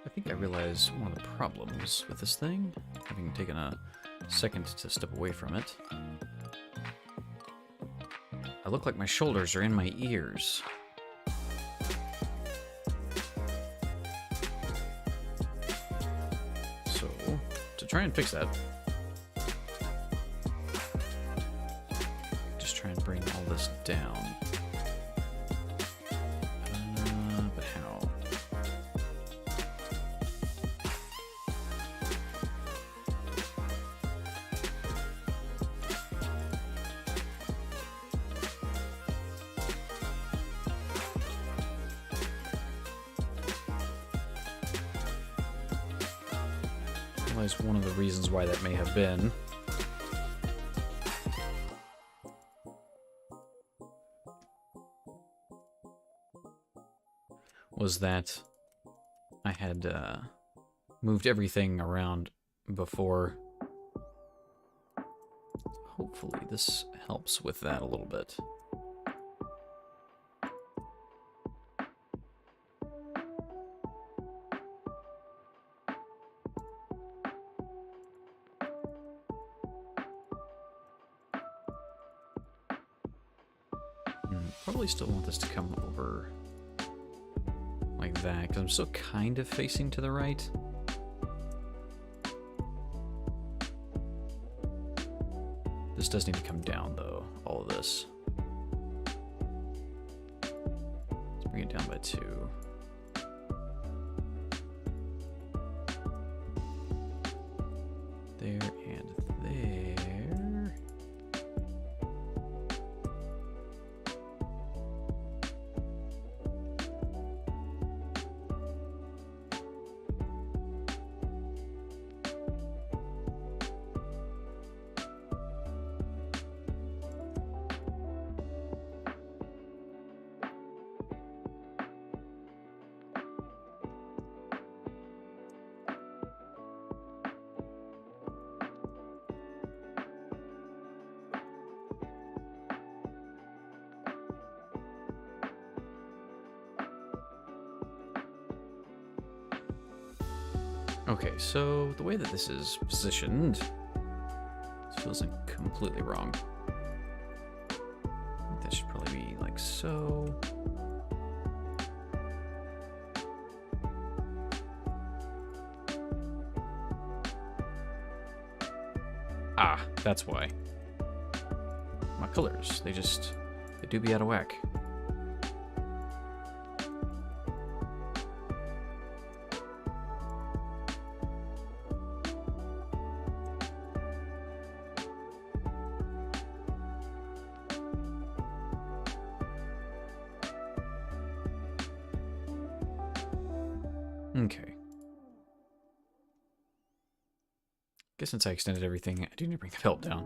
I think I realize one of the problems with this thing, having taken a second to step away from it. I look like my shoulders are in my ears. So, to try and fix that, just try and bring all this down. But how? I realize one of the reasons why that may have been was that I had moved everything around before. Hopefully this helps with that a little bit. Probably still want this to come over like that, because I'm still kind of facing to the right. This does need to come down, though, all of this. Let's bring it down by 2. There and there. Okay, so the way that this is positioned, this feels like completely wrong. I think that should probably be like so. Ah, that's why. My colors, they do be out of whack. Okay. Guess since I extended everything, I do need to bring the belt down.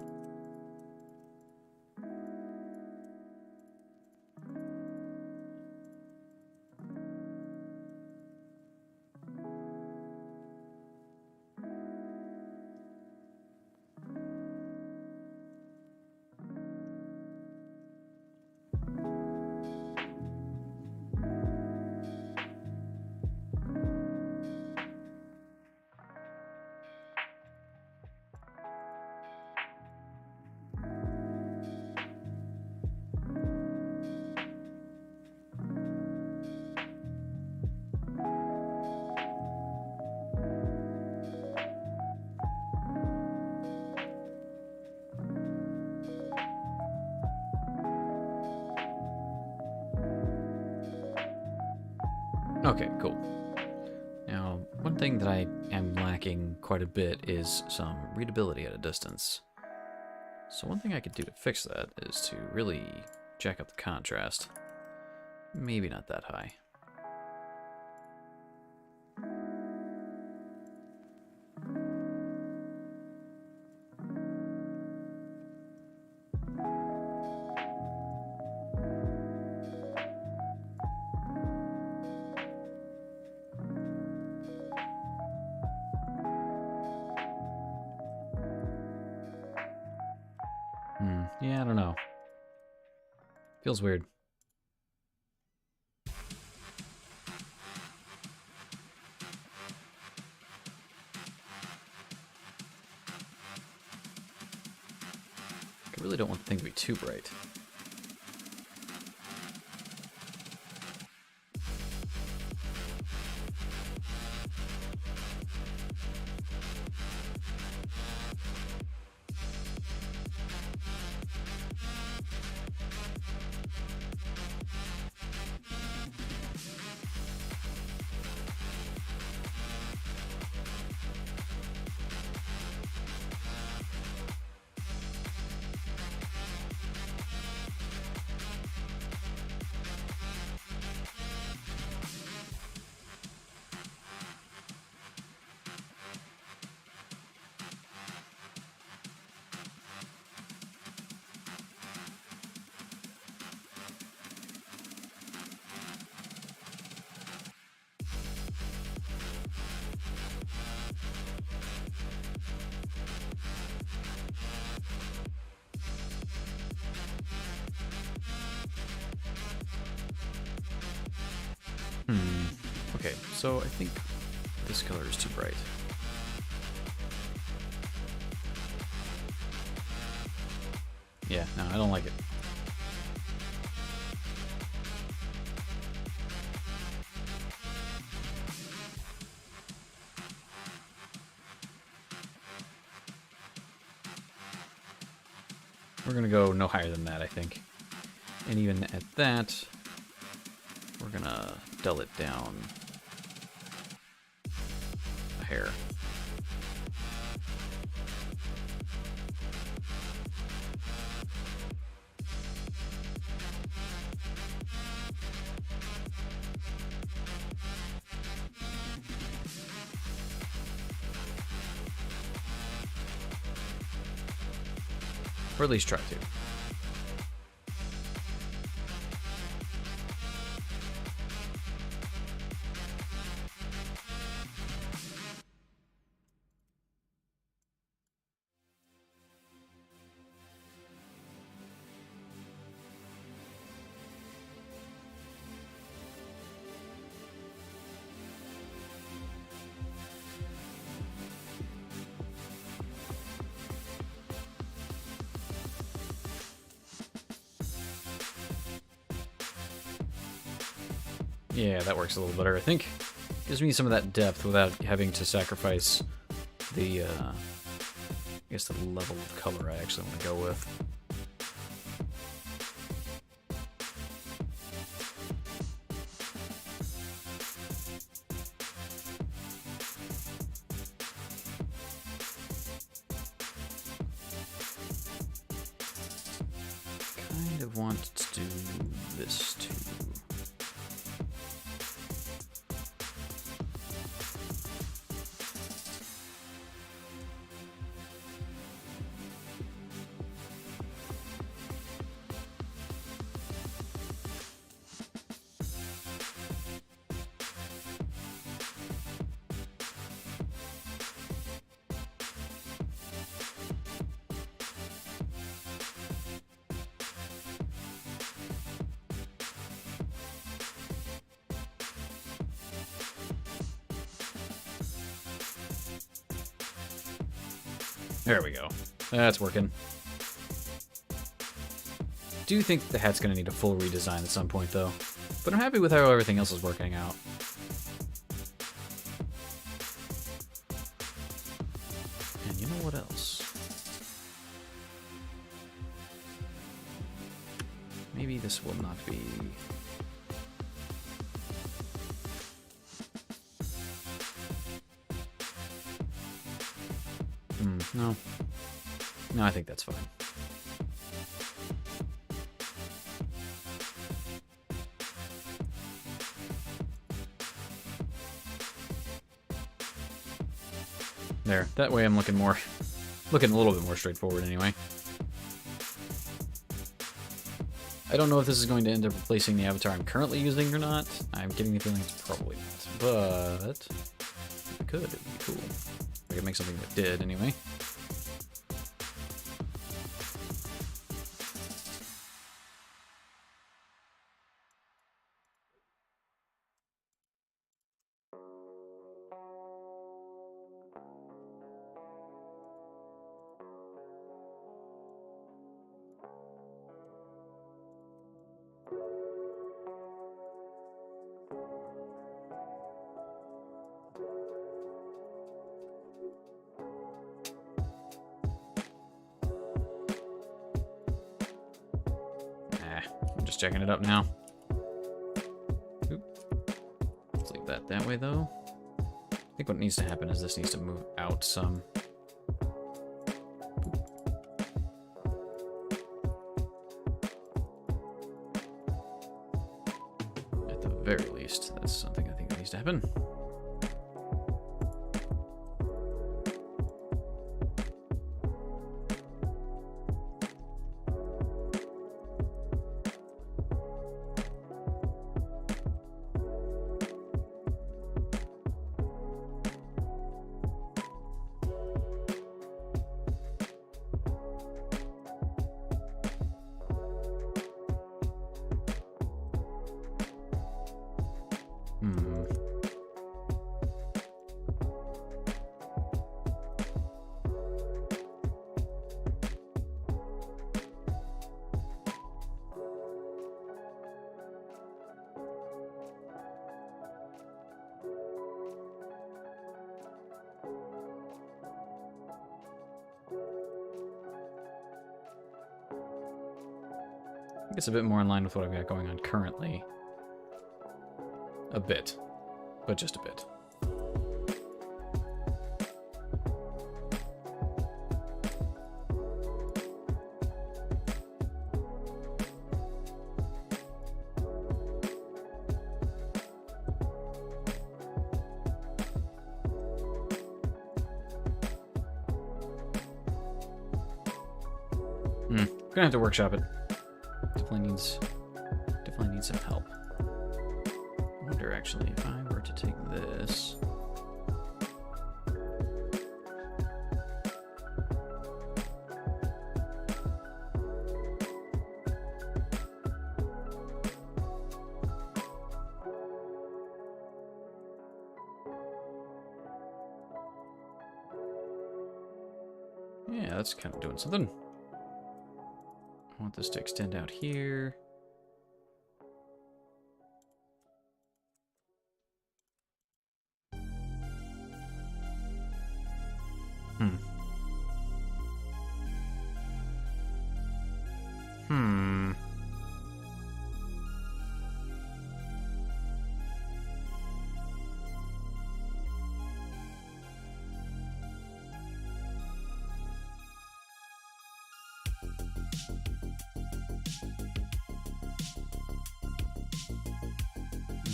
Okay, cool. Now, one thing that I am lacking quite a bit is some readability at a distance. So one thing I could do to fix that is to really jack up the contrast. Maybe not that high. Yeah, I don't know. Feels weird. I really don't want the thing to be too bright. Okay, so I think this color is too bright. Yeah, no, I don't like it. We're gonna go no higher than that, I think. And even at that, we're gonna dull it down a hair. Or at least try to. Yeah, that works a little better, I think. Gives me some of that depth without having to sacrifice the, I guess the level of color I actually want to go with. Kind of want to do this too. There we go. That's working. Do think the hat's going to need a full redesign at some point, though. But I'm happy with how everything else is working out. And you know what else? Maybe this will not be... No. No, I think that's fine. There. That way I'm looking a little bit more straightforward anyway. I don't know if this is going to end up replacing the avatar I'm currently using or not. I'm getting the feeling it's probably not. But if it could, it'd be cool. I could make something that did anyway. I'm just checking it up now. Oop. Let's leave that way, though. I think what needs to happen is this needs to move out some. At the very least, that's something I think that needs to happen. I think it's a bit more in line with what I've got going on currently. A bit. But just a bit. Gonna have to workshop it. Definitely needs some help. I wonder actually if I were to take this. Yeah, that's kind of doing something. I want this to extend out here.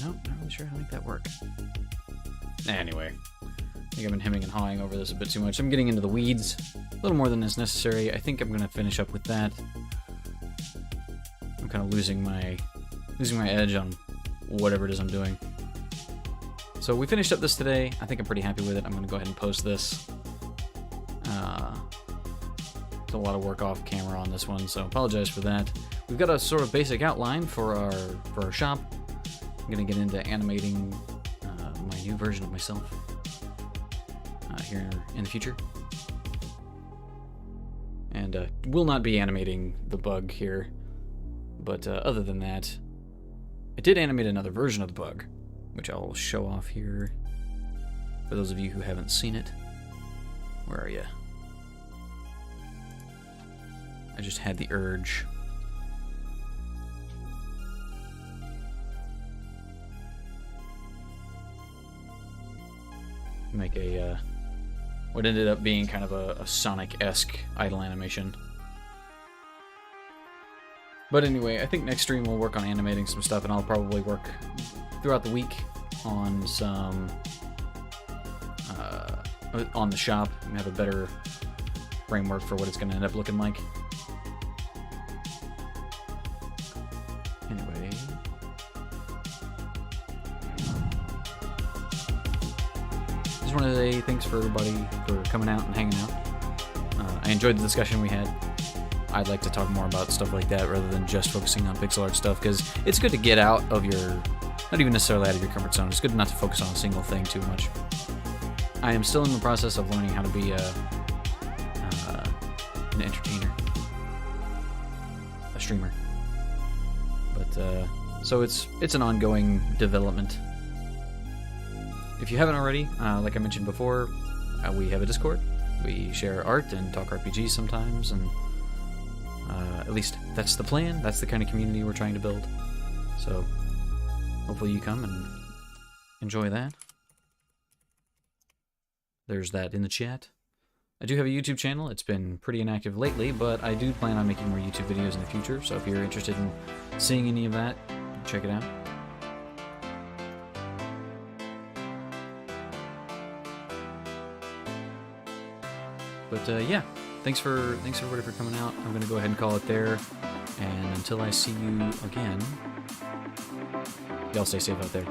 Nope, not really sure how to make that work. Anyway, I think I've been hemming and hawing over this a bit too much. I'm getting into the weeds a little more than is necessary. I think I'm going to finish up with that. I'm kind of losing my edge on whatever it is I'm doing. So we finished up this today. I think I'm pretty happy with it. I'm going to go ahead and post this. There's a lot of work off camera on this one, so apologize for that. We've got a sort of basic outline for our shop. I'm going to get into animating my new version of myself here in the future. And will not be animating the bug here, but other than that, I did animate another version of the bug, which I'll show off here for those of you who haven't seen it. Where are you? I just had the urge. Make a what ended up being kind of a Sonic-esque idle animation. But anyway, I think next stream we'll work on animating some stuff, and I'll probably work throughout the week on some on the shop and have a better framework for what it's going to end up looking like. Anyway, just wanted to say thanks for everybody for coming out and hanging out. I enjoyed the discussion we had. I'd like to talk more about stuff like that rather than just focusing on pixel art stuff, because it's good to get out of your, not even necessarily out of your comfort zone, it's good not to focus on a single thing too much. I am still in the process of learning how to be an entertainer, a streamer. But, so it's an ongoing development. If you haven't already, like I mentioned before, we have a Discord. We share art and talk RPGs sometimes, and at least that's the plan. That's the kind of community we're trying to build. So hopefully you come and enjoy that. There's that in the chat. I do have a YouTube channel. It's been pretty inactive lately, but I do plan on making more YouTube videos in the future. So if you're interested in seeing any of that, check it out. But yeah, thanks everybody for coming out. I'm gonna go ahead and call it there. And until I see you again, y'all stay safe out there.